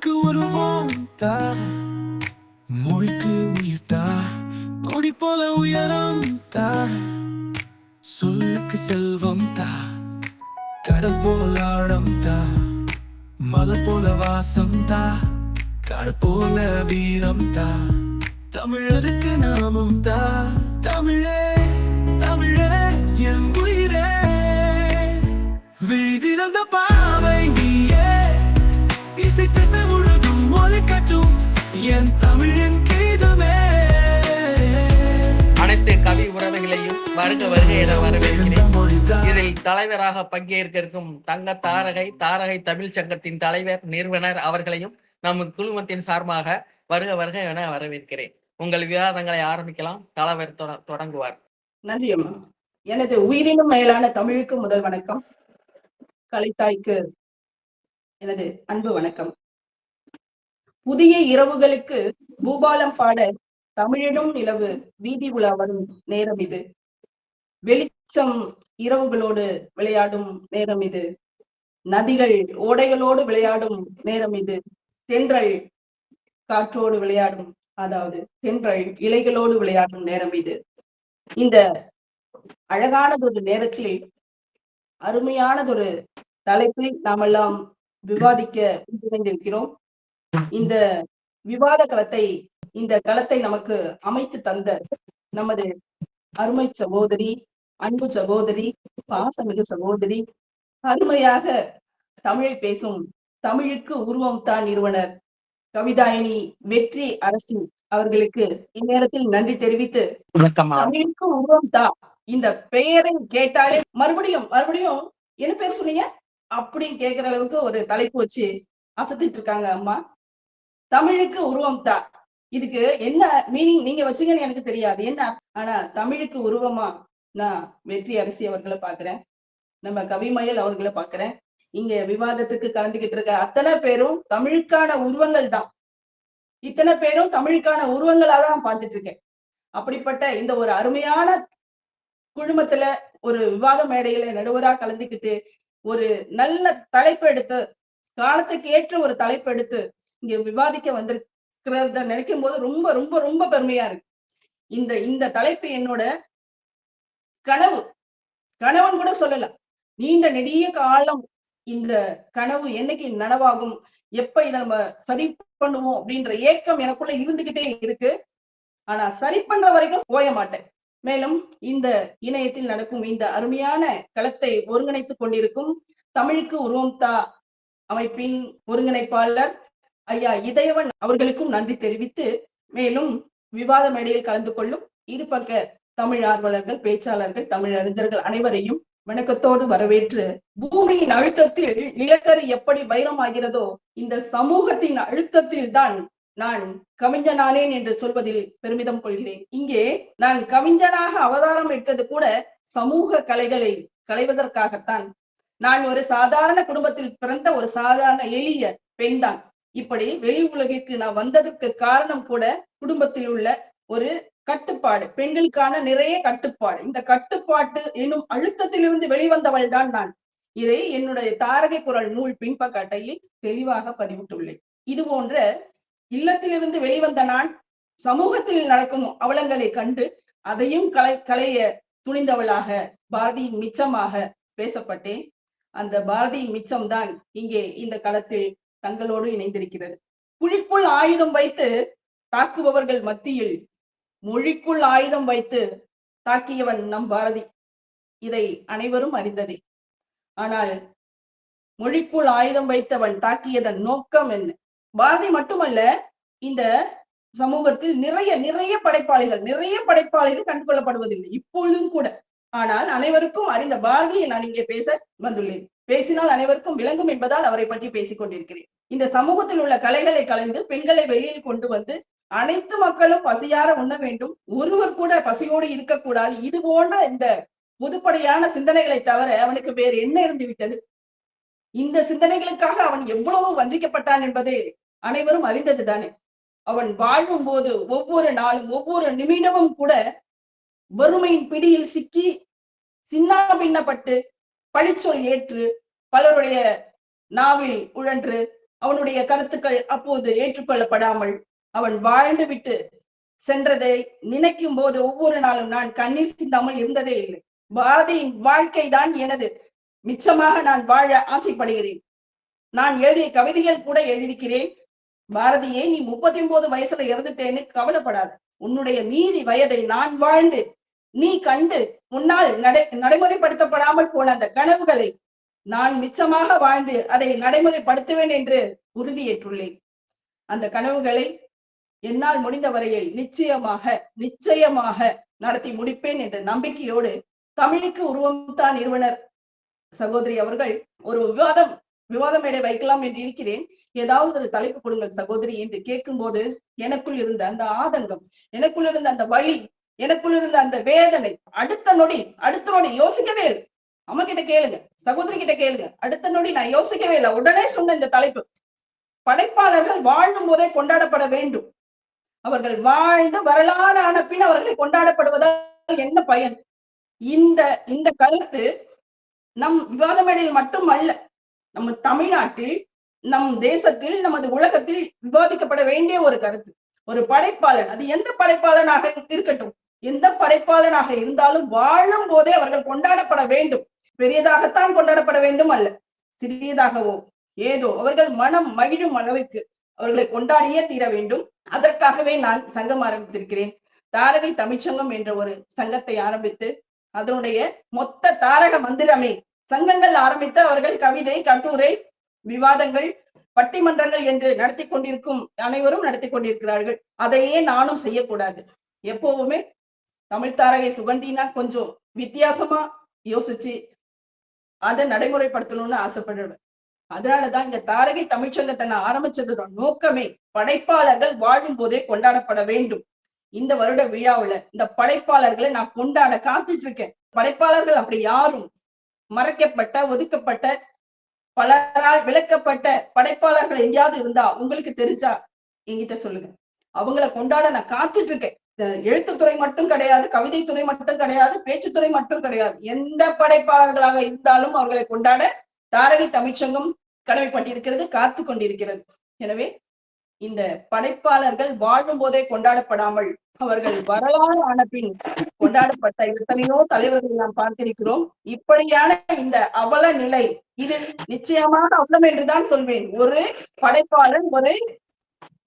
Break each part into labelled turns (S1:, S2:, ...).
S1: தமிழுக்கு உருவம் தா, மொழிக்கு உயிர் தா, கொடி போல உயரம் தா, சொல்லுக்கு செல்வம் தா, கடல் போல ஆழம் தா, மலர் போல வாசம் தா, காடு போல வீரம் தா, தமிழருக்கு நாமம் தா. தமிழே தமிழே என் உயிரே, விழிதிறந்த பாவை நீயே, இசை திசை முழுதும் ஒலிக்கட்டும் என் தமிழின் கீதமே.
S2: அனைத்து கவி உறவுகளையும் வருக வருக என வரவேற்கிறேன். இதில் தலைவராக பங்கேற்க இருக்கும் தங்க தாரகை தமிழ் சங்கத்தின் தலைவர் நிறுவனர் அவர்களையும் நம் குழுமத்தின் சார்பாக வருக வருக என வரவேற்கிறேன். உங்கள் விவாதங்களை ஆரம்பிக்கலாம். தலைவர் தொடங்குவார்.
S3: நன்றி அம்மா. எனது உயிரினும் மேலான தமிழுக்கு முதல் வணக்கம். கலைத்தாய்க்கு எனது அன்பு வணக்கம். புதிய இரவுகளுக்கு பூபாலம் பாட தமிழினும் நிலவு வீதி உலா வரும் நேரம் இது. வெளிச்சம் இரவுகளோடு விளையாடும் நேரம் இது. நதிகள் ஓடைகளோடு விளையாடும் நேரம் இது. தென்றல் காற்றோடு விளையாடும், அதாவது தென்றல் இலைகளோடு விளையாடும் நேரம் இது. இந்த அழகானதொரு நேரத்தில் அருமையானதொரு தலைப்பில் நாமெல்லாம் விவாதிக்க இணைந்திருக்கிறோம். இந்த விவாத களத்தை நமக்கு அமைத்து தந்த நமது அருமை சகோதரி, அன்பு சகோதரி, பாசமிகு சகோதரி, அருமையாக தமிழை பேசும் தமிழுக்கு உருவம் தான் நிறுவனர் கவிதாயினி வெற்றி அரசி அவர்களுக்கு இந்நேரத்தில் நன்றி தெரிவித்து, தமிழுக்கு உருவம் தா இந்த பெயரை கேட்டாலே மறுபடியும் என்ன பேர் சொன்னீங்க அப்படின்னு கேட்கிற அளவுக்கு ஒரு தலைப்பு வச்சு அசத்திட்டு இருக்காங்க அம்மா. தமிழுக்கு உருவம் தா, இதுக்கு என்ன மீனிங் நீங்க வச்சீங்கன்னு எனக்கு தெரியாது என்ன. ஆனா தமிழுக்கு உருவமா நான் வெற்றி அரசி அவர்களை பாக்குறேன், நம்ம கவிமயல் அவர்களை பாக்குறேன். இங்க விவாதத்துக்கு கலந்துகிட்டு இருக்க அத்தனை பேரும் தமிழுக்கான உருவங்கள் தான். இத்தனை பேரும் தமிழுக்கான உருவங்களாதான் பார்த்துட்டு இருக்கேன். அப்படிப்பட்ட இந்த ஒரு அருமையான குழுமத்துல ஒரு விவாத மேடையில நடுவரா கலந்துக்கிட்டு ஒரு நல்ல தலைப்பு எடுத்து, காலத்துக்கு ஏற்ற ஒரு தலைப்பு எடுத்து இங்க விவாதிக்க வந்திருக்கிறத நினைக்கும் போது ரொம்ப ரொம்ப ரொம்ப பெருமையா இருக்கு. இந்த தலைப்பு என்னோட கனவுன்னு கூட சொல்லலாம். நீண்ட நெடிய காலம் இந்த கனவு என்னைக்கு நனவாகும், எப்ப இதை நம்ம சரி பண்ணுவோம் அப்படின்ற ஏக்கம் எனக்குள்ள இருந்துகிட்டே இருக்கு. ஆனா சரி பண்ற வரைக்கும் ஓய மாட்டேன். மேலும் இந்த இணையத்தில் நடக்கும் இந்த அருமையான களத்தை ஒருங்கிணைத்துக் கொண்டிருக்கும் தமிழுக்கு உருவம் தா அமைப்பின் ஒருங்கிணைப்பாளர் ஐயா இதயவன் அவர்களுக்கும் நன்றி தெரிவித்து, மேலும் விவாத மேடையில் கலந்து கொள்ளும் இருபக்க தமிழ் ஆர்வலர்கள், பேச்சாளர்கள், தமிழறிஞர்கள் அனைவரையும் வணக்கத்தோடு வரவேற்று, பூமியின் அழுத்தத்தில் நிலக்கரி எப்படி வைரமாகிறதோ இந்த சமூகத்தின் அழுத்தத்தில் தான் நான் கவிஞனானேன் என்று சொல்வதில் பெருமிதம் கொள்கிறேன். இங்கே நான் கவிஞனாக அவதாரம் எடுத்தது கூட சமூக கலைகளை களைவதற்காகத்தான். நான் ஒரு சாதாரண குடும்பத்தில் பிறந்த ஒரு சாதாரண எளிய பெண் தான். இப்படி வெளி உலகிற்கு நான் வந்ததற்கு காரணம் கூட குடும்பத்தில் உள்ள ஒரு கட்டுப்பாடு, பெண்களுக்கான நிறைய கட்டுப்பாடு. இந்த கட்டுப்பாட்டு என்னும் அழுத்தத்திலிருந்து வெளிவந்தவள் தான் நான். இதை என்னுடைய தாரகை குரல் நூல் பின்பக்க அட்டையில் தெளிவாக பதிவிட்டுள்ளேன். இது போன்ற இல்லத்திலிருந்து வெளிவந்த நான் சமூகத்தில் நடக்கும் அவலங்களை கண்டு அதையும் களைய துணிந்தவளாக பாரதியின் மிச்சமாக பேசப்பட்டேன். அந்த பாரதியின் மிச்சம்தான் இங்கே இந்த களத்தில் தங்களோடு இணைந்திருக்கிறது. குழிக்குள் ஆயுதம் வைத்து தாக்குபவர்கள் மத்தியில் மொழிக்குள் ஆயுதம் வைத்து தாக்கியவன் நம் பாரதி. இதை அனைவரும் அறிந்ததே. ஆனால் மொழிக்குள் ஆயுதம் வைத்தவன் தாக்கியதன் நோக்கம் என்ன? பாரதி மட்டுமல்ல, இந்த சமூகத்தில் நிறைய படைப்பாளிகள் கண்டுகொள்ளப்படுவதில்லை இப்பொழுதும் கூட. ஆனால் அனைவருக்கும் அறிந்த பாரதியை நான் இங்கே பேச வந்துள்ளேன். பேசினால் அனைவருக்கும் விளங்கும் என்பதால் அவரை பற்றி பேசிக் கொண்டிருக்கிறேன். இந்த சமூகத்தில் உள்ள கலைகளை கலைந்து பெண்களை வெளியில் கொண்டு வந்து அனைத்து மக்களும் பசியார உண்ண வேண்டும், ஒருவர் கூட பசியோடு இருக்கக்கூடாது. இது போன்ற இந்த பொதுப்படையான சிந்தனைகளை தவிர அவனுக்கு வேறு என்ன இருந்து விட்டது? இந்த சிந்தனைகளுக்காக அவன் எவ்வளவு வஞ்சிக்கப்பட்டான் என்பது அனைவரும் அறிந்தது தானே. அவன் வாழும் போது ஒவ்வொரு நாளும் ஒவ்வொரு நிமிடமும் கூட வறுமையின் பிடியில் சிக்கி சின்ன பின்னப்பட்டு பழிச்சொல் ஏற்று பலருடைய நாவில் உழன்று அவனுடைய கருத்துக்கள் அப்போது ஏற்றுக்கொள்ளப்படாமல் அவன் வாழ்ந்து விட்டு சென்றதை நினைக்கும் போது ஒவ்வொரு நாளும் நான் கண்ணீர் சிந்தாமல் இருந்ததே இல்லை. பாரதியின் வாழ்க்கை தான் எனது. மிச்சமாக நான் வாழ ஆசைப்படுகிறேன். நான் எழுதிய கவிதைகள் கூட எழுதியிருக்கிறேன். பாரதியே, நீ 39 வயசுல இறந்துட்டேன்னு கவலைப்படாத. உன்னுடைய மீதி வயதை நான் வாழ்ந்து நீ கண்டு முன்னால் நடைமுறைப்படுத்தப்படாமல் போன அந்த கனவுகளை நான் மிச்சமாக வாழ்ந்து அதை நடைமுறைப்படுத்துவேன் என்று உறுதியேற்றுள்ளேன். அந்த கனவுகளை என்னால் முடிந்த வரையில் நிச்சயமாக நடத்தி முடிப்பேன் என்ற நம்பிக்கையோடு தமிழுக்கு உருவம் தான் நிறுவனர் சகோதரி அவர்கள் ஒரு விவாத மேடை வைக்கலாம் என்று இருக்கிறேன். ஏதாவது ஒரு தலைப்பு கொடுங்கள் சகோதரி என்று கேட்கும் போது எனக்குள் இருந்த அந்த ஆதங்கம், எனக்குள் இருந்த அந்த வலி, எனக்குள் இருந்த அந்த வேதனை அடுத்த நொடி யோசிக்கவே இல்லை. அம்மா கிட்ட கேளுங்க, சகோதரி கிட்ட கேளுங்க. அடுத்த நொடி நான் யோசிக்கவே இல்லை. உடனே சொன்ன இந்த தலைப்பு, படைப்பாளர்கள் வாழும் போதே கொண்டாடப்பட வேண்டும். அவர்கள் வாழ்ந்து வரலாறு ஆன பின் அவர்களை கொண்டாடப்படுவதால் என்ன பயன்? இந்த கருத்து நம் விவாத மேடையில் மட்டும் அல்ல, நம்ம தமிழ்நாட்டில், நம் தேசத்தில், நமது உலகத்தில் விவாதிக்கப்பட வேண்டிய ஒரு கருத்து. ஒரு படைப்பாளன், அது எந்த படைப்பாளனாக இருக்கட்டும், எந்த படைப்பாளனாக இருந்தாலும் வாழும் போதே அவர்கள் கொண்டாடப்பட வேண்டும். பெரியதாகத்தான் கொண்டாடப்பட வேண்டும் அல்ல, சிறியதாகவோ ஏதோ அவர்கள் மனம் மகிழும் அளவுக்கு அவர்களை கொண்டாடியே தீர வேண்டும். அதற்காகவே நான் சங்கம் ஆரம்பித்திருக்கிறேன். தாரகை தமிழ்ச்சங்கம் என்ற ஒரு சங்கத்தை ஆரம்பித்து அதனுடைய மொத்த தாரக மந்திரமே சங்கங்கள் ஆரம்பித்து அவர்கள் கவிதை, கட்டுரை, விவாதங்கள், பட்டிமன்றங்கள் என்று நடத்தி கொண்டிருக்கும் அனைவரும் நடத்தி கொண்டிருக்கிறார்கள். அதையே நானும் செய்யக்கூடாது. எப்பவுமே தமிழ் தாரகை சுகந்தினா கொஞ்சம் வித்தியாசமா யோசிச்சு அதை நடைமுறைப்படுத்தணும்னு ஆசைப்படுவேன். அதனாலதான் இந்த தாரகை தமிழ்ச்சங்கத்தை நான் ஆரம்பிச்சதோட நோக்கமே படைப்பாளர்கள் வாழும் போதே கொண்டாடப்பட வேண்டும். இந்த வருட விழாவுல இந்த படைப்பாளர்களை நான் கொண்டாட காத்துட்டு இருக்கேன். படைப்பாளர்கள் அப்படி யாரும் மறைக்கப்பட்ட, ஒதுக்கப்பட்ட, பலரால் விளக்கப்பட்ட படைப்பாளர்கள் எங்கேயாவது இருந்தா உங்களுக்கு தெரிஞ்சா என்கிட்ட சொல்லுங்க. அவங்கள கொண்டாட நான் காத்துட்டு இருக்கேன். எழுத்துத்துறை மட்டும் கிடையாது, கவிதைத்துறை மட்டும் கிடையாது, பேச்சுத்துறை மட்டும் கிடையாது. எந்த படைப்பாளர்களாக இருந்தாலும் அவர்களை கொண்டாட தாரகை தமிழ்ச்சங்கம் கடமைப்பட்டிருக்கிறது, காத்து கொண்டிருக்கிறது. எனவே இந்த படைப்பாளர்கள் வாழும் போதே கொண்டாடப்படாமல் அவர்கள் வரலாறு ஆன பின் கொண்டாடப்பட்ட எத்தனையோ தலைவர்களை நாம் பார்த்திருக்கிறோம். இப்படியான இந்த அவல நிலை இது நிச்சயமாக அவலம் என்றுதான் சொல்வேன். ஒரு படைப்பாளர்,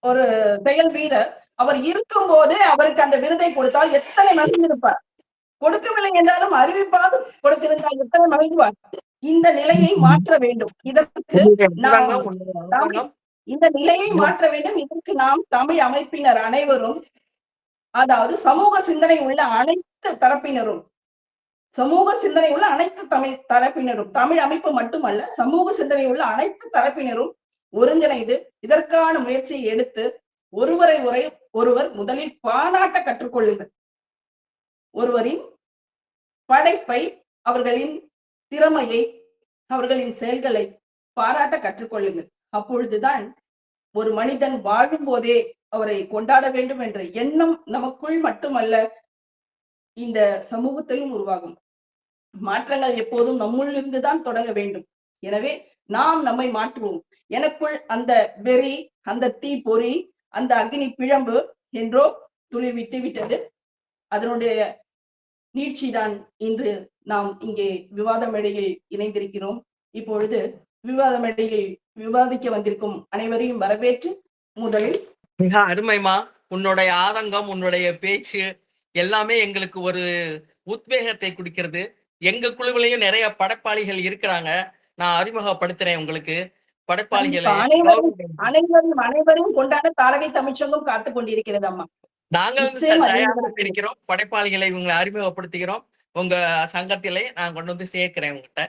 S3: ஒரு செயல் வீரர், அவர் இருக்கும் போது அவருக்கு அந்த விருதை கொடுத்தால் எத்தனை மகிழ்ந்திருப்பார். கொடுக்கவில்லை என்றாலும் அறிவிப்பாக கொடுத்திருந்தால் எத்தனை மகிழ்வார். இந்த நிலையை மாற்ற வேண்டும். இதற்கு இதற்கு நாம் தமிழ் அமைப்பினர் அனைவரும், அதாவது சமூக சிந்தனை உள்ள அனைத்து தரப்பினரும், தமிழ் அமைப்பு மட்டுமல்ல, சமூக சிந்தனை உள்ள அனைத்து தரப்பினரும் ஒருங்கிணைந்து இதற்கான முயற்சியை எடுத்து ஒருவர் முதலில் பாராட்ட கற்றுக்கொள்ளுங்கள். ஒருவரின் படைப்பை, அவர்களின் திறமையை, அவர்களின் செயல்களை பாராட்ட கற்றுக்கொள்ளுங்கள். அப்பொழுதுதான் ஒரு மனிதன் வாழும் போதே அவரை கொண்டாட வேண்டும் என்ற எண்ணம் நமக்குள் மட்டுமல்ல, இந்த சமூகத்திலும் உருவாகும். மாற்றங்கள் எப்போதும் நம்முள் இருந்துதான் தொடங்க வேண்டும். எனவே நாம் நம்மை மாற்றுவோம். எனக்குள் அந்த வெறி, அந்த தீ பொறி, அந்த அக்னி பிழம்பு என்றோ துளிர் விட்டு விட்டது. அதனுடைய நீட்சிதான் இன்று நாம் இங்கே விவாத மேடையில் இணைந்திருக்கிறோம். இப்பொழுது விவாத மேடையில் விவாதிக்க வந்திருக்கும் அனைவரையும் வரவேற்று முதலில்
S2: மிக அருமைமா, உன்னுடைய ஆதங்கம், உன்னுடைய பேச்சு எல்லாமே எங்களுக்கு ஒரு உத்வேகத்தை கொடுக்கிறது. எங்க குழுவிலையும் நிறைய படைப்பாளிகள் இருக்கிறாங்க. நான் அறிமுகப்படுத்துறேன் உங்களுக்கு படைப்பாளிகளை.
S3: அனைவரும் கொண்டாட தாரகை தமிழ்ச்சங்கம் காத்து கொண்டிருக்கிறது அம்மா.
S2: நாங்கள் இருக்கிறோம். படைப்பாளிகளை உங்களை அறிமுகப்படுத்துகிறோம். உங்க சங்கத்திலே நான் கொண்டு வந்து சேர்க்கிறேன் உங்ககிட்ட.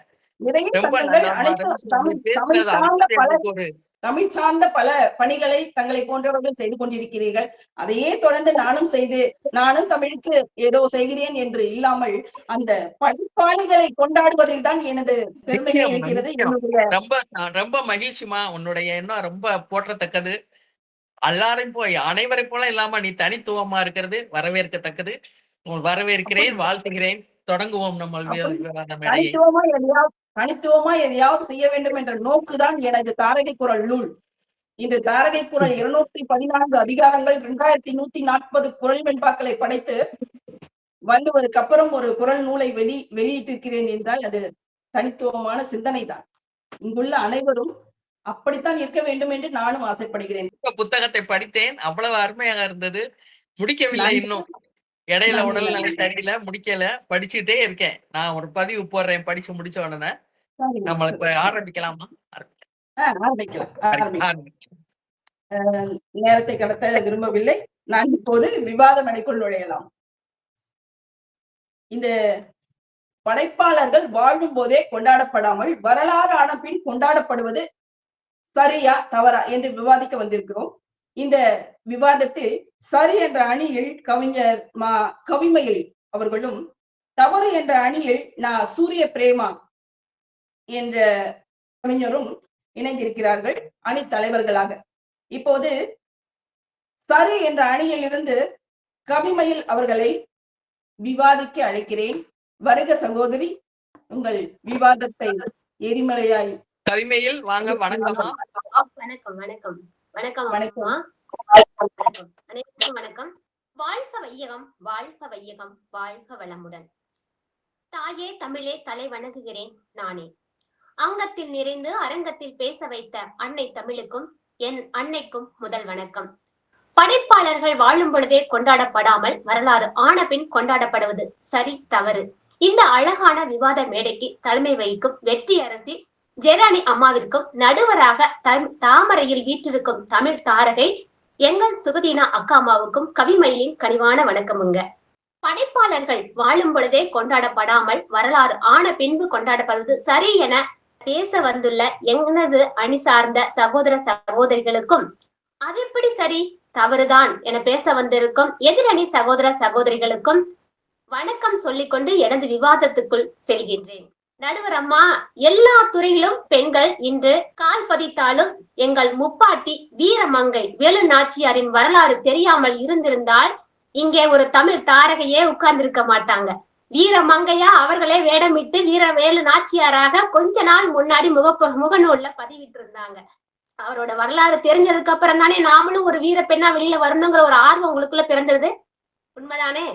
S3: தமிழ் சார்ந்த பல பணிகளை தங்களை போன்றவர்கள் செய்து கொண்டிருக்கிறீர்கள். அதையே தொடர்ந்து நானும் செய்து, நானும் தமிழுக்கு ஏதோ செய்கிறேன் என்று இல்லாமல் அந்த படைப்பாளிகளை கொண்டாடுவதில் தான் எனது பெருமையை இருக்கிறது.
S2: ரொம்ப மகிழ்ச்சிமா, உன்னுடைய எண்ணம் ரொம்ப போற்றத்தக்கது. எல்லாரையும் அனைவரையும் போல இல்லாம நீ தனித்துவமா இருக்கிறது வரவேற்கத்தக்கது. வரவேற்கிறேன், வாழ்த்துகிறேன். தொடங்குவோம் நம்ம
S3: தனித்துவமா எதையாவது செய்ய வேண்டும் என்ற நோக்குதான் எனது தாரகை குரல் நூல். இந்த தாரகை குரல் 214 அதிகாரங்கள் 2140 குரல் வெண்பாக்களை படைத்து வள்ளுவருக்கு அப்புறம் ஒரு குரல் நூலை வெளியிட்டிருக்கிறேன் என்றால் அது தனித்துவமான சிந்தனை தான். இங்குள்ள அனைவரும் அப்படித்தான் இருக்க வேண்டும் என்று நானும் ஆசைப்படுகிறேன்.
S2: புத்தகத்தை படித்தேன், அவ்வளவு அருமையாக இருந்தது. முடிக்கவில்லை இன்னும். இடையில உடல்நிலை சரியில்லை, முடிக்கல, படிச்சுட்டே இருக்கேன். நான் ஒரு பதிவு போடுறேன் படிச்சு முடிச்ச உடனே. நம்ம இப்ப ஆரம்பிக்கலாமா?
S3: ஆரம்பிக்கலாம். நேரத்தை கடத்த விரும்பவில்லை. நான் இப்போது விவாத மேடைக்குள் நுழையலாம். இந்த படைப்பாளர்கள் வாழும் போதே கொண்டாடப்படாமல் வரலாறு ஆன பின் கொண்டாடப்படுவது சரியா தவறா என்று விவாதிக்க வந்திருக்கிறோம். இந்த விவாதத்தில் சரி என்ற அணியில் கவிஞர் கவிமயில் அவர்களும், தவறு என்ற அணியில் சூரிய பிரேமா என்ற கவிஞரும் இணைந்திருக்கிறார்கள் அணி தலைவர்களாக. இப்போது சரி என்ற அணியில் இருந்து கவிமயில் அவர்களை விவாதிக்க அழைக்கிறேன். வருக சகோதரி, உங்கள் விவாதத்தை எரிமலையாய்.
S2: கவிமயில் வாங்க. வணக்கம்.
S4: வணக்கம் வணக்கம் வணக்கம்
S3: வணக்கம்.
S4: அனைவருக்கும் வணக்கம். வாழ்க வையகம், வாழ்க வையகம், வாழ்க வளமுடன். தாயே தமிழே தலை வணங்குகிறேன் நானே. அங்கத்தில் நிறைந்து அரங்கத்தில் பேச வைத்த அன்னை தமிழுக்கும் என் அன்னைக்கும் முதல் வணக்கம். படைப்பாளர்கள் வாழும் பொழுதே கொண்டாடப்படாமல் வரலாறு ஆன பின் கொண்டாடப்படுவது சரி தவறு. இந்த அழகான விவாத மேடைக்கு தலைமை வகிக்கும் வெற்றி அரசி ஜெரானி அம்மாவிற்கும், நடுவராக தாமரையில் வீற்றிருக்கும் தமிழ் தாரகை எங்கள் சுகதீனா அக்கா அம்மாவுக்கும் கவிமயிலின் கனிவான வணக்கமுங்க. படைப்பாளர்கள் வாழும் பொழுதே கொண்டாடப்படாமல் வரலாறு ஆன பின்பு கொண்டாடப்படுவது சரி என பேச வந்துள்ள எனது அணி சார்ந்த சகோதர சகோதரிகளுக்கும், அது எப்படி சரி தவறுதான் என பேச வந்திருக்கும் எதிரணி சகோதர சகோதரிகளுக்கும் வணக்கம் சொல்லிக்கொண்டு எனது விவாதத்துக்குள் செல்கின்றேன். நடுவர் அம்மா, எல்லா துறையிலும் பெண்கள் இன்று கால் பதித்தாலும் எங்கள் முப்பாட்டி வீரமங்கை வேலு நாச்சியாரின் வரலாறு தெரியாமல் இருந்திருந்தால் இங்கே ஒரு தமிழ் தாரகையே உட்கார்ந்திருக்க மாட்டாங்க. வீரமங்கையா அவர்களே வேடமிட்டு வேலு நாச்சியாராக கொஞ்ச நாள் முன்னாடி முகநூல்ல பதிவிட்டு இருந்தாங்க. அவரோட வரலாறு தெரிஞ்சதுக்கு அப்புறம் தானே நாமளும் ஒரு வீர பெண்ணா வெளியில வரணுங்கிற ஒரு ஆர்வம் உங்களுக்குள்ள பிறந்தது. உண்மைதானே?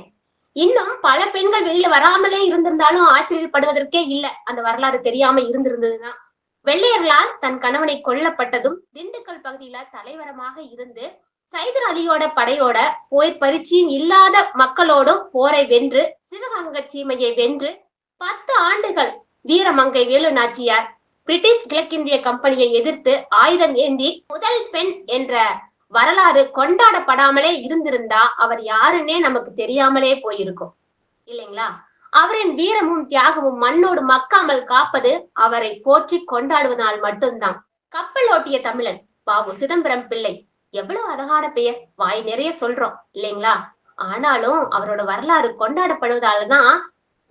S4: இன்னும் பல பெண்கள் வெளியில வராமலே இருந்திருந்தாலும் ஆச்சரியப்படுவதற்கே இல்லை, அந்த வரலாறு தெரியாம இருந்திருந்ததுதான். வெள்ளையர்களால் தன் கணவனை கொல்லப்பட்டதும் திண்டுக்கல் பகுதியில தலைவரமாக இருந்து சைதர் அலியோட படையோட போய் பரிச்சயம் இல்லாத மக்களோடும் போரை வென்று சிவகங்கை சீமையை வென்று 10 ஆண்டுகள் வீரமங்கை வேலு நாச்சியார் பிரிட்டிஷ் கிழக்கிந்திய கம்பெனியை எதிர்த்து ஆயுதம் ஏந்தி முதல் பெண் என்ற வரலாறு கொண்டாடப்படாமலே இருந்திருந்தா அவர் யாருன்னே நமக்கு தெரியாமலே போயிருக்கும் இல்லைங்களா? அவரின் வீரமும் தியாகமும் மண்ணோடு மக்காமல் காப்பது அவரை போற்றி கொண்டாடுவதனால் மட்டும்தான். கப்பல் ஓட்டிய தமிழன் பாபு சிதம்பரம் பிள்ளை, எவ்வளவு அழகான பெயர், வாய் நிறைய சொல்றோம் இல்லைங்களா? ஆனாலும் அவரோட வரலாறு கொண்டாடப்படுவதாலதான்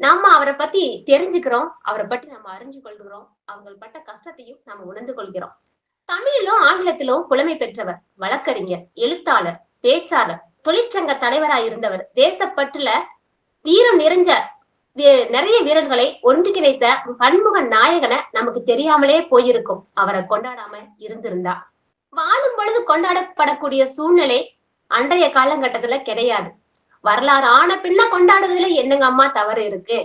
S4: நம்ம அவரை பத்தி தெரிஞ்சுக்கிறோம், அவரை பற்றி நம்ம அறிஞ்சு கொள்கிறோம், அவங்க பட்ட கஷ்டத்தையும் நம்ம உணர்ந்து கொள்கிறோம். தமிழிலும் ஆங்கிலத்திலும் புலமை பெற்றவர், வழக்கறிஞர், எழுத்தாளர், பேச்சாளர், தொழிற்சங்க தலைவராய் இருந்தவர், தேசப்பற்றுல வீரம் நிறைஞ்ச நிறைய வீரர்களை ஒன்றுகிணைத்த பன்முக நாயகனை நமக்கு தெரியாமலே போயிருக்கும் அவரை கொண்டாடாம இருந்திருந்தா. வாழும் பொழுது கொண்டாடப்படக்கூடிய சூழ்நிலை அன்றைய காலகட்டத்துல கிடையாது. வரலாறு ஆன பின்ன கொண்டாடுவதுல என்னங்க அம்மா தவறு இருக்கு?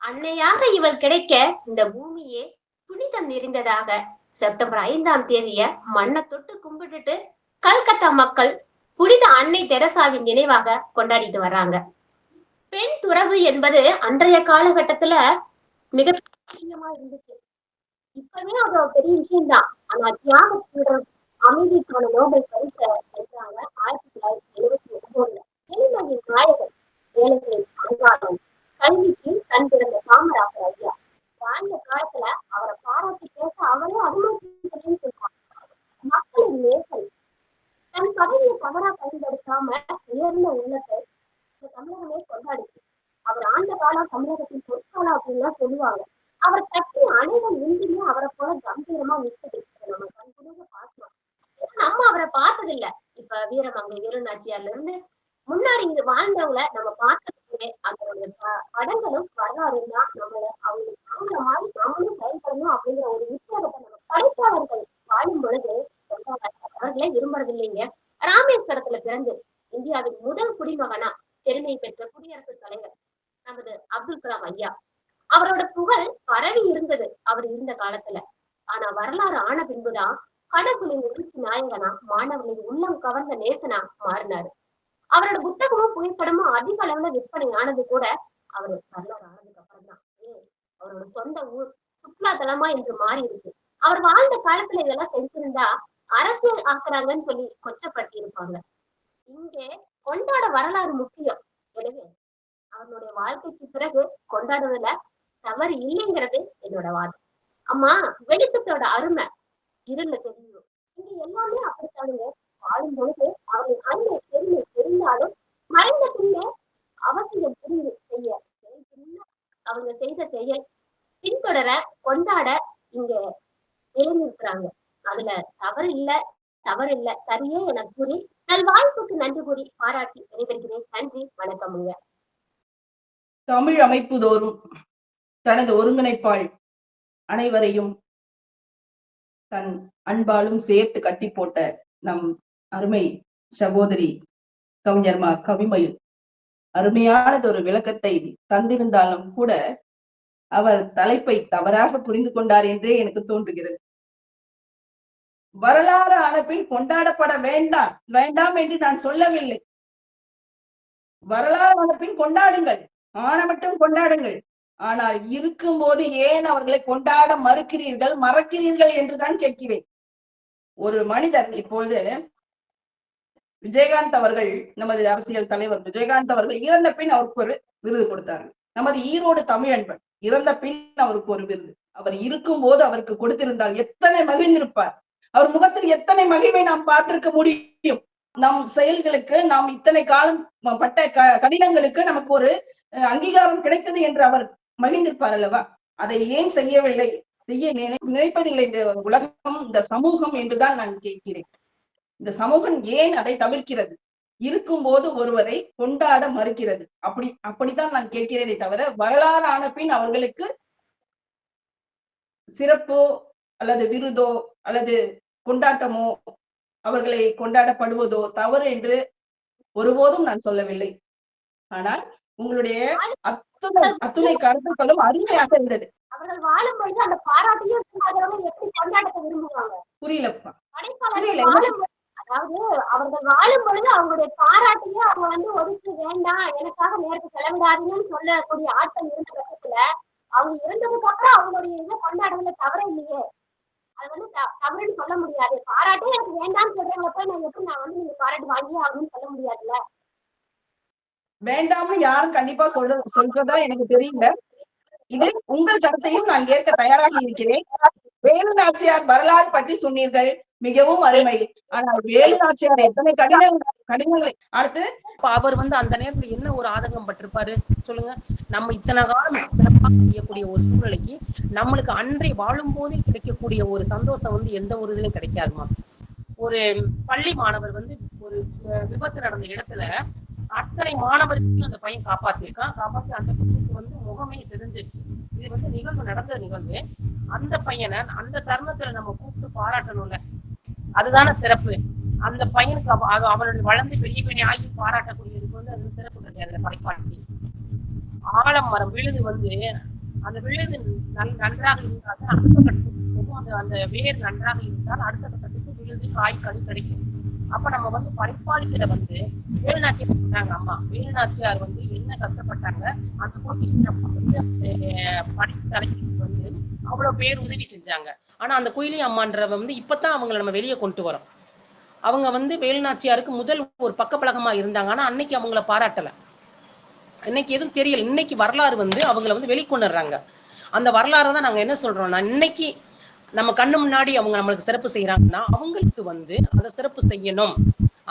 S4: அன்னையாக இவள் கிடைக்க இந்த பூமியே புனிதம் நிறைந்ததாக செப்டம்பர் 5ஆம் தேதிய மண்ணை தொட்டு கும்பிட்டுட்டு கல்கத்தா மக்கள் புனித அன்னை தெரசாவின் நினைவாக கொண்டாடிட்டு வர்றாங்க. பெண் துறவு என்பது அன்றைய காலகட்டத்துல மிக விஷயமா இருந்துச்சு. இப்பவே அது பெரிய விஷயம்தான். ஆனா தியாக அமைதிக்கான நோபல் பரிசை வென்றாங்க 1979. எளிமையின் நாயகன், ஏழைகளின் அன்றாடம், கல்விக்கு கண் திறந்த காமராசர் ஐயா வாழ்ந்த காலத்துல அவரை பாராட்டி பேச அவரே அனுமதி சொல்றாங்க. மக்களின் நேசம், தன் பதவியை தவறா பயன்படுத்தாம உயர்ந்த உள்ளத்தை இந்த தமிழகமே கொண்டாடுச்சு. அவர் ஆண்ட காலம் தமிழகத்தின் பொற்காலம் அப்படின்லாம் சொல்லுவாங்க. அவர் கட்டிய அனைவரும் இன்றுமே அவரை போல கம்பீரமா நிற்குது. நம்ம கண்குடுங்க பார்க்கலாம். நம்ம அவரை பார்த்தது இல்ல. இப்ப வீரமங்கை வேலு நாச்சியார்ல இருந்து முன்னாடி இங்க வாழ்ந்தவங்கள நம்ம பார்த்ததுக்கு அதோட படங்களும் வரலாறும் தான் நம்மள அவங்கள மாதிரி நம்மளும் செயல்படணும் அப்படிங்கிற ஒரு உற்சாகத்தை நம்ம படைப்பாளர்கள் வாழும் பொழுது இல்லைங்க. ராமேஸ்வரத்துல பிறந்து இந்தியாவின் முதல் குடிமகனா பெருமை பெற்ற குடியரசுத் தலைவர் நமது அப்துல் கலாம் ஐயா. அவரோட புகழ் பரவி இருந்தது அவர் இருந்த காலத்துல. ஆனா வரலாறு ஆன பின்புதான் கடவுளின் எழுச்சி நாயகனா, மாணவர்களின் உள்ளம் கவர்ந்த நேசனா மாறினாரு. அவரோட புத்தகமும் புகைப்படமும் அதிக அளவுல விற்பனை ஆனது கூட அவரு வரலாறு ஆனதுக்கு அப்புறம் தான். அவரோட சொந்த ஊர் சுற்றுலா தலமா இன்று மாறி இருக்கு. அவர் வாழ்ந்த காலத்துல இதெல்லாம் செஞ்சிருந்தா அரசியல் ஆக்குறாங்கன்னு சொல்லி கொச்சப்படுத்தி இருப்பாங்க. இங்கே கொண்டாட வரலாறு முக்கியம். எனவே அவனுடைய வாழ்க்கைக்கு பிறகு கொண்டாடுவதுல தவறு இல்லைங்கிறது என்னோட வாதம். அம்மா, வெளிச்சத்தோட அருமை இருள தெரியும். இங்க எல்லாமே அப்படித்தானுங்க. வாழும் பொழுது அவரின் அருமை பெருமை தெரிந்தாலும் மறைந்த பின்னே அவசியம் புரிந்து செய்ய அவங்க செய்த செயல் பின்தொடர கொண்டாட இங்க இருக்கிறாங்க. அதுல தவறு இல்ல சரியே என கூறி நல்வாய்ப்புக்கு நன்றி கூறி பாராட்டி விடைபெறுகிறேன். நன்றி, வணக்கமுங்க.
S3: தமிழ் அமைப்பு தோறும் தனது ஒருங்கிணைப்பால் அனைவரையும் தன் அன்பாலும் சேர்த்து கட்டி போட்ட நம் அருமை சகோதரி கவிஞர் மா. கவிமயில் அருமையானது ஒரு விளக்கத்தை தந்திருந்தாலும் கூட அவர் தலைப்பை தவறாக புரிந்து கொண்டார் என்றே எனக்கு தோன்றுகிறது. வரலாறு ஆன பின் கொண்டாடப்பட வேண்டாம் என்று நான் சொல்லவில்லை. வரலாறு ஆன பின் கொண்டாடுங்கள், ஆன மட்டும் கொண்டாடுங்கள். ஆனால் இருக்கும் போது ஏன் அவர்களை கொண்டாட மறக்கிறீர்கள் என்றுதான் கேட்கிறேன். ஒரு மனிதர் இப்பொழுது விஜயகாந்த் அவர்கள், நமது அரசியல் தலைவர் விஜயகாந்த் அவர்கள் இறந்த பின் அவருக்கு ஒரு விருது கொடுத்தார்கள். நமது ஈரோடு தமிழன்பன் இறந்த பின் அவருக்கு ஒரு விருது. அவர் இருக்கும் போது அவருக்கு கொடுத்திருந்தால் எத்தனை மகிழ்ந்திருப்பார். அவர் முகத்தில் எத்தனை மகிழ்வை நாம் பார்த்திருக்க முடியும். நம் செயல்களுக்கு, நாம் இத்தனை காலம் பட்ட கடினங்களுக்கு நமக்கு ஒரு அங்கீகாரம் கிடைத்தது என்று அவர் மகிழ்ந்திருப்பார் அல்லவா? அதை ஏன் செய்யவில்லை, செய்ய நினைப்பதில்லை இந்த உலகம், இந்த சமூகம் என்றுதான் நான் கேட்கிறேன். இந்த சமூகம் ஏன் அதை தவிர்க்கிறது? இருக்கும் போது ஒருவரை கொண்டாட மறுக்கிறது. அப்படித்தான் நான் கேட்கிறேனே தவிர, வரலாறு ஆன பின் அவர்களுக்கு சிறப்போ அல்லது விருதோ அல்லது கொண்டாட்டமோ, அவர்களை கொண்டாடப்படுவதோ தவறு என்று ஒருபோதும் நான் சொல்லவில்லை. ஆனால் உங்களுடைய அத்துணை கருத்துக்களும் அருமையாக இருந்தது.
S4: அவர்கள் வாழும் பொழுது அந்த பாராட்டையும் எப்படி கொண்டாடத்தை விரும்புவாங்க?
S3: புரியலப்பா.
S4: அதாவது அவர்கள் வாழும் பொழுது அவங்களுடைய பாராட்டையும் அவங்க ஒதுக்க வேண்டாம், எனக்காக நேரத்தை செலவிடாதீங்கன்னு சொல்லக்கூடிய ஆட்கள் இருந்த பட்சத்துல அவங்க இருந்ததுக்கு அப்புறம் அவங்களுடைய இதை கொண்டாடுறதுல தவறு இல்லையே. அது தவறுன்னு சொல்ல முடியாது. பாராட்டே எனக்கு வேண்டாம்னு சொல்றவங்க போய் நான் நீங்க பாராட்டு வாங்கி ஆகணும்னு சொல்ல முடியாதுல்ல.
S3: வேண்டாம்னு யாரும் கண்டிப்பா சொல்றதா எனக்கு தெரியல. இது உங்கள் கருத்தையும் நான் ஏற்க தயாராக இருக்கிறேன். வேலு நாச்சியார் வரலாறு பற்றி சொன்னீர்கள், மிகவும் அருமை. ஆனால் வேலு நாச்சியார் எத்தனை கடினங்களை அடுத்து
S5: அவர் அந்த நேரத்துல என்ன ஒரு ஆதங்கம் பட்டிருப்பாரு சொல்லுங்க. நம்ம இத்தனை காலம் சிறப்பாக செய்யக்கூடிய ஒரு சூழ்நிலைக்கு நம்மளுக்கு அன்றை வாழும் போதே கிடைக்கக்கூடிய ஒரு சந்தோஷம் எந்த ஒரு இதுலயும் கிடைக்காதுமா. ஒரு பள்ளி மாணவர் ஒரு விபத்து நடந்த இடத்துல அத்தனை மாணவருக்கும் அந்த பையன் காப்பாத்தி அந்த பையனுக்கு முகமே தெரிஞ்சிருச்சு. இது நிகழ்வு நடந்த நிகழ்வு. அந்த பையனை அந்த தருணத்துல நம்ம கூப்பிட்டு பாராட்டணும்ல, அதுதானே சிறப்பு. அந்த பையனுக்கு அவனுடைய வளர்ந்து பெரிய பெரிய ஆகி பாராட்டக்கூடியதுக்கு அது சிறப்பு கிடையாது. படைப்பாட்டி ஆலமரம் விழுது அந்த விழுது நன்றாக இருந்தால் அடுத்த கட்டத்துக்கு அந்த வேர் நன்றாக இருந்தால் அடுத்த கட்டத்துக்கு விழுது காய் கனி கிடைக்கும். அப்ப நம்ம படைப்பாளிகளை வேலுநாச்சியார் சொன்னாங்க. அம்மா வேலுநாச்சியார் என்ன கஷ்டப்பட்டாங்க, அந்த படைத்தலைக்கு அவ்வளவு பேர் உதவி செஞ்சாங்க. ஆனா அந்த குயிலி அம்மான்றவ இப்பதான் அவங்களை நம்ம வெளியே கொண்டு வரோம். அவங்க வேலுநாச்சியாருக்கு முதல் ஒரு பக்கப்பழகமா இருந்தாங்க. ஆனா அன்னைக்கு அவங்கள பாராட்டல, இன்னைக்கு எதுவும் தெரியல. இன்னைக்கு வரலாறு அவங்கள வெளிக்கொண்டுறாங்க. அந்த வரலாறு தான் நாங்க என்ன சொல்றோம்னா, இன்னைக்கு நம்ம கண்ணு முன்னாடி அவங்க நம்மளுக்கு சிறப்பு செய்யறாங்கன்னா அவங்களுக்கு அதை சிறப்பு செய்யணும்,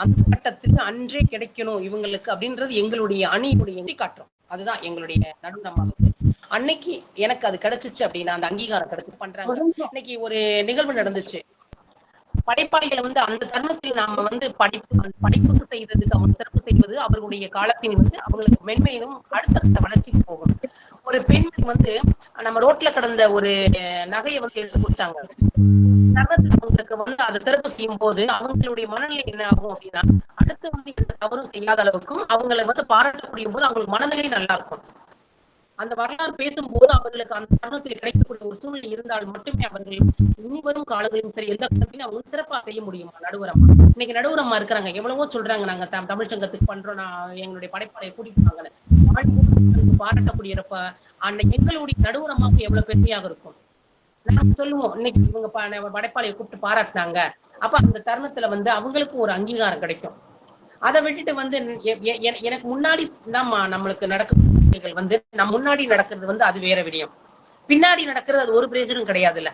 S5: அந்த கட்டத்துக்கு அன்றே கிடைக்கணும் இவங்களுக்கு அப்படின்றது எங்களுடைய அணியுடைய காட்டுறோம். அதுதான் எங்களுடைய நடுநம்மாவுக்கு. அன்னைக்கு எனக்கு அது கிடைச்சிச்சு அப்படின்னா அந்த அங்கீகாரம் கிடைச்சு பண்றாங்க. இன்னைக்கு ஒரு நிகழ்வு நடந்துச்சு. படைப்பாளிகளை அந்த தருணத்தில் நாம படிப்புக்கு செய்ததுக்கு அவங்க சிறப்பு செய்வது அவர்களுடைய காலத்தின் அவங்களுக்கு மென்மையிலும் அடுத்த வளர்ச்சிக்கு போகும். ஒரு பெண் நம்ம ரோட்ல கடந்த ஒரு நகையை எடுத்து கொடுத்தாங்க. தருணத்துல அவங்களுக்கு வந்து அதை சிறப்பு செய்யும் போது அவங்களுடைய மனநிலை என்ன ஆகும் அப்படின்னா, அடுத்து வந்து எந்த தவறும் செய்யாத அளவுக்கும் அவங்களை வந்து பாராட்டக்கூடிய போது அவங்களுக்கு மனநிலை நல்லா இருக்கும். அந்த வரலாறு பேசும்போது அவர்களுக்கு அந்த தருணத்தில் கிடைக்கக்கூடிய ஒரு சூழ்நிலை இருந்தால் மட்டுமே அவர்கள் இனி வரும் காலங்களிலும் சரி எந்த காலத்திலும் அவங்க சிறப்பா செய்ய முடியுமா. நடுவரம்மா இன்னைக்கு நடுவரம்மா இருக்கிறாங்க, எவ்வளவோ சொல்றாங்க, நாங்க தமிழ் சங்கத்துக்கு பண்றோம், நான் எங்களுடைய படைப்பாளையை கூட்டிட்டு வாங்கல பாராட்டக்கூடியப்ப அன்னைக்கு எங்களுடைய நடுவரம்மாவுக்கு எவ்வளவு பெருமையாக இருக்கும். நாங்க சொல்லுவோம், இன்னைக்கு இவங்க படைப்பாளையை கூப்பிட்டு பாராட்டினாங்க, அப்ப அந்த தருணத்துல வந்து அவங்களுக்கும் ஒரு அங்கீகாரம் கிடைக்கும். அதை விட்டுட்டு வந்து எனக்கு முன்னாடி நம்மளுக்கு நடக்க வந்து முன்னாடி நடக்கிறது வந்து அது வேற விடயம், பின்னாடி நடக்கிறது அது ஒரு பிரயோஜனம் கிடையாதுல்ல.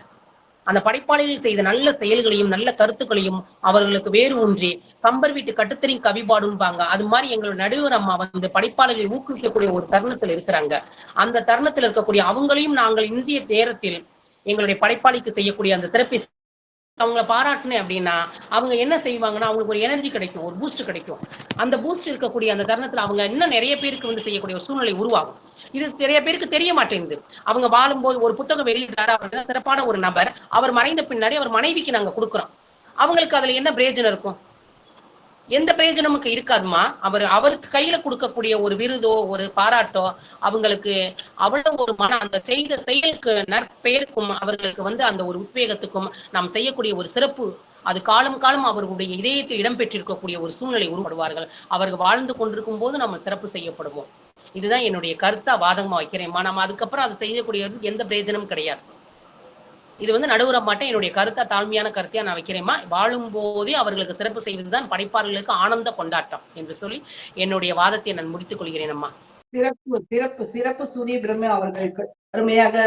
S5: அந்த படைப்பாளிகள் செய்த நல்ல செயல்களையும் நல்ல கருத்துக்களையும் அவர்களுக்கு வேறு ஒன்றி கம்பர் வீட்டு கட்டுத்தறி கவிபாடும்பாங்க. அது மாதிரி எங்களோட நடுவர் அம்மா வந்து படைப்பாளிகளை ஊக்குவிக்கக்கூடிய ஒரு தருணத்தில் இருக்கிறாங்க. அந்த தருணத்தில் இருக்கக்கூடிய அவங்களையும் நாங்கள் இந்திய நேரத்தில் எங்களுடைய படைப்பாளிக்கு செய்யக்கூடிய அந்த சிறப்பை அவங்களை பாராட்டினேன் அப்படின்னா அவங்க என்ன செய்வாங்கன்னா, அவங்களுக்கு ஒரு எனர்ஜி கிடைக்கும், ஒரு பூஸ்ட் கிடைக்கும். அந்த பூஸ்ட் இருக்கக்கூடிய அந்த தருணத்துல அவங்க இன்னும் நிறைய பேருக்கு வந்து செய்யக்கூடிய ஒரு சூழ்நிலை உருவாகும். இது நிறைய பேருக்கு தெரிய மாட்டேங்குது. அவங்க வாழும்போது ஒரு புத்தகம் வெளியிட்டாரு, அவர் சிறப்பான ஒரு நபர், அவர் மறைந்த பின்னாடி அவர் மனைவிக்கு நாங்க கொடுக்குறோம். அவங்களுக்கு அதுல என்ன பிரயோஜனம் இருக்கும்? எந்த பிரயோஜனமுக்கு இருக்காதுமா. அவருக்கு கையில கொடுக்கக்கூடிய ஒரு விருதோ ஒரு பாராட்டோ அவங்களுக்கு அவ்வளவு ஒரு அந்த செய்த செயலுக்கு நற்பெயருக்கும் அவர்களுக்கு வந்து அந்த ஒரு உத்வேகத்துக்கும் நாம் செய்யக்கூடிய ஒரு சிறப்பு அது காலம் காலம் அவர்களுடைய இதயத்தில் இடம்பெற்றிருக்கக்கூடிய ஒரு சூழ்நிலை உருவாடுவார்கள். அவர்கள் வாழ்ந்து கொண்டிருக்கும் போது நம்ம சிறப்பு செய்யப்படுவோம். இதுதான் என்னுடைய கருத்தா வாதமா வைக்கிறேன்மா. நம்ம அதுக்கப்புறம் அதை செய்யக்கூடியது எந்த பிரயோஜனமும் கிடையாது. இது வந்து நடுவுற மாட்டேன், என்னுடைய கருத்தா தாழ்மையான கருத்தையா நான் வைக்கிறேன்மா. வாழும் போதே அவர்களுக்கு சிறப்பு செய்வதுதான் படைப்பாளர்களுக்கு ஆனந்த கொண்டாட்டம் என்று சொல்லி என்னுடைய வாதத்தை நான் முடித்துக் கொள்கிறேன் அம்மா.
S3: சிறப்பு சிறப்பு சிறப்பு சூரிய பிரம்மா அவர்களுக்கு அருமையாக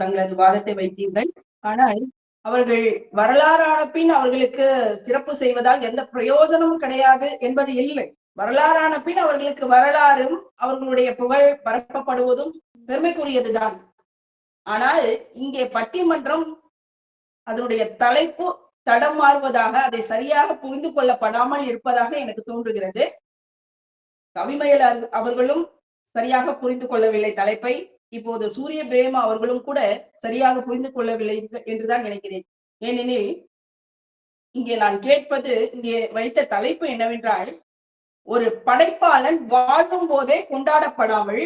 S3: தங்களது வாதத்தை வைத்தீர்கள். ஆனால் அவர்கள் வரலாறான பின் அவர்களுக்கு சிறப்பு செய்வதால் எந்த பிரயோஜனமும் கிடையாது என்பது இல்லை. வரலாறான பின் அவர்களுக்கு வரலாறும் அவர்களுடைய புகழ் பரப்பப்படுவதும் பெருமைக்குரியதுதான். ஆனால் இங்கே பட்டிமன்றம் அதனுடைய தலைப்பு தடம் மாறுவதாக, அதை சரியாக புரிந்து கொள்ளப்படாமல் இருப்பதாக எனக்கு தோன்றுகிறது. கவிமயல் அவர்களும் சரியாக புரிந்து கொள்ளவில்லை தலைப்பை. இப்போது சூரிய பிரேமா அவர்களும் கூட சரியாக புரிந்து கொள்ளவில்லை என்றுதான் நினைக்கிறேன். ஏனெனில் இங்கே நான் கேட்பது, இங்கே வைத்த தலைப்பு என்னவென்றால், ஒரு படைப்பாளன் வாழும் போதே கொண்டாடப்படாமல்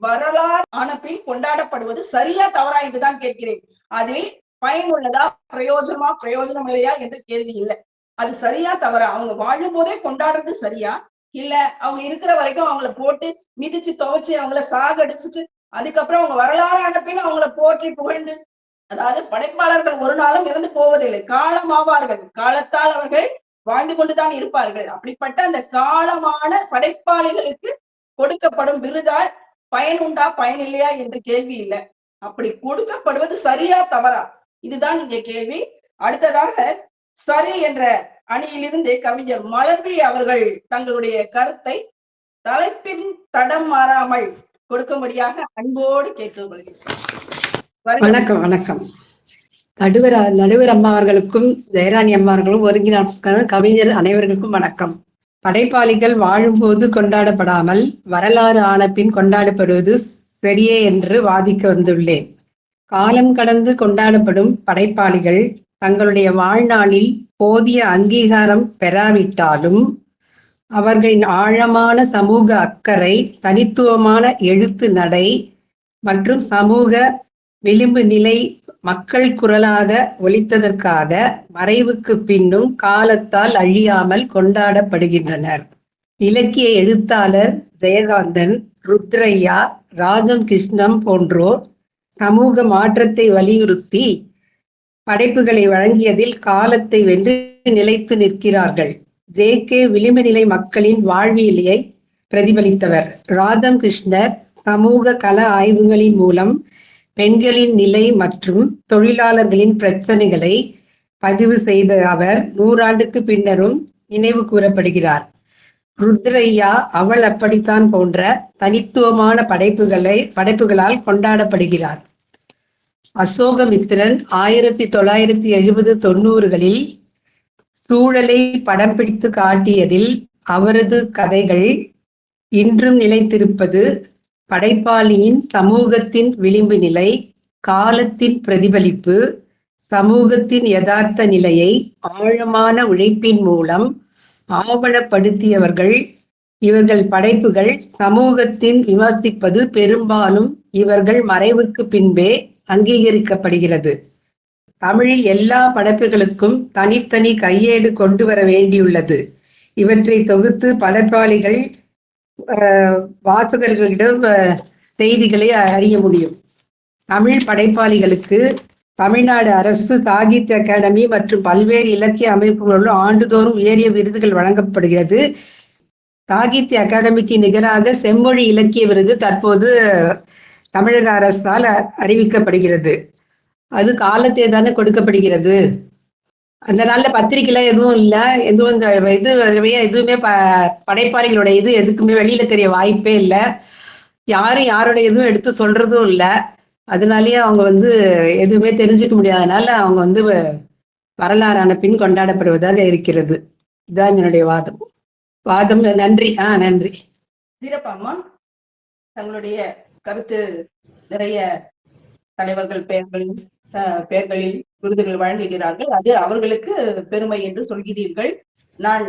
S3: வரலாறு ஆன பின் கொண்டாடப்படுவது சரியா தவறா என்றுதான் கேட்கிறேன். அதில் பயனுள்ளதா, பிரயோஜனம் இல்லையா என்று கேள்வி இல்லை. அது சரியா தவறா? அவங்க வாழும் போதே கொண்டாடுறது சரியா, இல்ல அவங்க இருக்கிற வரைக்கும் அவங்கள போட்டு மிதிச்சு துவைச்சு அவங்கள சாகடிச்சுட்டு அதுக்கப்புறம் அவங்க வரலாறான பின் அவங்கள போற்றி புகழ்ந்து, அதாவது படைப்பாளர்கள் ஒரு நாளும் இறந்து போவதில்லை, காலமாவார்கள், காலத்தால் அவர்கள் வாழ்ந்து கொண்டுதான் இருப்பார்கள். அப்படிப்பட்ட அந்த காலமான படைப்பாளிகளுக்கு கொடுக்கப்படும் விருதால் பயன் உண்டா பயன் இல்லையா என்று கேள்வி இல்லை. அப்படி கொடுக்கப்படுவது சரியா தவறா, இதுதான் இங்க கேள்வி. அடுத்ததாக சரி என்ற அணியிலிருந்து கவிஞர் மலர்விழி அவர்கள் தங்களுடைய கருத்தை தலைப்பின் தடம் மாறாமல் கொடுக்கும்படியாக அன்போடு கேட்டுக்கொள்கிறேன்.
S6: வணக்கம். வணக்கம். நடுவர் அம்மா அவர்களுக்கும் ஜெயராணி அம்மா அவர்களும் ஒருங்கிணைப்பு கவிஞர் அனைவர்களுக்கும் வணக்கம். படைப்பாளிகள் வாழும்போது கொண்டாடப்படாமல் வரலாறு ஆன பின் கொண்டாடப்படுவது சரியே என்று வாதிக்க வந்துள்ளேன். காலம் கடந்து கொண்டாடப்படும் படைப்பாளிகள் தங்களுடைய வாழ்நாளில் போதிய அங்கீகாரம் பெறாவிட்டாலும் அவர்களின் ஆழமான சமூக அக்கறை, தனித்துவமான எழுத்து நடை மற்றும் சமூக விளிம்பு நிலை மக்கள் குரலாக ஒலித்ததற்காக மறைவுக்கு பின்னும் காலத்தால் அழியாமல் கொண்டாடப்படுகின்றனர். இலக்கிய எழுத்தாளர் ஜெயகாந்தன், ருத்ரையா, ராஜம் கிருஷ்ணம் போன்றோர் சமூக மாற்றத்தை வலியுறுத்தி படைப்புகளை வழங்கியதில் காலத்தை வென்று நிலைத்து நிற்கிறார்கள். ஜே.கே. விளிம்பு நிலை மக்களின் வாழ்வியலை பிரதிபலித்தவர். ராஜம் கிருஷ்ணர் சமூக கள ஆய்வுகளின் மூலம் பெண்களின் நிலை மற்றும் தொழிலாளர்களின் பிரச்சனைகளை பதிவு செய்த அவர் 100 ஆண்டுக்கு பின்னரும் நினைவு கூறப்படுகிறார். ருத்ரையா அவள் அப்படித்தான் போன்ற தனித்துவமான படைப்புகளால் கொண்டாடப்படுகிறார். அசோகமித்திரன் 1970-90களில் சூழலை படம் பிடித்து காட்டியதில் அவரது கதைகள் இன்றும் நிலைத்திருப்பது படைப்பாளியின் சமூகத்தின் விளிம்பு நிலை, காலத்தின் பிரதிபலிப்பு, சமூகத்தின் யதார்த்த நிலையை ஆழமான உழைப்பின் மூலம் ஆவணப்படுத்தியவர்கள். இவர்கள் படைப்புகள் சமூகத்தின் விமர்சிப்பது பெரும்பாலும் இவர்கள் மறைவுக்கு பின்பே அங்கீகரிக்கப்படுகிறது. தமிழில் எல்லா படைப்புகளுக்கும் தனித்தனி கையேடு கொண்டு வர வேண்டியுள்ளது. இவற்றை தொகுத்து படைப்பாளிகள் வாசகர்களிடம் செய்திகளை அறிய முடியும். தமிழ் படைப்பாளிகளுக்கு தமிழ்நாடு அரசு சாகித்ய அகாடமி மற்றும் பல்வேறு இலக்கிய அமைப்புகளுடன் ஆண்டுதோறும் உயரிய விருதுகள் வழங்கப்படுகிறது. சாகித்ய அகாடமிக்கு நிகராக செம்மொழி இலக்கிய விருது தற்போது தமிழக அரசால் அறிவிக்கப்படுகிறது. அது காலத்தே தானே கொடுக்கப்படுகிறது. அந்த நாள்ல பத்திரிக்கைலாம் எதுவும் இல்லை, எதுவும் எதுவுமே படைப்பாளிகளோட இது எதுக்குமே வெளியில தெரிய வாய்ப்பே இல்லை. யாரும் யாரோட எதுவும் எடுத்து சொல்றதும் இல்லை. அதனாலயே அவங்க எதுவுமே தெரிஞ்சுக்க முடியாதனால அவங்க வரலாறான பின் கொண்டாடப்படுவதாக இருக்கிறது. இதுதான் என்னுடைய வாதம். நன்றி. நன்றி.
S3: சிறப்பாம்மா, தங்களுடைய கருத்து நிறைய தலைவர்கள் பெயர்களில் விருதுகள் வழங்குகிறார்கள். அது அவர்களுக்கு பெருமை என்று சொல்கிறீர்கள். நான்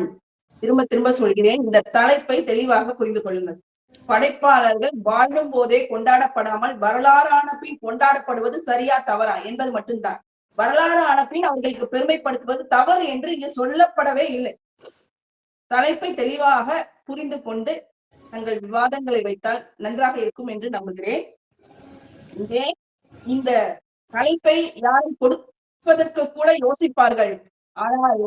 S3: திரும்ப திரும்ப சொல்கிறேன், இந்த தலைப்பை தெளிவாக புரிந்து கொள்ளுங்கள். படைப்பாளர்கள் வாழும் போதே கொண்டாடப்படாமல் வரலாறான பின் கொண்டாடப்படுவது சரியா தவறா என்பது மட்டும்தான். வரலாறு ஆன பின் அவர்களுக்கு பெருமைப்படுத்துவது தவறு என்று இங்கு சொல்லப்படவே இல்லை. தலைப்பை தெளிவாக புரிந்து கொண்டு தங்கள் விவாதங்களை வைத்தால் நன்றாக இருக்கும் என்று நம்புகிறேன். இங்கே இந்த தலைப்பை யாரும் கொடுப்பதற்கு கூட யோசிப்பார்கள். ஆனால்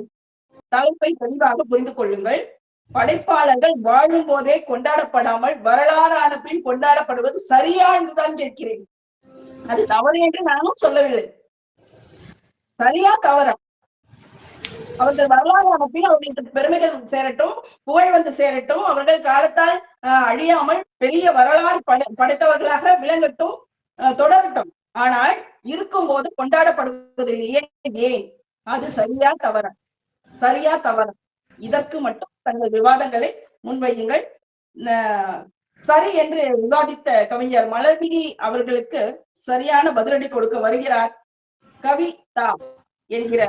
S3: தலைப்பை தெளிவாக புரிந்து கொள்ளுங்கள். படைப்பாளர்கள் வாழும் போதே கொண்டாடப்படாமல் வரலாறான பின் கொண்டாடப்படுவது சரியா என்றுதான் கேட்கிறேன். அது தவறு என்று நானும் சொல்லவில்லை. சரியா தவறா? அவர்கள் வரலாறான பின் அவர்களுக்கு பெருமைகள் சேரட்டும், புகழ் சேரட்டும், அவர்கள் காலத்தால் அழியாமல் பெரிய வரலாறு படைத்தவர்களாக விளங்கட்டும், தொடரட்டும். ஆனால் இருக்கும் போது கொண்டாடப்படுவதில்லையே, ஏன்? அது சரியா தவறா? சரியா தவறா? இதற்கு மட்டும் தங்கள் விவாதங்களை முன்வையுங்கள். சரி என்று விவாதித்த கவிஞர் மலர்விழி அவர்களுக்கு சரியான பதிலடி கொடுக்க வருகிறார் கவிதா என்கிற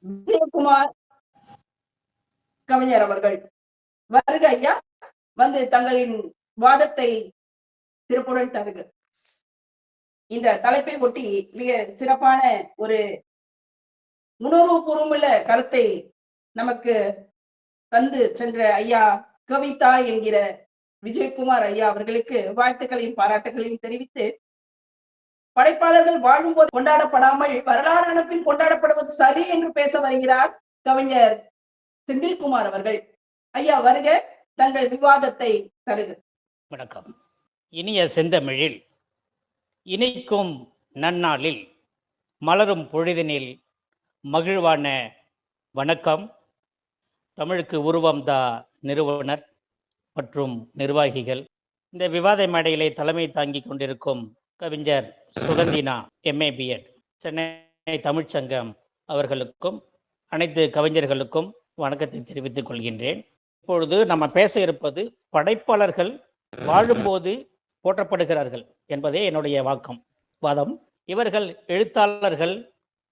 S3: விஜயகுமார் கவிஞர் அவர்கள். வருக ஐயா, தங்களின் வாதத்தை சிறப்புடன் தருக. இந்த தலைப்பை ஒட்டி மிக சிறப்பான ஒரு உணர்வுபூர்வமுள்ள கருத்தை நமக்கு தந்து சென்ற ஐயா கவிதா என்கிற விஜயகுமார் ஐயா அவர்களுக்கு வாழ்த்துக்களையும் பாராட்டுகளையும் தெரிவித்து, படைப்பாளர்கள் வாழும்போது கொண்டாடப்படாமல் வரலாறான பின் கொண்டாடப்படுவது சரி என்று பேச வருகிறார் கவிஞர் செந்தில்குமார் அவர்கள். ஐயா வருக, தங்கள் விவாதத்தை தருக.
S7: வணக்கம். இனிய செந்தமிழில் இனிக்கும் நன்னாளில் மலரும் பொழுதினில் மகிழ்வான வணக்கம். தமிழுக்கு உருவம் தா நிறுவனர் மற்றும் நிர்வாகிகள், இந்த விவாத மேடையிலே தலைமை தாங்கி கொண்டிருக்கும் கவிஞர் சுகந்தினா MA BEd, சென்னை தமிழ்ச்சங்கம் அவர்களுக்கும் அனைத்து கவிஞர்களுக்கும் வணக்கத்தை தெரிவித்துக் கொள்கின்றேன். இப்பொழுது நம்ம பேச இருப்பது படைப்பாளர்கள் வாழும்போது போற்றப்படுகிறார்கள் என்பதே என்னுடைய வாதம். இவர்கள் எழுத்தாளர்கள்,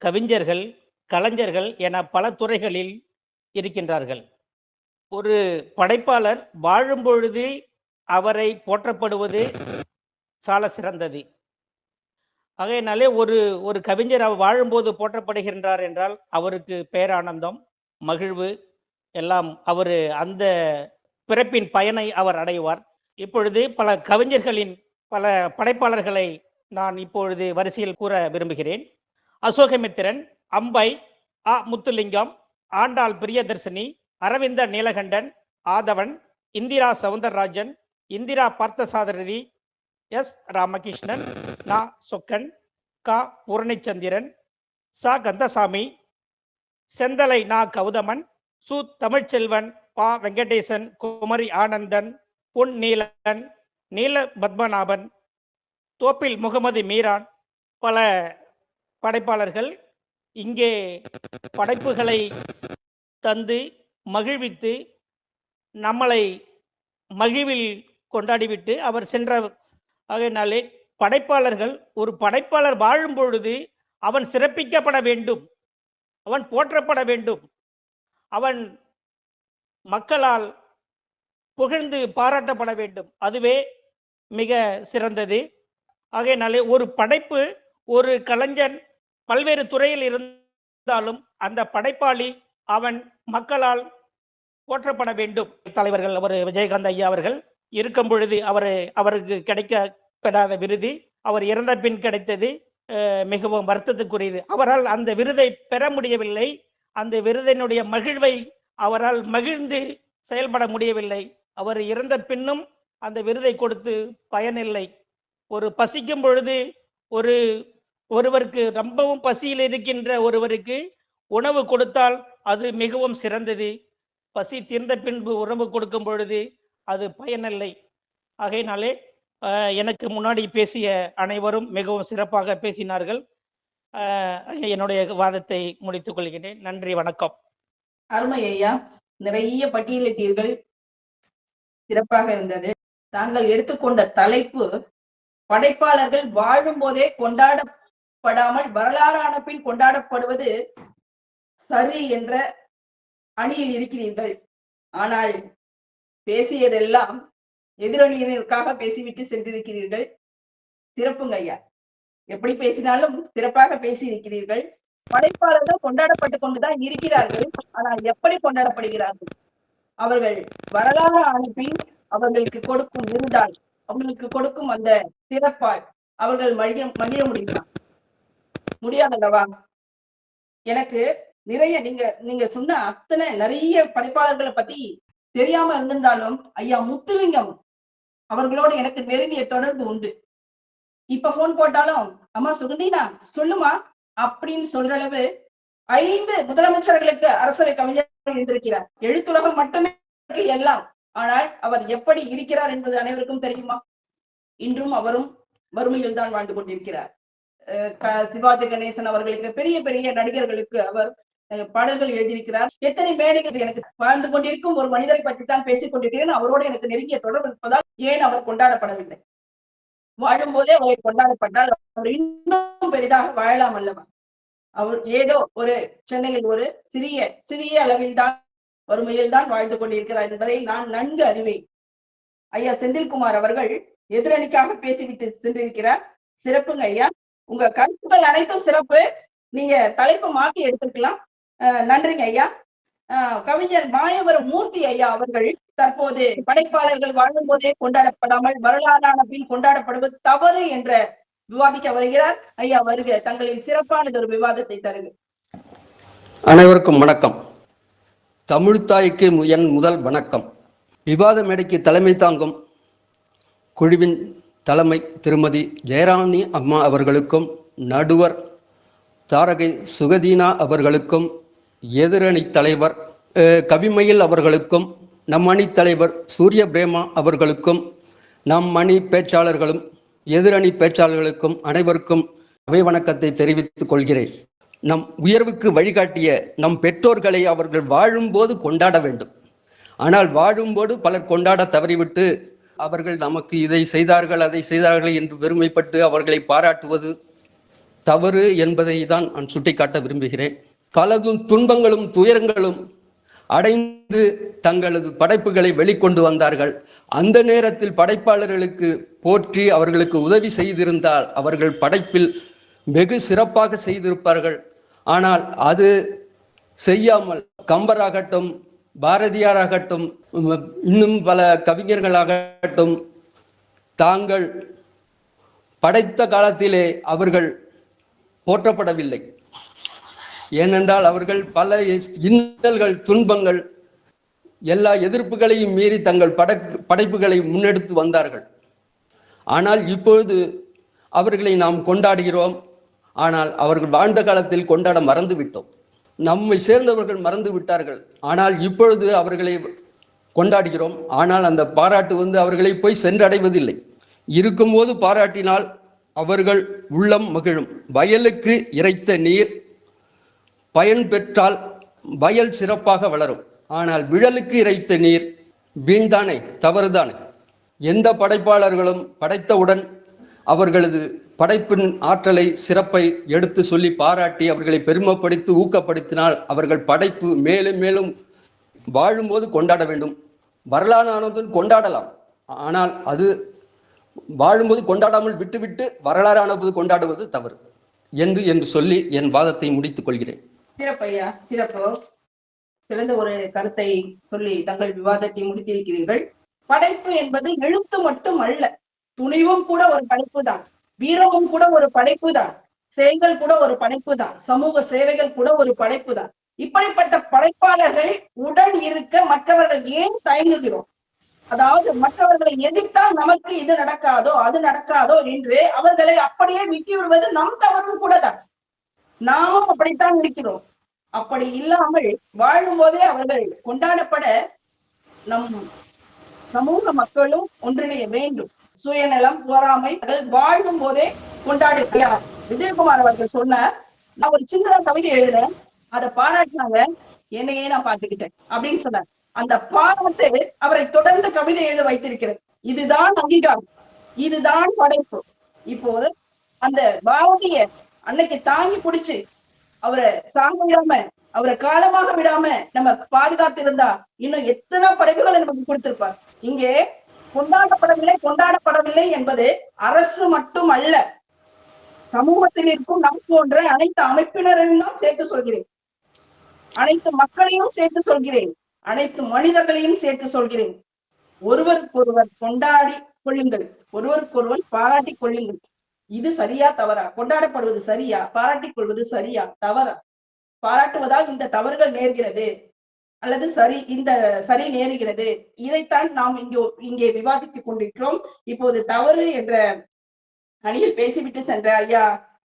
S7: கவிஞர்கள், கலைஞர்கள் என பல துறைகளில் இருக்கின்றார்கள். ஒரு படைப்பாளர் வாழும் பொழுது அவரை போற்றப்படுவது சால சிறந்தது. ஆகையினாலே ஒரு கவிஞர் அவர் வாழும்போது போற்றப்படுகின்றார் என்றால் அவருக்கு பேரானந்தம், மகிழ்வு எல்லாம் அவர் அந்த பிறப்பின் பயனை அவர் அடைவார். இப்பொழுது பல கவிஞர்களின் பல படைப்பாளர்களை நான் இப்பொழுது வரிசையில் கூற விரும்புகிறேன். அசோகமித்திரன், அம்பை, முத்துலிங்கம், ஆண்டாள் பிரியதர்சினி, அரவிந்த நீலகண்டன், ஆதவன், இந்திரா சவுந்தரராஜன், இந்திரா பார்த்தசாரதி, S ராமகிருஷ்ணன், நா சொக்கன், க பூரணிச்சந்திரன், ச கந்தசாமி, செந்தலை நா கௌதமன், சு தமிழ்ச்செல்வன், பா வெங்கடேசன், குமரி ஆனந்தன், பொன் நீலன், நீல பத்மநாபன், தோப்பில் முகமது மீரான், பல படைப்பாளர்கள் இங்கே படைப்புகளை தந்து மகிழ்வித்து நம்மளை மகிழ்வில் கொண்டாடிவிட்டு அவர் சென்ற. ஆகையினாலே படைப்பாளர்கள், ஒரு படைப்பாளர் வாழும் பொழுது அவன் சிறப்பிக்கப்பட வேண்டும், அவன் போற்றப்பட வேண்டும், அவன் மக்களால் புகழ்ந்து பாராட்டப்பட வேண்டும். அதுவே மிக சிறந்தது. ஆகையினாலே ஒரு படைப்பு, ஒரு கலைஞன் பல்வேறு துறையில் இருந்தாலும் அந்த படைப்பாளி அவன் மக்களால் போற்றப்பட வேண்டும். தலைவர்கள் அவர் விஜயகாந்த் ஐயா அவர்கள் இருக்கும் பொழுது அவருக்கு கிடைக்கப்படாத விருது அவர் இறந்த பின் கிடைத்தது மிகவும் வருத்தத்துக்குரியது. அவரால் அந்த விருதை பெற முடியவில்லை. அந்த விருதினுடைய மகிழ்வை அவரால் மகிழ்ந்து செயல்பட முடியவில்லை. அவர் இறந்த பின்னும் அந்த விருதை கொடுத்து பயனில்லை. ஒரு பசிக்கும் பொழுது ஒருவருக்கு ரொம்பவும் பசியில் இருக்கின்ற ஒருவருக்கு உணவு கொடுத்தால் அது மிகவும் சிறந்தது. பசி தீர்ந்த பின்பு உணவு கொடுக்கும் பொழுது அது பயனில்லை. ஆகையினாலே எனக்கு முன்னாடி பேசிய அனைவரும் மிகவும் சிறப்பாக பேசினார்கள். என்னுடைய வாதத்தை முடித்துக் கொள்கிறேன். நன்றி, வணக்கம்.
S3: அருமை ஐயா, நிறைய பட்டியலிட்டீர்கள், சிறப்பாக இருந்தது. தாங்கள் எடுத்துக்கொண்ட தலைப்பு படைப்பாளர்கள் வாழும் போதே கொண்டாடப்படாமல் வரலாறான பின் கொண்டாடப்படுவது சரி என்ற அணியில் இருக்கிறீர்கள். ஆனால் பேசியதெல்லாம் எதிரணியினருக்காக பேசிவிட்டு சென்றிருக்கிறீர்கள். சிறப்புங்க ஐயா, எப்படி பேசினாலும் சிறப்பாக பேசி இருக்கிறீர்கள். படைப்பாளர்கள் கொண்டாடப்பட்டு கொண்டுதான் இருக்கிறார்கள். ஆனால் எப்படி கொண்டாடப்படுகிறார்கள்? அவர்கள் வரலாறு அனுப்பின் அவர்களுக்கு கொடுக்கும் விருதால், அவர்களுக்கு கொடுக்கும் அந்த சிறப்பால் அவர்கள் மகிழ முடியுமா? முடியாதல்லவா? எனக்கு நிறைய நீங்க சொன்ன அத்தனை நிறைய படைப்பாளர்களை பத்தி தெரியாம இருந்திருந்தாலும் ஐயா முத்துலிங்கம் அவர்களோடு எனக்கு நெருங்கிய தொடர்பு உண்டு. இப்ப போன் போட்டாலும் அம்மா சுகந்தினா சொல்லுமா அப்படின்னு சொல்ற அளவு 5 முதலமைச்சர்களுக்கு அரசவை கவிஞர் இருந்திருக்கிறார். எழுத்துலகம் மட்டுமே எல்லாம். ஆனால் அவர் எப்படி இருக்கிறார் என்பது அனைவருக்கும் தெரியுமா? இன்றும் அவரும் வறுமையில் தான் வாழ்ந்து கொண்டிருக்கிறார். சிவாஜி கணேசன் அவர்களுக்கு, பெரிய பெரிய நடிகர்களுக்கு அவர் பாடல்கள் எழுதியிருக்கிறார். எத்தனை மேடைகள் எனக்கு வாழ்ந்து கொண்டிருக்கும் ஒரு மனிதரை பற்றி தான் பேசிக் கொண்டிருக்கிறேன். அவரோடு எனக்கு நெருங்கிய தொடர்பு இருப்பதால் ஏன் அவர் கொண்டாடப்படவில்லை? வாழும் போதே அவரை கொண்டாடப்பட்டால் அவர் இன்னும் பெரிதாக வாழலாம் அல்லவா? அவர் ஏதோ ஒரு சென்னையில் ஒரு சிறிய அளவில் தான் வறுமையில் தான் வாழ்ந்து கொண்டிருக்கிறார் என்பதை நான் நன்கு அறிவேன். ஐயா செந்தில்குமார் அவர்கள் எதிரணிக்காக பேசிவிட்டு சென்றிருக்கிறார். சிறப்புங்க ஐயா, உங்க கருத்துக்கள் அனைத்தும் சிறப்பு. நீங்க தலைப்பு மாத்தி எடுத்துக்கலாம். நன்றிங்க ஐயா. கவிஞர் மாயவரம் மூர்த்தி ஐயா அவர்கள் தற்போது படைப்பாளர்கள் வாழும் போதே கொண்டாடப்படாமல் வரலாறான பின் கொண்டாடப்படுவது தவறு என்ற விவாதிக்க வருகிறார். ஐயா வருக, தங்களின் சிறப்பானது ஒரு விவாதத்தை தருக.
S8: அனைவருக்கும் வணக்கம். தமிழ்த்தாய்க்கு என் முதல் வணக்கம். விவாத மேடைக்கு தலைமை தாங்கும் குழுவின் தலைமை திருமதி ஜெயராணி அம்மா அவர்களுக்கும், நடுவர் தாரகை சுகதீனா அவர்களுக்கும், எதிரணி தலைவர் கவிமயில் அவர்களுக்கும், நம் அணி தலைவர் சூரிய பிரேமா அவர்களுக்கும், நம் அணி பேச்சாளர்களும் எதிரணி பேச்சாளர்களுக்கும் அனைவருக்கும் அவை வணக்கத்தை தெரிவித்துக் கொள்கிறேன். நம் உயர்வுக்கு வழிகாட்டிய நம் பெற்றோர்களை அவர்கள் வாழும்போது கொண்டாட வேண்டும். ஆனால் வாழும்போது பலர் கொண்டாட தவறிவிட்டு அவர்கள் நமக்கு இதை செய்தார்கள் அதை செய்தார்கள் என்று பெருமைப்பட்டு அவர்களை பாராட்டுவது தவறு என்பதை தான் நான் சுட்டிக்காட்ட விரும்புகிறேன். பலதும் துன்பங்களும் துயரங்களும் அடைந்து தங்களது படைப்புகளை வெளிக்கொண்டு வந்தார்கள். அந்த நேரத்தில் படைப்பாளர்களுக்கு போற்றி அவர்களுக்கு உதவி செய்திருந்தால் அவர்கள் படைப்பில் வெகு சிறப்பாக செய்திருப்பார்கள். ஆனால் அது செய்யாமல் கம்பராகட்டும், பாரதியாராகட்டும், இன்னும் பல கவிஞர்களாகட்டும் தாங்கள் படைத்த காலத்திலே அவர்கள் போற்றப்படவில்லை. ஏனென்றால் அவர்கள் பல இன்னல்கள், துன்பங்கள், எல்லா எதிர்ப்புகளையும் மீறி தங்கள் படைப்புகளை முன்னெடுத்து வந்தார்கள். ஆனால் இப்பொழுது அவர்களை நாம் கொண்டாடுகிறோம். ஆனால் அவர்கள் வாழ்ந்த காலத்தில் கொண்டாட மறந்து விட்டோம். நம்மை சேர்ந்தவர்கள் மறந்து விட்டார்கள். ஆனால் இப்பொழுது அவர்களை கொண்டாடுகிறோம். ஆனால் அந்த பாராட்டு அவர்களை போய் சென்றடைவதில்லை. இருக்கும்போது பாராட்டினால் அவர்கள் உள்ளம் மகிழும். வயலுக்கு இறைத்த நீர் பயன் பெற்றால் வயல் சிறப்பாக வளரும். ஆனால் விழலுக்கு இறைத்த நீர் வீண்தானே, தவறுதானே. எந்த படைப்பாளர்களும் படைத்தவுடன் அவர்களது படைப்பின் ஆற்றலை சிறப்பை எடுத்து சொல்லி பாராட்டி அவர்களை பெருமைப்படுத்தி ஊக்கப்படுத்தினால் அவர்கள் படைப்பு மேலும் மேலும் வாழும்போது கொண்டாட வேண்டும். வரலாறானது கொண்டாடலாம், ஆனால் அது வாழும்போது கொண்டாடாமல் விட்டுவிட்டு வரலாறானது கொண்டாடுவது தவறு என்று சொல்லி என் வாதத்தை முடித்துக் கொள்கிறேன்.
S3: சிறப்பையா, சிறப்பு. சிறந்த ஒரு கருத்தை சொல்லி தங்கள் விவாதத்தை முடித்திருக்கிறீர்கள். படைப்பு என்பது எழுத்து மட்டும் அல்ல, துணிவும் கூட ஒரு படைப்பு தான், வீரமும் கூட ஒரு படைப்பு தான், செயல்கள் கூட ஒரு படைப்பு தான், சமூக சேவைகள் கூட ஒரு படைப்பு தான். இப்படிப்பட்ட படைப்பாளர்கள் உடன் இருக்க மற்றவர்கள் ஏன் தயங்குகிறோம்? அதாவது மற்றவர்களை எதிர்த்தால் நமக்கு இது நடக்காதோ அது நடக்காதோ என்று அவர்களை அப்படியே விட்டு விடுவது நம் தவறும் கூட தான். நாமும் அப்படித்தான் இருக்கிறோம். அப்படி இல்லாமல் வாழும் போதே அவர்கள் கொண்டாடப்பட நம் சமூக மக்களும் ஒன்றிணைய வேண்டும். சுயநலம், பொறாமை வாழும் போதே கொண்டாடுகிறார். விஜயகுமார் அவர்கள் சொன்னார், நான் ஒரு சின்னதா கவிதை எழுதுறேன், அதை பாராட்டினாங்க, என்னையே நான் பார்த்துக்கிட்டேன் அப்படின்னு சொன்னார். அந்த பாராட்டு அவரை தொடர்ந்து கவிதை எழுத வைத்திருக்கிறது. இதுதான் அங்கீகாரம், இதுதான் படைப்பு. இப்போது அந்த பாரதிய அன்னைக்கு தாங்கி பிடிச்சு அவரை சாங்க விடாம, அவரை காலமாக விடாம நம்ம பாதுகாத்திருந்தா இன்னும் எத்தனை படைப்புகளை நமக்கு கொடுத்திருப்பார். இங்கே கொண்டாடப்படவில்லை என்பது அரசு மட்டும் அல்ல, சமூகத்தில் இருக்கும் நம் போன்ற அனைத்து அமைப்பினரையும் தான் சேர்த்து சொல்கிறேன், அனைத்து மக்களையும் சேர்த்து சொல்கிறேன், அனைத்து மனிதர்களையும் சேர்த்து சொல்கிறேன். ஒருவருக்கொருவர் கொண்டாடி கொள்ளுங்கள், ஒருவருக்கொருவர் பாராட்டி கொள்ளுங்கள். இது சரியா தவறா? கொண்டாடப்படுவது சரியா? பாராட்டிக் கொள்வது சரியா தவறா? பாராட்டுவதால் இந்த தவறுகள் நேர்கிறது அல்லது இந்த சரி நேருகிறது, இதைத்தான் நாம் இங்கே விவாதித்துக் கொண்டிருக்கிறோம். இப்போது தவறு என்ற அணியில் பேசிவிட்டு சென்ற ஐயா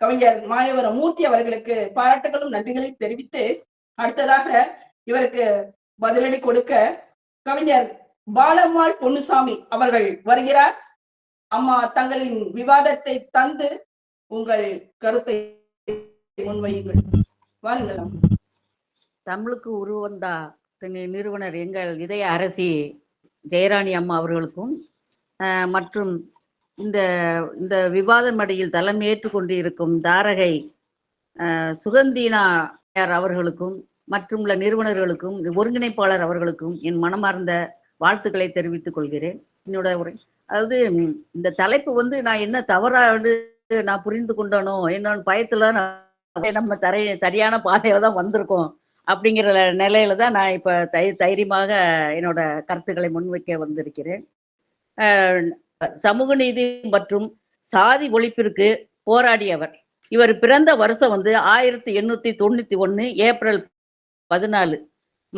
S3: கவிஞர் மாயவரம் மூர்த்தி அவர்களுக்கு பாராட்டுகளும் நன்றிகளையும் தெரிவித்து, அடுத்ததாக இவருக்கு பதிலடி கொடுக்க கவிஞர் பாலம்மாள் பொன்னுசாமி அவர்கள் வருகிறார். அம்மா தங்களின் விவாதத்தை தந்து உங்கள் கருத்தை முன்வையுங்கள். வாருங்கள்.
S9: தமிழுக்கு உருவந்தா நிறுவனர் எங்கள் இதய அரசி ஜெயராணி அம்மா அவர்களுக்கும் மற்றும் இந்த இந்த விவாத மடியில் தலைமையேற்று கொண்டு இருக்கும் தாரகை சுகந்தினா அவர்களுக்கும் மற்றும் உள்ள நிறுவனர்களுக்கும் ஒருங்கிணைப்பாளர் அவர்களுக்கும் என் மனமார்ந்த வாழ்த்துக்களை தெரிவித்துக் கொள்கிறேன். என்னோட உரை, அதாவது இந்த தலைப்பு நான் என்ன தவறா நான் புரிந்து கொண்டானோ என்னோட பயத்துல நம்ம சரியான பாதையில தான் வந்திருக்கோம் அப்படிங்கிற நிலையில தான் நான் இப்ப தைரியமாக என்னோட கருத்துக்களை முன்வைக்க வந்திருக்கிறேன். சமூக நீதி மற்றும் சாதி ஒழிப்பிற்கு போராடியவர். இவர் பிறந்த வருஷம் 1891 ஏப்ரல் 14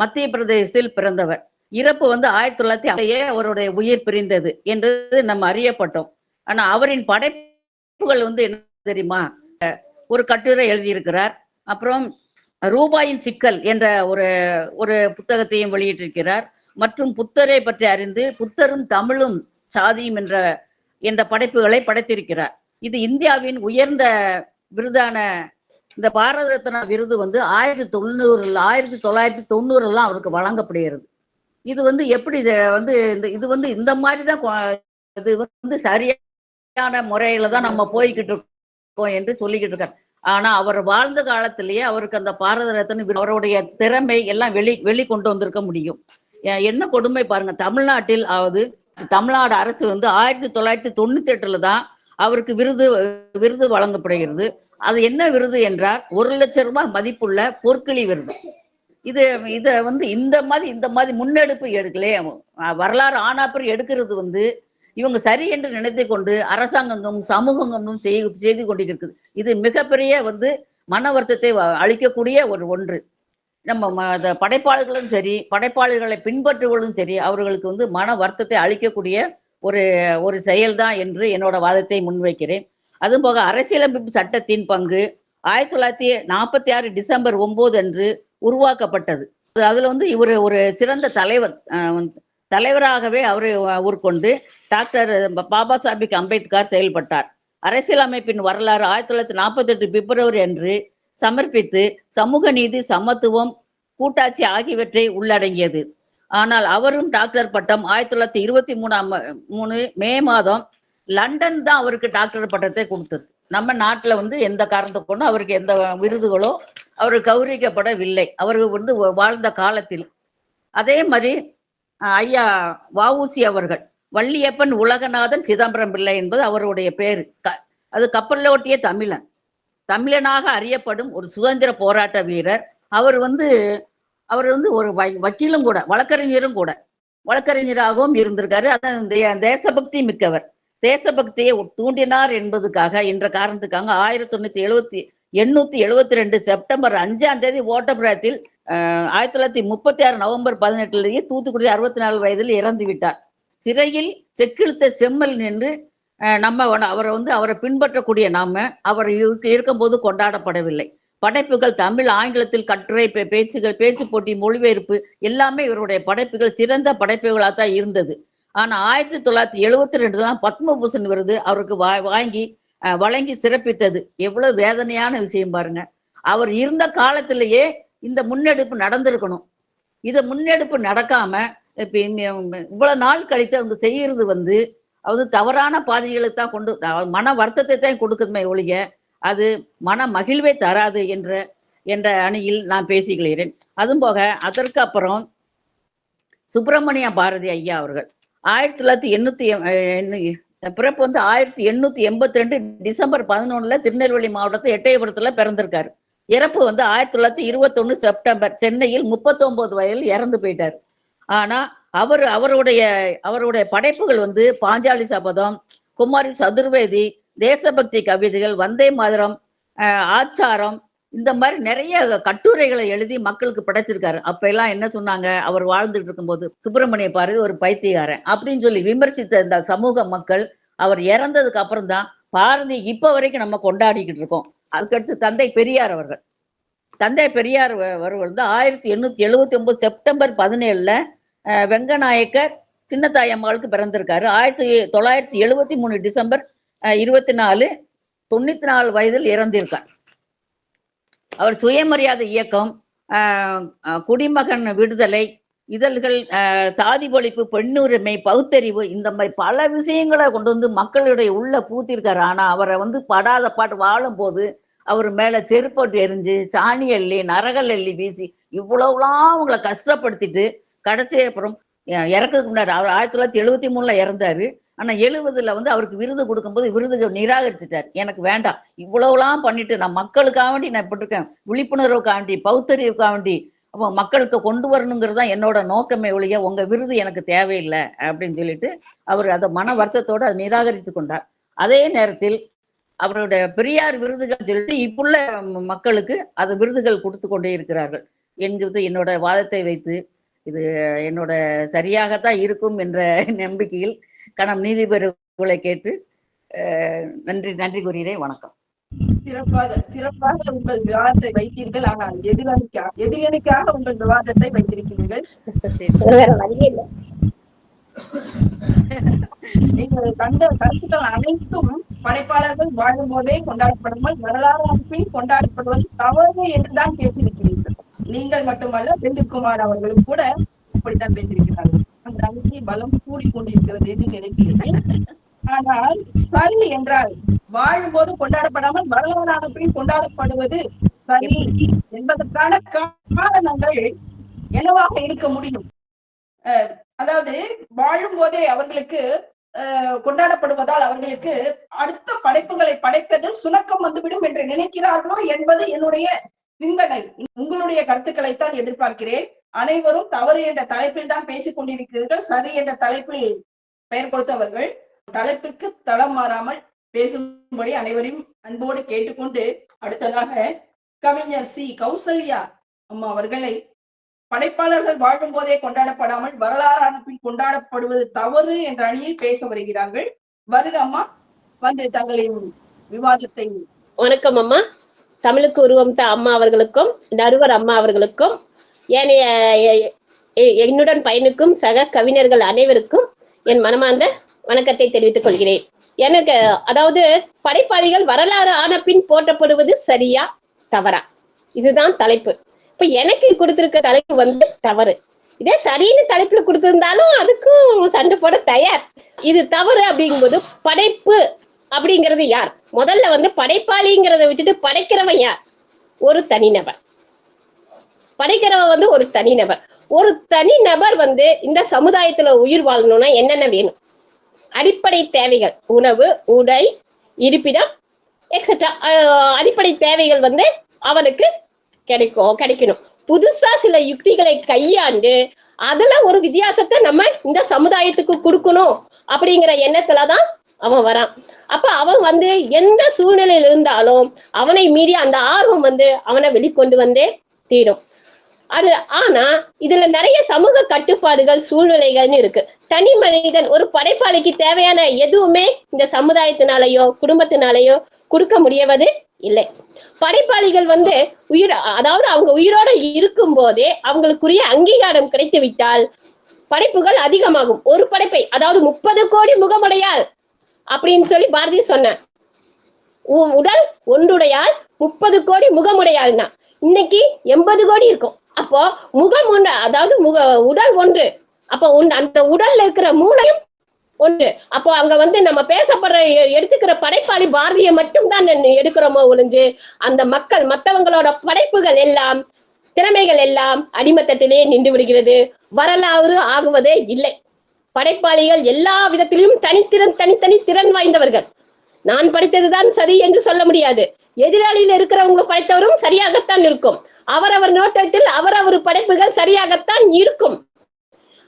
S9: மத்திய பிரதேசத்தில் பிறந்தவர். இறப்பு 1900 அவருடைய உயிர் பிரிந்தது என்று நம்ம அறியப்பட்டோம். ஆனா அவரின் படைப்புகள் என்ன தெரியுமா? ஒரு கட்டுரை எழுதியிருக்கிறார். அப்புறம் ரூபாயின் சிக்கல் என்ற ஒரு புத்தகத்தையும் வெளியிட்டிருக்கிறார். மற்றும் புத்தரை பற்றி அறிந்து புத்தரும் தமிழும் சாதியும் என்ற படைப்புகளை படைத்திருக்கிறார். இது இந்தியாவின் உயர்ந்த விருதான இந்த பாரத ரத்னா விருது 1990 அவருக்கு வழங்கப்படுகிறது. இது எப்படி இது இந்த மாதிரி தான் இது சரியான முறையில தான் நம்ம போய்கிட்டு இருக்கோம் என்று சொல்லிக்கிட்டு இருக்கார். ஆனா அவர் வாழ்ந்த காலத்திலேயே அவருக்கு அந்த பாரத ரத்னா அவருடைய திறமை எல்லாம் வெளி கொண்டு வந்திருக்க முடியும். என்ன கொடுமை பாருங்க, தமிழ்நாட்டில் தமிழ்நாடு அரசு 1998 தான் அவருக்கு விருது வழங்கப்படுகிறது. அது என்ன விருது என்றால் 1 லட்சம் ரூபாய் மதிப்புள்ள பொற்கிளி விருது. இத இந்த மாதிரி முன்னெடுப்பு எடுக்கலே, வரலாறு ஆனாப்பர் எடுக்கிறது இவங்க சரி என்று நினைத்து கொண்டு அரசாங்கமும் சமூகமும் செய்து கொண்டிருக்குது. இது மிகப்பெரிய மன வருத்தத்தை அளிக்கக்கூடிய ஒன்று. நம்ம படைப்பாளர்களும் சரி, படைப்பாளர்களை பின்பற்றுவதும் சரி, அவர்களுக்கு மன வருத்தத்தை அளிக்கக்கூடிய ஒரு செயல்தான் என்று என்னோட வாதத்தை முன்வைக்கிறேன். அதுபோக அரசியலமைப்பு சட்டத்தின் பங்கு 1946 டிசம்பர் 9 அன்று உருவாக்கப்பட்டது. அதுல இவர் ஒரு சிறந்த தலைவராகவே அவரை உட்கொண்டு டாக்டர் பாபா சாஹிப் அம்பேத்கர் செயல்பட்டார். அரசியலமைப்பின் வரலாறு 1948 பிப்ரவரி அன்று சமர்ப்பித்து சமூக நீதி, சமத்துவம், கூட்டாட்சி ஆகியவற்றை உள்ளடங்கியது. ஆனால் அவரும் டாக்டர் பட்டம் 1923 மே மாதம் லண்டன் தான் அவருக்கு டாக்டர் பட்டத்தை கொடுத்தது. நம்ம நாட்டுல வந்து எந்த காரணத்தை கொண்டும் அவருக்கு எந்த விருதுகளோ அவர் கௌரவிக்கப்படவில்லை அவர்கள் வந்து வாழ்ந்த காலத்தில். அதே மாதிரி ஐயா வஉசி அவர்கள், வள்ளியப்பன் உலகநாதன் சிதம்பரம் பிள்ளை என்பது அவருடைய பேரு. அது கப்பலோட்டிய தமிழன், தமிழனாக அறியப்படும் ஒரு சுதந்திர போராட்ட வீரர். அவர் வந்து ஒரு வக்கீலும் கூட, வழக்கறிஞரும் கூட, வழக்கறிஞராகவும் இருந்திருக்காரு. அதான் தேசபக்தி மிக்கவர். தேசபக்தியை தூண்டினார் என்பதுக்காக என்ற காரணத்துக்காக 1872 செப்டம்பர் 5ஆம் தேதி ஓட்டப்புறத்தில் 1936 நவம்பர் 18 தூத்துக்குடி 64 வயதில் இறந்து விட்டார். சிறையில் செக்கிழுத்த செம்மல் நின்று அவரை பின்பற்றக்கூடிய நாம அவர் இருக்கும்போது கொண்டாடப்படவில்லை. படைப்புகள் தமிழ் ஆங்கிலத்தில் கட்டுரை, பேச்சு போட்டி, மொழிபெயர்ப்பு எல்லாமே இவருடைய படைப்புகள் சிறந்த படைப்புகளாக தான் இருந்தது. ஆனா 1972 தான் பத்மபூஷன் விருது அவருக்கு வழங்கி சிறப்பித்தது. எவ்வளவு வேதனையான விஷயம் பாருங்க. அவர் இருந்த காலத்திலேயே இந்த முன்னெடுப்பு நடந்திருக்கணும். இத முன்னெடுப்பு நடக்காம இப்ப இவ்வளவு நாள் கழித்து அவங்க செய்யறது வந்து தவறான பாதைகளுக்கு தான் மன வருத்தத்தை தான் கொடுக்குதுமே ஒழிய அது மன மகிழ்வை தராது என்ற அணியில் நான் பேசிக்கிறேன். அதுவும் போக அதற்கு அப்புறம் சுப்பிரமணிய பாரதி ஐயா அவர்கள் 1982 பிறப்பு வந்து 1882 டிசம்பர் 11 திருநெல்வேலி மாவட்டத்தில் எட்டயபுரத்துல பிறந்திருக்காரு. இறப்பு வந்து 1921 செப்டம்பர் சென்னையில் 39 வயதில் இறந்து போயிட்டார். ஆனா அவருடைய படைப்புகள் வந்து பாஞ்சாலி சபதம், குமாரி சதுர்வேதி, தேசபக்தி கவிதைகள், வந்தே மாதரம், ஆச்சாரம், இந்த மாதிரி நிறைய கட்டுரைகளை எழுதி மக்களுக்கு படைச்சிருக்காரு. அப்ப எல்லாம் என்ன சொன்னாங்க, அவர் வாழ்ந்துட்டு இருக்கும்போது சுப்பிரமணிய பாரதி ஒரு பைத்தியக்காரன் அப்படின்னு சொல்லி விமர்சித்த இந்த சமூக மக்கள் அவர் இறந்ததுக்கு அப்புறம் தான் பாரதி இப்ப வரைக்கும் நம்ம கொண்டாடிக்கிட்டு இருக்கோம். அதுக்கடுத்து தந்தை பெரியார் அவர்கள் வந்து 1879 செப்டம்பர் 17 வெங்கநாயக்கர் சின்னத்தாய் அம்மாளுக்கு பிறந்திருக்காரு. 1973 டிசம்பர் 24 94 வயதில் இறந்திருக்கார். அவர் சுயமரியாதை இயக்கம், குடிமகன் விடுதலை, இதழ்கள், சாதி ஒழிப்பு, பெண்ணுரிமை, பகுத்தறிவு, இந்த மாதிரி பல விஷயங்களை கொண்டு வந்து மக்களுடைய உள்ள பூத்திருக்காரு. ஆனா அவரை வந்து படாத பாட்டு வாழும் போது அவர் மேல செருப்போட்டு எரிஞ்சு, சாணி அள்ளி, நரகல் அள்ளி வீசி இவ்வளவுலாம் அவங்களை கஷ்டப்படுத்திட்டு கடைசி அப்புறம் இறக்கிறதுக்கு முன்னாடி அவர் 1973 இறந்தாரு. ஆனா 70 வந்து அவருக்கு விருது கொடுக்கும்போது விருதுகள் நிராகரிச்சுட்டார். எனக்கு வேண்டாம், இவ்வளவுலாம் பண்ணிட்டு நான் மக்களுக்காக வேண்டி நான் இப்படி இருக்கேன், விழிப்புணர்வுக்காக வேண்டி, பகுத்தறிவுக்காக வேண்டி அப்போ மக்களுக்கு கொண்டு வரணுங்கிறது தான் என்னோட நோக்கமே ஒழிய உங்க விருது எனக்கு தேவையில்லை அப்படின்னு சொல்லிட்டு அவர் அதை மன வருத்தத்தோடு அதை நிராகரித்து கொண்டார். அதே நேரத்தில் அவருடைய பெரியார் விருதுகள் சொல்லிட்டு இப்புள்ள மக்களுக்கு அது விருதுகள் கொடுத்து கொண்டே இருக்கிறார்கள் என்கிறது என்னோட வாதத்தை வைத்து இது என்னோட சரியாகத்தான் இருக்கும் என்ற நம்பிக்கையில் கணம் நீதிபதிகளை கேட்டு நன்றி கூறுகிறேன். வணக்கம்.
S3: சிறப்பாக உங்கள் விவாதத்தை வைத்தீர்கள். ஆனால் எதிரணிக்காக உங்கள் விவாதத்தை வைத்திருக்கிறீர்கள். நீங்கள் தந்த கருத்துக்கள் அனைத்தும் படைப்பாளர்கள் வாழும் போதே கொண்டாடப்படாமல் வரலாறு அமைப்பில் கொண்டாடப்படுவது தவறு என்றுதான் பேசியிருக்கிறீர்கள். நீங்கள் மட்டுமல்ல, செந்தில்குமார் அவர்களும் கூட அப்படித்தான் பேசியிருக்கிறார்கள். அந்த அமைதி பலம் கூடிக்கொண்டிருக்கிறது என்று நினைக்கிறீர்கள். ஆனால் சரி என்றால் வாழும் போது கொண்டாடப்படாமல் வரலாறு அமைப்பில் கொண்டாடப்படுவது சரி என்பதற்கான காரணங்கள் என்னவாக இருக்க முடியும்? அதாவது வாழும் போதே அவர்களுக்கு கொண்டாடப்படுவதால் அவர்களுக்கு அடுத்த படைப்புகளை படைப்பதில் சுணக்கம் வந்துவிடும் என்று நினைக்கிறார்களோ என்பது என்னுடைய சிந்தனை. உங்களுடைய கருத்துக்களைத்தான் எதிர்பார்க்கிறேன். அனைவரும் தவறு என்ற தலைப்பில் தான் பேசிக் கொண்டிருக்கிறீர்கள். சரி என்ற தலைப்பில் பெயர் கொடுத்தவர்கள் தலைப்பிற்கு தளம் மாறாமல் பேசும்படி அனைவரையும் அன்போடு கேட்டுக்கொண்டு அடுத்ததாக கவிஞர் சி கௌசல்யா அம்மா அவர்களை படைப்பாளர்கள் வாழும் போதே கொண்டாடப்படாமல் வரலாறு அமைப்பில் கொண்டாடப்படுவது தவறு என்ற அணியில் பேச வருகிறார்கள். வருக அம்மா, வந்து தங்களின் விவாதத்தை.
S10: வணக்கம் அம்மா. தமிழுக்கு உருவம் அம்மா அவர்களுக்கும், நடுவர் அம்மா அவர்களுக்கும், ஏனைய என்னுடன் பயணிக்கும் சக கவிஞர்கள் அனைவருக்கும் என் மனமார்ந்த வணக்கத்தை தெரிவித்துக் கொள்கிறேன். எனக்கு அதாவது படைப்பாளிகள் வரலாறு ஆன பின் போற்றப்படுவது சரியா தவறா, இதுதான் தலைப்பு. இப்ப எனக்கு கொடுத்திருக்க தலைப்பு வந்து தவறு. இதே சரின்னு தலைப்புல கொடுத்திருந்தாலும் அதுக்கும் சண்டை போட தயார். இது தவறு அப்படிங்கும்போது படைப்பு அப்படிங்கிறது யார்? முதல்ல வந்து படைப்பாளிங்கிறத விட்டுட்டு படைக்கிறவன் யார்? ஒரு தனிநபர். படைக்கிறவன் வந்து ஒரு தனிநபர். ஒரு தனிநபர் வந்து இந்த சமுதாயத்துல உயிர் வாழணும்னா என்னென்ன வேணும்? அடிப்படை தேவைகள், உணவு, உடை, இருப்பிடம், எக்ஸெட்ரா. அடிப்படை தேவைகள் வந்து அவனுக்கு கிடைக்கணும். புதுசா சில யுக்திகளை கையாண்டு அதுல ஒரு வித்தியாசத்தை நம்ம இந்த சமுதாயத்துக்கு கொடுக்கணும் அப்படிங்கிற எண்ணத்துலதான் அவன் வரான். அப்ப அவன் வந்து எந்த சூழ்நிலையில இருந்தாலும் அவனை மீறி அந்த ஆர்வம் வந்து அவனை வெளிக்கொண்டு வந்தே தீரும். அது ஆனா இதுல நிறைய சமூக கட்டுப்பாடுகள், சூழ்நிலைகள்னு இருக்கு. தனி மனிதன், ஒரு படைப்பாளிக்கு தேவையான எதுவுமே இந்த சமுதாயத்தினாலேயோ குடும்பத்தினாலேயோ கொடுக்க முடியவது இல்லை. படைப்பாளிகள் வந்து அதாவது அவங்க உயிரோட இருக்கும் போதே அவங்களுக்குரிய அங்கீகாரம் கிடைத்து விட்டால் படைப்புகள் அதிகமாகும். ஒரு படைப்பை, அதாவது 30 கோடி முகமுடையாள் அப்படின்னு சொல்லி பாரதி சொன்னார். உடல் ஒன்றுடையால் 30 கோடி முகமுடையாள்னா இன்னைக்கு 80 கோடி இருக்கும். அப்போ முகம் ஒன்று, அதாவது உடல் ஒன்று. அப்போ அந்த உடல்ல இருக்கிற மூளையும் ஒன்று. அப்போ அங்க வந்து நம்ம பேசப்படுற எடுத்துக்கிற படைப்பாளி பாரதியை மட்டும் தான் எடுக்கிறோமோ ஒழிஞ்சு அந்த மற்றவங்களோட படைப்புகள் எல்லாம், திறமைகள் எல்லாம் அடிமத்தத்திலே நின்று விடுகிறது. வரலாறு ஆகுவதே இல்லை. படைப்பாளிகள் எல்லா விதத்திலும் தனித்தனி திறன் வாய்ந்தவர்கள். நான் படித்ததுதான் சரி என்று சொல்ல முடியாது. எதிராளியில் இருக்கிறவங்க படைத்தவரும் சரியாகத்தான் இருக்கும். அவரவர் நோட்டத்தில் அவரவர் படைப்புகள் சரியாகத்தான் இருக்கும்.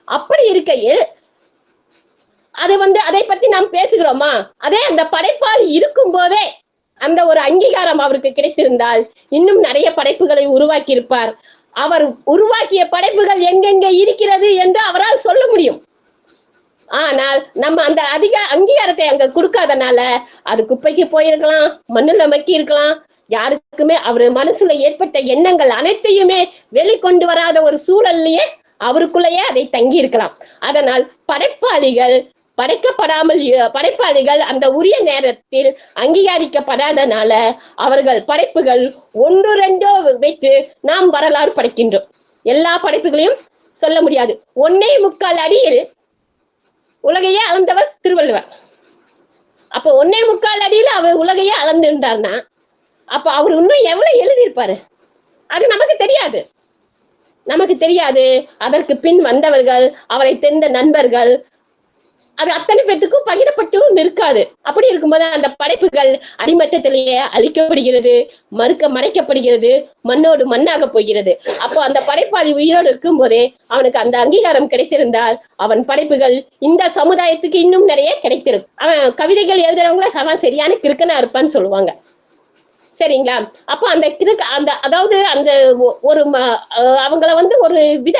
S10: அப்படி இருக்கையில் அது வந்து அதை பத்தி நாம் பேசுகிறோமா? அதே அந்த படைப்பாளி இருக்கும் போதே அந்த ஒரு அங்கீகாரம் அவருக்கு கிடைத்திருந்தால் இன்னும் நிறைய படைப்புகளை உருவாக்கி இருப்பார். அவர் உருவாக்கிய படைப்புகள் எங்கெங்க இருக்கிறது என்று அவரால் சொல்ல முடியும். ஆனால் நம்ம அந்த அங்கீகாரத்தை அங்க கொடுக்காதனால அது குப்பைக்கு போயிருக்கலாம், மண்ணுல மக்கி இருக்கலாம். யாருக்குமே அவர் மனசுல ஏற்பட்ட எண்ணங்கள் அனைத்தையுமே வெளிக்கொண்டு வராத ஒரு சூழல்லையே அவருக்குள்ளேயே அதை தங்கி இருக்கலாம். அதனால் படைப்பாளிகள் அந்த உரிய நேரத்தில் அங்கீகரிக்கப்படாதனால அவர்கள் படைப்புகள் 1-2 வைத்து நாம் வரலாறு படைக்கின்றோம். எல்லா படைப்புகளையும் சொல்ல முடியாது. 1.25 அடியில் உலகையே அளந்தவர் திருவள்ளுவர். அப்ப 1.25 அடியில அவர் உலகையே அளந்திருந்தார்னா அப்ப அவர் இன்னும் எவ்வளவு எழுதியிருப்பாரு? அது நமக்கு தெரியாது. அதற்கு பின் வந்தவர்கள், அவரை தெரிந்த நண்பர்கள், அது அத்தனை பேத்துக்கும் பகிரப்பட்டும் இருக்காது. அப்படி இருக்கும்போது அந்த படைப்புகள் அடிமட்டத்திலேயே அழிக்கப்படுகிறது, மறைக்கப்படுகிறது, மண்ணோடு மண்ணாக போகிறது. அப்போ அந்த படைப்பாளி உயிரோடு இருக்கும் போதே அவனுக்கு அந்த அங்கீகாரம் கிடைத்திருந்தால் அவன் படைப்புகள் இந்த சமுதாயத்துக்கு இன்னும் நிறைய கிடைத்திருக்கும். அவன் கவிதைகள் எழுதுறவங்கள அவன் சரியான கிறுக்கனா இருப்பான்னு சொல்லுவாங்க. சரிங்களா? அப்போ அதாவது அந்த ஒரு அவங்கள வந்து ஒரு வித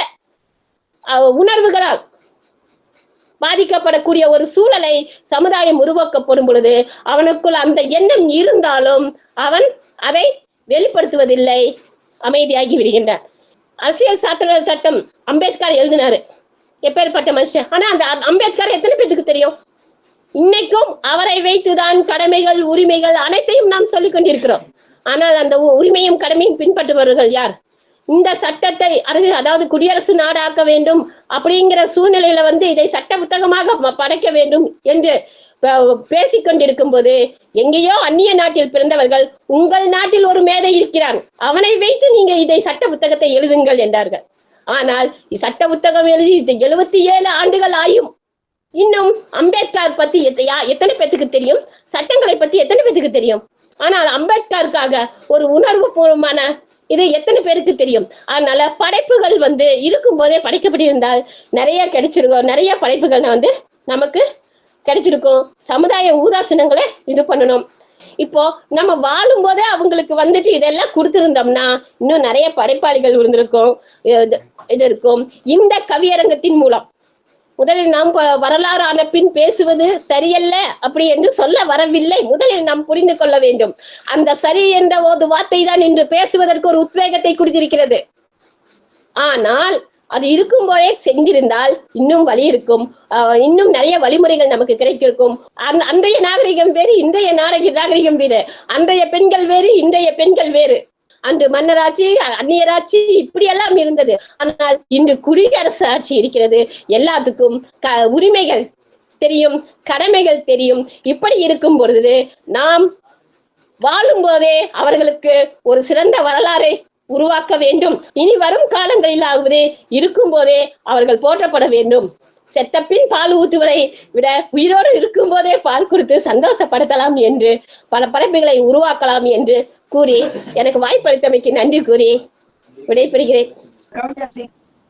S10: உணர்வுகளால் பாதிக்கப்படக்கூடிய ஒரு சூழலை சமுதாயம் உருவாக்கப்படும் பொழுது அவனுக்குள் அந்த எண்ணம் இருந்தாலும் அவன் அதை வெளிப்படுத்துவதில்லை, அமைதியாகி விடுகின்றார். அரசியல் சட்டம் அம்பேத்கர் எழுதினாரு, எப்பேற்பட்ட மனுஷன். ஆனா அந்த அம்பேத்கர் எத்தனை பேருக்கு தெரியும்? இன்னைக்கும் அவரை வைத்துதான் கடமைகள், உரிமைகள் அனைத்தையும் நாம் சொல்லிக் கொண்டிருக்கிறோம். ஆனால் அந்த உரிமையும் கடமையும் பின்பற்றுபவர்கள் யார்? இந்த சட்டத்தை அதாவது குடியரசு நாடாக்க வேண்டும் அப்படிங்கிற சூழ்நிலையில வந்து இதை சட்ட புத்தகமாக படைக்க வேண்டும் என்று பேசிக்கொண்டிருக்கும் போது எங்கேயோ அந்நிய நாட்டில் பிறந்தவர்கள், உங்கள் நாட்டில் ஒரு மேதை இருக்கிறான், அவனை வைத்து நீங்க இதை சட்ட புத்தகத்தை எழுதுங்கள் என்றார்கள். ஆனால் சட்ட புத்தகம் எழுதி 77 ஆண்டுகள் ஆயும் இன்னும் அம்பேத்கர் பத்தி எத்தனை பேத்துக்கு தெரியும்? சட்டங்களை பத்தி எத்தனை பேத்துக்கு தெரியும்? ஆனால் அம்பேத்கருக்காக ஒரு உணர்வு பூர்வமான இது எத்தனை பேருக்கு தெரியும்? அதனால படைப்புகள் வந்து இருக்கும் போதே படைக்கப்பட்டிருந்தால் நிறைய கிடைச்சிருக்கும். நிறைய படைப்புகள் வந்து நமக்கு கிடைச்சிருக்கும். சமுதாய ஊதாசனங்களை இது பண்ணணும். இப்போ நம்ம வாழும் போதே அவங்களுக்கு வந்துட்டு இதெல்லாம் கொடுத்திருந்தோம்னா இன்னும் நிறைய படைப்பாளிகள் இருந்திருக்கும். இது இருக்கும். இந்த கவியரங்கத்தின் மூலம் முதலில் நாம் வரலாறு ஆன பின் பேசுவது சரியல்ல அப்படி என்று சொல்ல வரவில்லை. முதலில் நாம் புரிந்து கொள்ள வேண்டும். அந்த சரி என்ற ஒரு வார்த்தை தான் இன்று பேசுவதற்கு ஒரு உத்வேகத்தை கொடுத்திருக்கிறது. ஆனால் அது இருக்கும் போதே செஞ்சிருந்தால் இன்னும் வழி இருக்கும். இன்னும் நிறைய வழிமுறைகள் நமக்கு கிடைத்திருக்கும். அன்றைய நாகரிகம் வேறு, இன்றைய நாகரிகம் வேறு. அன்றைய பெண்கள் வேறு, இன்றைய பெண்கள் வேறு. அன்று மன்னராட்சி, அந்நியராட்சி இப்படி எல்லாம் இருந்தது. ஆனால் இன்று குடியரசு ஆட்சி இருக்கிறது. எல்லாத்துக்கும் உரிமைகள் தெரியும், கடமைகள் தெரியும். இப்படி இருக்கும் பொழுது நாம் வாழும் போதே அவர்களுக்கு ஒரு சிறந்த வரலாறை உருவாக்க வேண்டும். இனி வரும் காலங்களிலாவது இருக்கும் போதே அவர்கள் போற்றப்பட வேண்டும். செத்தப்பின் பால் ஊற்றுவதை விட உயிரோடு இருக்கும் போதே பால் கொடுத்து சந்தோஷப்படுத்தலாம் என்று பல படைப்புகளை உருவாக்கலாம் என்று கூறி எனக்கு வாய்ப்பளித்தமைக்கு நன்றி கூறி விடைபெறுகிறேன்.
S3: கவிஞர் சி.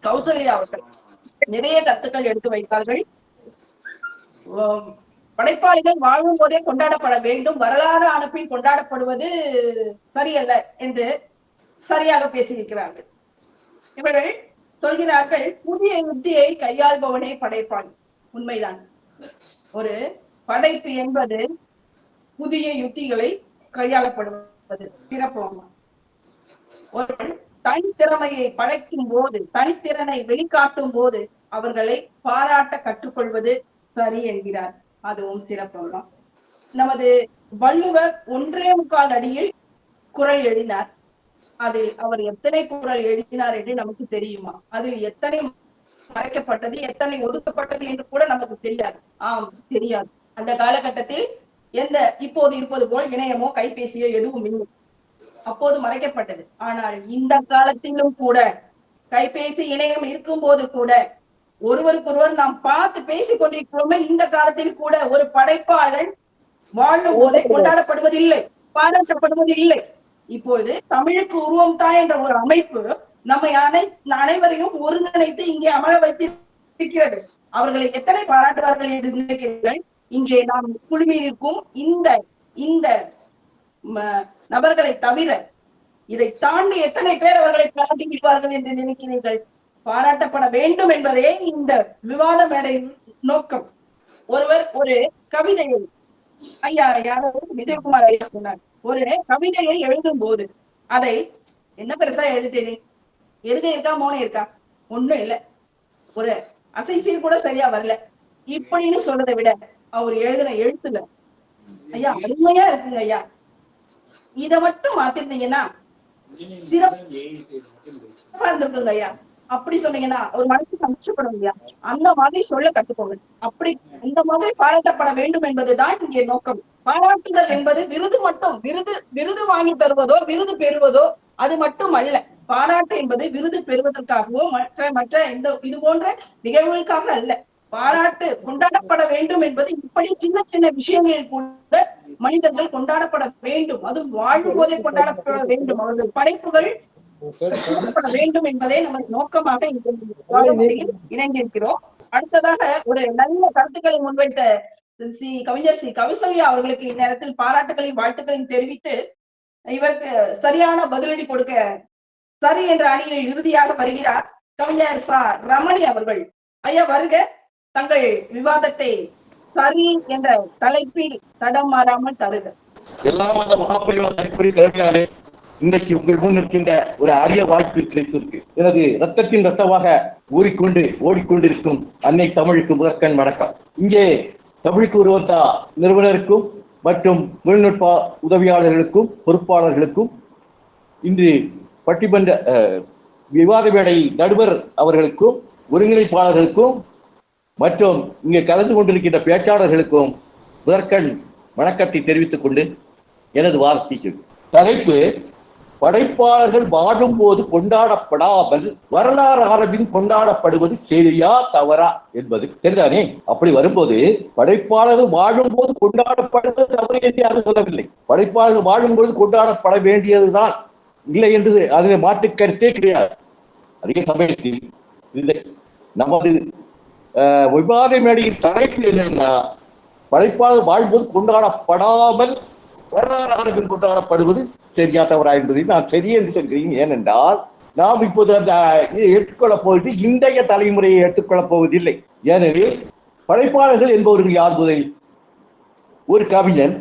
S3: கௌசல்யா அவர்கள் நிறைய கருத்துக்கள் எடுத்து வைத்தார்கள். படைப்பாளிகள் வாழும் போதே கொண்டாடப்பட வேண்டும், வரலாறு ஆனப்பின் கொண்டாடப்படுவது சரியல்ல என்று சரியாக பேசியிருக்கிறார்கள். இவர்கள் சொல்கிறார்கள், புதிய யுத்தியை கையாள்பவனே படைப்பாளி. உண்மைதான். ஒரு படைப்பு என்பது புதிய யுத்திகளை கையாளப்படுவது சிறப்பு. ஒரு தனித்திறமையை படைக்கும் போது, தனித்திறனை வெளிக்காட்டும் போது அவர்களை பாராட்ட கற்றுக்கொள்வது சரி என்கிறார். அதுவும் சிறப்பு. நமது வள்ளுவர் 1.25 அடியில் குறள் எழுதினார். அதில் அவர் எத்தனை குறள் எழுதினார் என்று நமக்கு தெரியுமா? அதில் எத்தனை மறைக்கப்பட்டது, எத்தனை ஒதுக்கப்பட்டது என்று கூட நமக்கு தெரியாது. தெரியாது. அந்த காலகட்டத்தில் இப்போது இருப்பது போல் இணையமோ கைபேசியோ எதுவும் இல்லை. அப்போது மறைக்கப்பட்டது. ஆனால் இந்த காலத்திலும் கூட கைபேசி இணையம் இருக்கும் போது கூட ஒருவருக்கொருவர் நாம் பார்த்து பேசிக் கொண்டிருக்கிறோமே. இந்த காலத்தில் கூட ஒரு படைப்பாளன் வாழும் போதே கொண்டாடப்படுவதில்லை, பாராட்டப்படுவதில்லை. இப்போது தமிழுக்கு உருவம் தான் என்ற ஒரு அமைப்பு நம்மை அனைவரையும் ஒருங்கிணைத்து இங்கே அமர வைத்திருக்கிறது. அவர்களை எத்தனை பாராட்டுவார்கள் என்று நினைக்கிறீர்கள்? இங்கே நாம் குழுமியிருக்கும் இந்த நபர்களை தவிர இதை தாண்டி எத்தனை பேர் அவர்களை பாராட்டிவிடுவார்கள் என்று நினைக்கிறீர்கள்? பாராட்டப்பட வேண்டும் என்பதே இந்த விவாத மேடையின் நோக்கம். ஒருவர் ஒரு கவிதையை விஜயகுமார் ஐயா சொன்னார், ஒரு கவிதையை எழுதும் போது அதை என்ன பெருசா எழுதிட்டேனே, எதுக்கு இருக்கா, மோனே இருக்கா, ஒண்ணும் இல்ல, ஒரு அசைசீர் கூட சரியா வரல இப்படின்னு சொல்றதை விட அவர் எழுதுன எழுத்துல ஐயா அருமையா இருக்குங்க ஐயா, இத மட்டும் மாத்திருந்தீங்கன்னா சிறப்பா இருந்திருக்குங்க ஐயா, அப்படி சொன்னீங்கன்னா ஒரு மனசு சந்தோஷப்படும் இல்லையா? அந்த மாதிரி சொல்ல கத்துக்கோங்க. அப்படி இந்த மாதிரி பாராட்டப்பட வேண்டும் என்பதுதான் இங்கே நோக்கம். பாராட்டுதல் என்பது விருது மட்டும், விருது வாங்கி தருவதோ விருது பெறுவதோ அது மட்டும் அல்ல. பாராட்டு என்பது விருது பெறுவதற்காகவோ மற்ற இது போன்ற நிகழ்வுகளுக்காக அல்ல. பாராட்டு கொண்டாடப்பட வேண்டும் என்பது இப்படி சின்ன சின்ன விஷயங்களில் கூட மனிதர்கள் கொண்டாடப்பட வேண்டும். அது வாழும் போதே கொண்டாடப்பட வேண்டும். அவர்கள் படைப்புகள் வேண்டும் என்பதே நம்ம நோக்கமாக இணைந்திருக்கிறோம். அடுத்ததாக ஒரு நல்ல கருத்துக்களை முன்வைத்த கவிஞர் சி. கௌசல்யா அவர்களுக்கு இந்நேரத்தில் பாராட்டுகளையும் வாழ்த்துக்களையும் தெரிவித்து இவருக்கு சரியான பதிலடி கொடுக்க சரி என்ற அணியில் இறுதியாக வருகிறார் கவிஞர் ச. ரமணி அவர்கள். ஐயா வருக, தங்கள் விவாதத்தை சரி என்ற தலைப்பில் தடம் மாறாமல் தருக.
S11: இன்றைக்கு உங்கள் முன் இருக்கின்ற ஒரு அரிய வாய்ப்பு கிடைத்திருக்கு. எனது ரத்தத்தின் ரத்தமாக ஊறிக்கொண்டு ஓடிக்கொண்டிருக்கும் அன்னை தமிழுக்கு முதற்கண் வணக்கம். இங்கே தமிழுக்கு உருவத்தா நிறுவனருக்கும் மற்றும் தொழில்நுட்ப உதவியாளர்களுக்கும் பொறுப்பாளர்களுக்கும் இன்று பட்டிமன்ற விவாத மேடை நடுவர் அவர்களுக்கும் ஒருங்கிணைப்பாளர்களுக்கும் மற்றும் இங்கே கலந்து கொண்டிருக்கின்ற பேச்சாளர்களுக்கும் முதற்கண் வணக்கத்தை தெரிவித்துக் கொண்டு எனது வார்த்தைக்கு தலைப்பு படைப்பாளர்கள் வாழும் போது கொண்டாடப்படாமல் வரலாறு ஆரம்பின் கொண்டாடப்படுவது சரியா தவறா என்பது தெரிந்தானே. அப்படி வரும்போது படைப்பாளர்கள் வாழும் போது கொண்டாடப்படுவது தவறு என்று யாரும் சொல்லவில்லை. படைப்பாளர்கள் வாழும் போது கொண்டாடப்பட வேண்டியதுதான், இல்லை என்று அதில் மாற்று கருத்தே கிடையாது. அதே சமயத்தில் இந்த நமது விவாத மேடையின் தலைப்பு என்னன்னா, படைப்பாளர்கள் வாழும்போது கொண்டாடப்படாமல் வரலாறு ஆரம்பின் கொண்டாடப்படுவது சரியா தவறா என்பதை நான் சரி என்று சொல்கிறேன். ஏனென்றால் நாம் இப்போது அந்த ஏற்றுக்கொள்ளப் போவது இன்றைய தலைமுறையை ஏற்றுக்கொள்ளப் போவதில்லை. எனவே படைப்பாளர்கள் என்பவர்கள் யார்? முதலில் ஒரு கவிஞன்,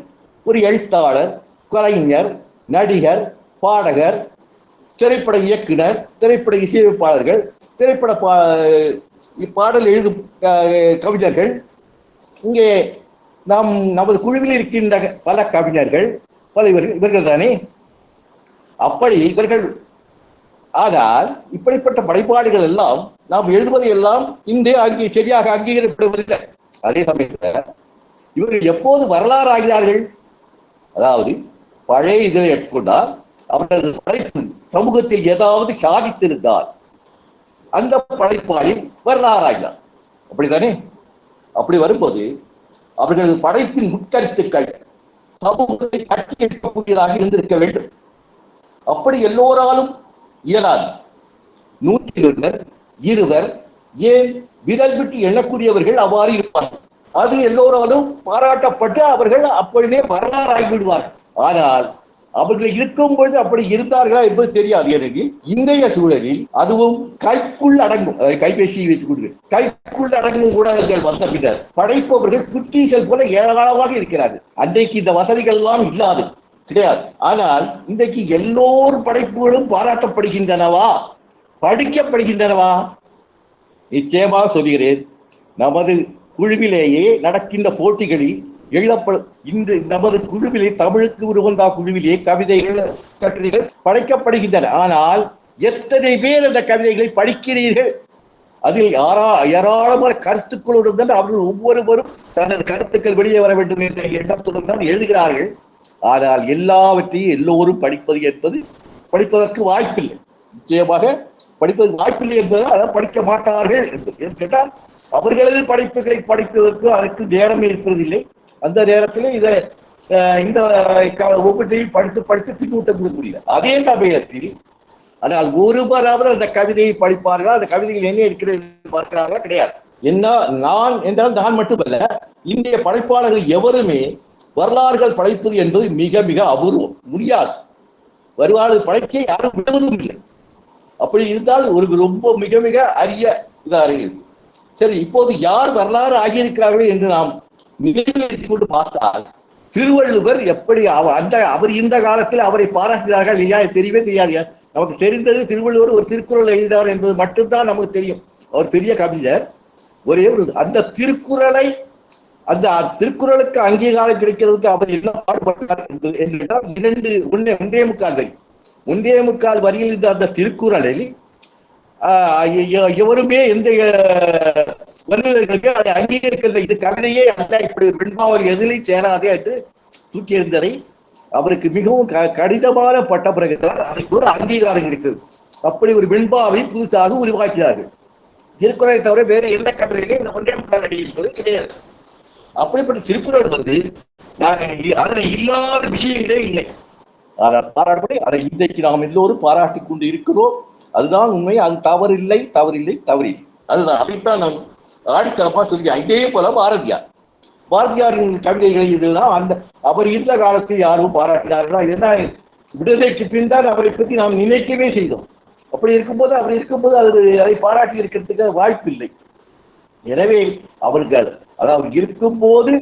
S11: ஒரு எழுத்தாளர், கலைஞர், நடிகர், பாடகர், திரைப்பட இயக்குனர், திரைப்பட இசையமைப்பாளர்கள், திரைப்பட பாடல் எழுதும் கவிஞர்கள், இங்கே நாம் நமது குழுவில் இருக்கின்ற பல கவிஞர்கள், பல இவர்கள் தானே. அப்படி இவர்கள் ஆனால் இப்படிப்பட்ட படைப்பாளிகள் எல்லாம் நாம் எழுதுவதை எல்லாம் இன்று அங்கே சரியாக அங்கீகரிக்கப்படுவதில்லை. அதே சமயத்தில் இவர்கள் எப்போது வரலாறு ஆகிறார்கள்? அதாவது பழைய இதில் எடுத்துக்கொண்டால் அவர்களது படைப்பு சமூகத்தில் ஏதாவது சாதித்திருந்தால் அந்த படைப்பாளில் வரலாறு ஆகிறார். அப்படித்தானே? அப்படி வரும்போது அவர்களது படைப்பின் உட்கருத்துக்கள் சமூகத்தை கட்டி எழுப்பக்கூடியதாக இருந்திருக்க வேண்டும். அப்படி எல்லோராலும் இயலாது. 100 இருவர், ஏன் விரல் விட்டு எண்ணக்கூடியவர்கள் அவ்வாறு இருப்பார்கள். அது எல்லோராலும் பாராட்டப்பட்டு அவர்கள் அப்பொழுதே வரலாறு ஆகிவிடுவார்கள். ஆனால் அவர்கள் இருக்கும் பொழுது அப்படி இருந்தார்களா என்பது தெரியாது எனக்கு. இன்றைய சூழலில் அதுவும் கைக்குள் அடங்கும், கைபேசியை வைத்துக் கொண்டு கைக்குள் அடங்கும் ஊடகங்கள் வந்த பின்னர் படைப்பவர்கள் குட்டீசல் போல ஏராளமாக இருக்கிறார்கள். அன்றைக்கு இந்த வசதிகள் எல்லாம் இல்லாது கிடையாது. ஆனால் இன்றைக்கு எல்லோரும் படைப்புகளும் பாராட்டப்படுகின்றனவா, படிக்கப்படுகின்றனவா? நிச்சயமாக சொல்கிறேன், நமது குழுவிலேயே நடக்கின்ற போட்டிகளில் இந்த நமது குழுவிலே தமிழுக்கு உருவந்தா குழுவிலே கவிதைகள் கட்டுரைகள் படைக்கப்படுகின்றன. ஆனால் எத்தனை பேர் அந்த கவிதைகளை படிக்கிறீர்கள்? அதில் ஏராளமான கருத்துக்களோடு அவர்கள் ஒவ்வொருவரும் தனது கருத்துக்கள் வெளியே வர வேண்டும் என்ற எண்ணத்துடன் தான் எழுதுகிறார்கள். ஆனால் எல்லாவற்றையும் எல்லோரும் படிப்பது என்பது படிப்பதற்கு வாய்ப்பில்லை. நிச்சயமாக படிப்பதற்கு வாய்ப்பில்லை என்பதால் அதை படிக்க மாட்டார்கள் என்று கேட்டால் அவர்களது படைப்புகளை படிப்பதற்கு அதற்கு நேரமே இருப்பதில்லை. அந்த நேரத்தில் இதை இந்த ஒவ்வொன்றையும் படித்து பின்னூட்டம் கொடுக்கவில்லை. அதே சமயத்தில் ஆனால் ஒருவராவது அந்த கவிதையை படிப்பார்கள், அந்த கவிதையில் என்ன இருக்கிறது பார்க்கிறார்களா? கிடையாது. என்ன நான் என்றால் நான் மட்டுமல்ல, இந்திய படைப்பாளர்கள் எவருமே வரலாறுகள் படைப்பது என்பது மிக மிக அபூர்வம், முடியாது. வரலாறு படைக்க யாரும் விடுவதும் இல்லை. அப்படி இருந்தால் ஒரு ரொம்ப மிக மிக அரிய இதாக இருக்கு. சரி, இப்போது யார் வரலாறு ஆகியிருக்கிறார்கள் என்று நாம் நினைவுறுத்திக் கொண்டு பார்த்தால், திருவள்ளுவர் எப்படி அவர் இந்த காலத்தில் அவரை பாராட்டினார்கள் இல்லையா தெரியவே தெரியாது. நமக்கு தெரிந்தது திருவள்ளுவர் ஒரு திருக்குறள் எழுதினார் என்பது மட்டும்தான் நமக்கு தெரியும். அவர் பெரிய கவிஞர். ஒரே ஒரு அந்த திருக்குறளை, அந்த திருக்குறளுக்கு அங்கீகாரம் கிடைக்கிறதுக்கு அவர் என்ன பாடுபட்டார் என்றால் 1.25 வரியில் இருந்த அந்த திருக்குறளில் எவருமே எந்த வல்லுநர்களுமே அதை அங்கீகரிக்கின்ற இது கவிதையே அல்ல, இப்படி வெண்பாவல் எதிலே சேராதே என்று தூக்கி எறிந்ததை அவருக்கு மிகவும் கடினமான பட்ட பிறகுதான் அதற்கு ஒரு அங்கீகாரம் கிடைத்தது. அப்படி ஒரு வெண்பாவை புதுசாக உருவாக்கினார்கள். திருக்குறளை தவிர வேற எந்த கவிதையிலும் இந்த 1.25 அடி என்பது கிடையாது. அப்படிப்பட்ட திருக்குறள் அதில் இல்லாத விஷயங்களே இல்லை. அதை பாராட்டப்படி அதை இன்றைக்கு நாம் எல்லோரும் பாராட்டி கொண்டு இருக்கிறோம். அதுதான் உண்மை. அது தவறில்லை. அதுதான், அதைத்தான் நான் ஆடித்தரப்பா சொல்கிறேன். இதே போல பாரதியாரின் கவிதைகளை இதெல்லாம் அவர் இருந்த காலத்தில் யாரும் பாராட்டினார்களா? இதெல்லாம் விடுதலைக்கு பின் தான் அவரை பற்றி நாம் நினைக்கவே செய்தோம். அப்படி இருக்கும்போது அதை பாராட்டி இருக்கிறதுக்கு வாய்ப்பு இல்லை. எனவே அவர்கள் அதாவது இருக்கும்போது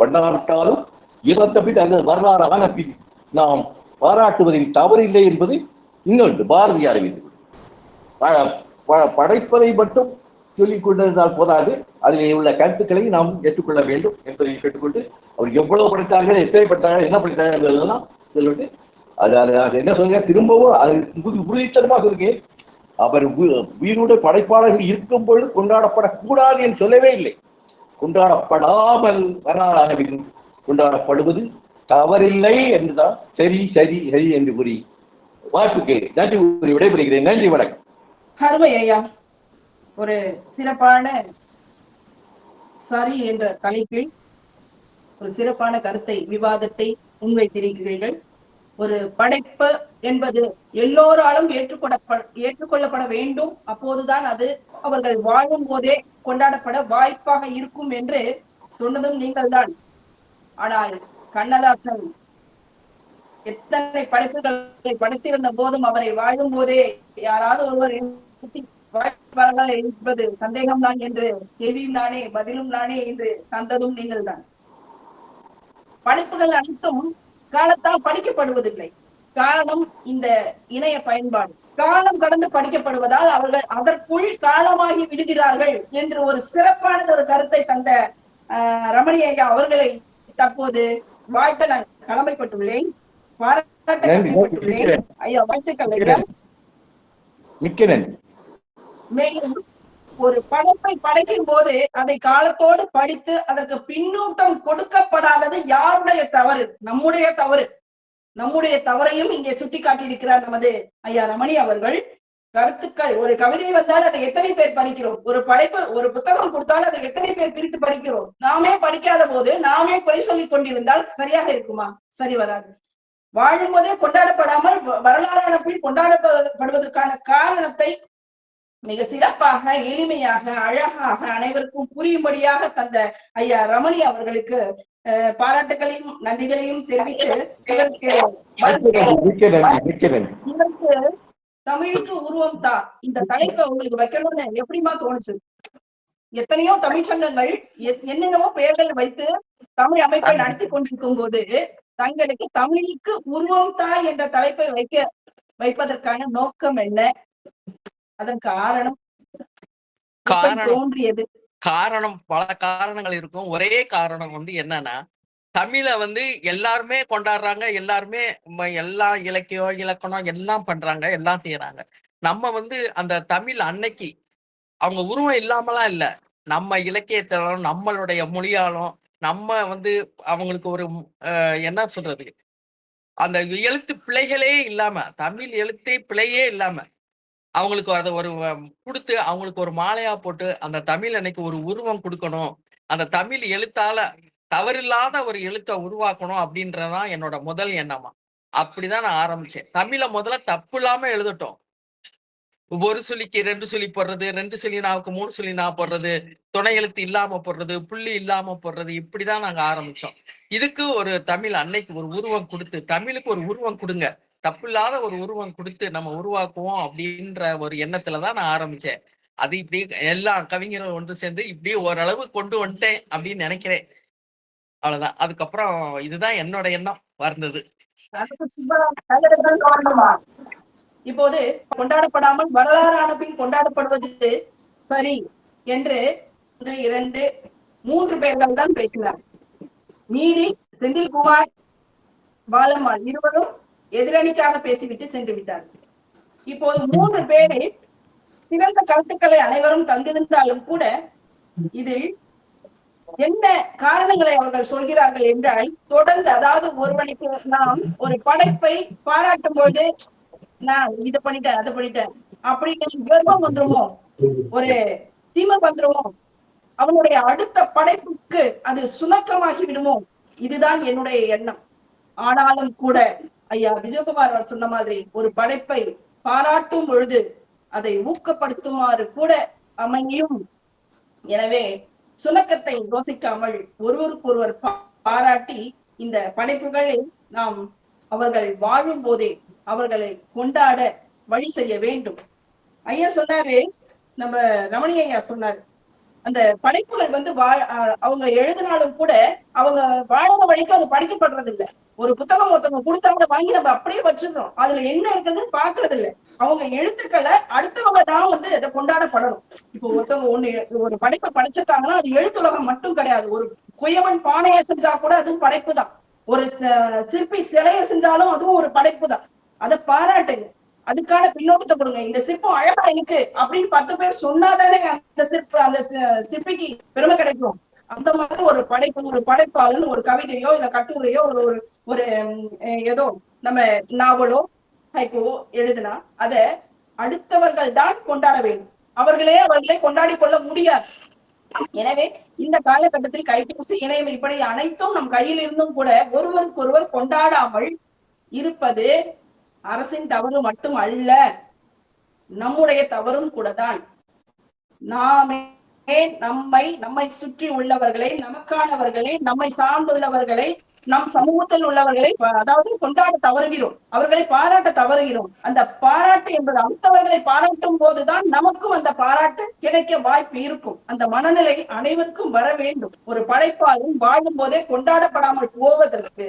S11: பண்ணாவிட்டாலும் இறந்த பின் அந்த வரலாறான பின் நாம் பாராட்டுவதில் தவறில்லை என்பது இன்னொன்று. பாரதியார் படைப்பதை மட்டும் சொல்லிக் கொண்டிருந்தால் போதாது, அதில் உள்ள கருத்துக்களை நாம் ஏற்றுக்கொள்ள வேண்டும் என்பதை கேட்டுக்கொண்டு அவர் எவ்வளவு படைத்தார்கள், எத்தனை படைத்தார்கள், என்ன படைத்தார்கள் என்பதெல்லாம் சொல்லிட்டு அது என்ன சொல்லுங்க, திரும்பவும் அது உறுதித்தனமாக சொல்லுங்க. அவர் உயிரோடு படைப்பாளர்கள் இருக்கும் பொழுது கொண்டாடப்படக்கூடாது என்று சொல்லவே இல்லை. கொண்டாடப்படாமல் வரலாறு கொண்டாடப்படுவது தவறில்லை என்றுதான் சரி என்று கூறி வாய்ப்புக்கு நன்றி கூறி விடைபெறுகிறேன். நன்றி, வணக்கம்.
S3: அருமை ஐயா, ஒரு சிறப்பான சரி என்ற தலைப்பில் ஒரு சிறப்பான கருத்தை, விவாதத்தை முன்வைத்திருக்கிறீர்கள். ஒரு படைப்பு என்பது எல்லோராலும் ஏற்றுக்கொள்ளப்பட வேண்டும். அப்போதுதான் அது அவர்கள் வாழும் போதே கொண்டாடப்பட வாய்ப்பாக இருக்கும் என்று சொன்னதும் நீங்கள் தான். ஆனால் கண்ணதாசன் எத்தனை படைப்புகளை படைத்திருந்த போதும் அவரை வாழும் போதே யாராவது ஒருவர் என்பது சந்தேகம்தான் என்று கேள்வியும் நானே பதிலும் நானே என்று தந்ததும் நீங்கள் தான். படைப்புகள் அனைத்தும் காலத்தால் படிக்கப்படுவதில்லை. காரணம் இந்த இணைய பயன்பாடு. காலம் கடந்து படிக்கப்படுவதால் அவர்கள் அதற்குள் காலமாகி விடுகிறார்கள் என்று ஒரு சிறப்பானது ஒரு கருத்தை தந்த ரமணி ஐயா அவர்களை தற்போது வாழ்த்த நான் கடமைப்பட்டுள்ளேன். பாராட்டப்பட்டுள்ளேன். ஐயா, வாழ்த்துக்கள் ஐயா.
S11: மிக்க நன்றி.
S3: மேலும் ஒரு படைப்பை படைக்கும் போது அதை காலத்தோடு படித்து அதற்கு பின்னூட்டம் கொடுக்கப்படாதது யாருடைய தவறு? நம்முடைய தவறு. நம்முடைய தவறையும் இங்கே சுட்டி காட்டியிருக்கிறார் நமது ஐயா ரமணி அவர்கள். கருத்துக்கள், ஒரு கவிதை வந்தால் அதை எத்தனை பேர் படிக்கிறோம்? ஒரு படைப்பு, ஒரு புத்தகம் கொடுத்தால் அதை எத்தனை பேர் பிரித்து படிக்கிறோம்? நாமே படிக்காத போது நாமே குறை சொல்லிக் கொண்டிருந்தால் சரியாக இருக்குமா? சரி வராது. வாழும் போதே கொண்டாடப்படாமல் வரலாறான பின் கொண்டாடப்படுவதற்கான காரணத்தை மிக சிறப்பாக, எளிமையாக, அழகாக, அனைவருக்கும் புரியும்படியாக தந்த ஐயா ரமணி அவர்களுக்கு பாராட்டுகளையும் நன்றிகளையும் தெரிவித்து இதற்கு தமிழுக்கு உருவம் தா இந்த தலைப்பை உங்களுக்கு வைக்கணும்னு எப்படிமா தோணுச்சு? எத்தனையோ தமிழ்ச்சங்கங்கள் என்னென்னவோ பெயர்கள் வைத்து தமிழ் அமைப்பை நடத்தி கொண்டிருக்கும் போது தங்களுக்கு தமிழுக்கு உருவம் தா என்ற தலைப்பை வைப்பதற்கான நோக்கம் என்ன? அதன் காரணம் தோன்றியது?
S2: காரணம் பல காரணங்கள் இருக்கும். ஒரே காரணம் என்னன்னா, தமிழை எல்லாருமே கொண்டாடுறாங்க, எல்லாருமே எல்லா இலக்கியம் இலக்கணம் எல்லாம் பண்றாங்க, எல்லாம் செய்யறாங்க. நம்ம அந்த தமிழ் அன்னைக்கு அவங்க உருவம் இல்லாமலாம் இல்ல, நம்ம இலக்கியத்தாலும் நம்மளுடைய மொழியாலும் நம்ம அவங்களுக்கு ஒரு என்ன சொல்றது, அந்த எழுத்து பிழைகளே இல்லாம, தமிழ் எழுத்தே பிழையே இல்லாம அவங்களுக்கு அதை ஒரு கொடுத்து அவங்களுக்கு ஒரு மாலையா போட்டு அந்த தமிழ் அன்னைக்கு ஒரு உருவம் கொடுக்கணும், அந்த தமிழ் எழுத்தால தவறில்லாத ஒரு எழுத்தை உருவாக்கணும் அப்படின்றதான் என்னோட முதல் எண்ணமா. அப்படிதான் நான் ஆரம்பிச்சேன். தமிழை முதல்ல தப்பு இல்லாம எழுதட்டும். ஒரு சொல்லிக்கு 2 சொல்லி போடுறது, 2 சொல்லி நாவுக்கு 3 சொல்லி நான் போடுறது, துணை எழுத்து இல்லாம போடுறது, புள்ளி இல்லாம போடுறது, இப்படிதான் நாங்க ஆரம்பிச்சோம். இதுக்கு ஒரு தமிழ் அன்னைக்கு ஒரு உருவம் கொடுத்து, தமிழுக்கு ஒரு உருவம் கொடுங்க, தப்பில்லாத ஒரு உருவம் கொடுத்து நம்ம உருவாக்குவோம் அப்படின்ற ஒரு எண்ணத்துலதான் நான் ஆரம்பிச்சேன். அது இப்படி எல்லா கவிஞர்கள் ஒன்று சேர்ந்து இப்படி ஓரளவு கொண்டு வந்துட்டேன் அப்படின்னு நினைக்கிறேன். அவ்வளவுதான். அதுக்கப்புறம் இதுதான் என்னோட எண்ணம் வந்தது.
S3: இப்போது கொண்டாடப்படாமல் வரலாறான பின் கொண்டாடப்படுவது சரி என்று 2, 3 பேர்கள் தான் பேசினார். மீதி செந்தில்குமார், பாலம்மாள் இருவரும் எதிரணிக்காக பேசிவிட்டு சென்று விட்டார். இப்போது 3 பேரில் சிறந்த கருத்துக்களை அனைவரும் தந்திருந்தாலும் கூட இதில் என்ன காரணங்களை அவர்கள் சொல்கிறார்கள் என்றால், தொடர்ந்து, அதாவது ஒருவனுக்கு நாம் ஒரு படைப்பை பாராட்டும் போது நான் இதை பண்ணிட்டேன் அதை பண்ணிட்டேன் அப்படின்னு கர்வம் வந்துருமோ, ஒரு தீமை வந்துருமோ, அவனுடைய அடுத்த படைப்புக்கு அது சுணக்கமாகி விடுமோ, இதுதான் என்னுடைய எண்ணம். ஆனாலும் கூட ஐயா விஜயகுமார் அவர் சொன்ன மாதிரி ஒரு படைப்பை பாராட்டும் பொழுது அதை ஊக்கப்படுத்துமாறு கூட அமையும். எனவே சுணக்கத்தை யோசிக்காமல் ஒருவருக்கொருவர் பாராட்டி இந்த படைப்புகளை நாம் அவர்கள் வாழும் போதே அவர்களை கொண்டாட வழி செய்ய வேண்டும். ஐயா சொன்னாரு, நம்ம ரமணி ஐயா சொன்னாரு, அந்த படைப்புகள் அவங்க எழுதினாலும் கூட அவங்க வாழற வழிக்கு அது படிக்கப்படுறது இல்லை. ஒரு புத்தகம் ஒருத்தவங்க கொடுத்தாங்க வாங்கி நம்ம அப்படியே வச்சிருக்கோம், அதுல என்ன இருக்குன்னு பாக்குறது இல்லை. அவங்க எழுத்துக்களை அடுத்தவங்க தான் அதை கொண்டாடப்படணும். இப்போ ஒருத்தவங்க ஒரு படைப்பை படிச்சிருக்காங்கன்னா அது எழுத்துலகம் மட்டும் கிடையாது. ஒரு குயவன் பானையை செஞ்சா கூட அதுவும் படைப்பு தான். ஒரு சிற்பி சிலையை செஞ்சாலும் அதுவும் ஒரு படைப்பு தான். அதை பாராட்டுங்க, அதுக்கான பின்னோட்டத்தை கொடுங்க. இந்த சிற்பம் அழகா இருக்கு அப்படின்னு 10 பேர் சொன்னாதானே அந்த சிற்பிக்கு பெருமை கிடைக்கும். அந்த மாதிரி ஒரு படைப்பாளன் ஒரு கவிதையோ இல்ல கட்டுரையோ ஒரு ஏதோ நம்ம நாவலோ ஹைக்கூவோ எழுதினா அதை அடுத்தவர்கள் தான் கொண்டாட வேண்டும். அவர்களே கொண்டாடி கொள்ள முடியாது. எனவே இந்த காலகட்டத்தில் கைபேசி, இணையம் இப்படி அனைத்தும் நம் கையில் இருந்தும் கூட ஒருவருக்கொருவர் கொண்டாடாமல் இருப்பது அரசின் தவறு மட்டும் அல்ல, நம்முடைய தவறும் கூட தான். நாமே நம்மை சுற்றி உள்ளவர்களை, நமக்கானவர்களை, நம்மை சார்ந்துள்ளவர்களை, நம் சமூகத்தில் உள்ளவர்களை அதாவது கொண்டாட தவறுகிறோம், அவர்களை பாராட்ட தவறுகிறோம். அந்த பாராட்டு என்பது அடுத்தவர்களை பாராட்டும் போதுதான் நமக்கும் அந்த பாராட்டு கிடைக்க வாய்ப்பு இருக்கும். அந்த மனநிலை அனைவருக்கும் வர வேண்டும். ஒரு படைப்பாலும் வாழும் போதே கொண்டாடப்படாமல் போவதற்கு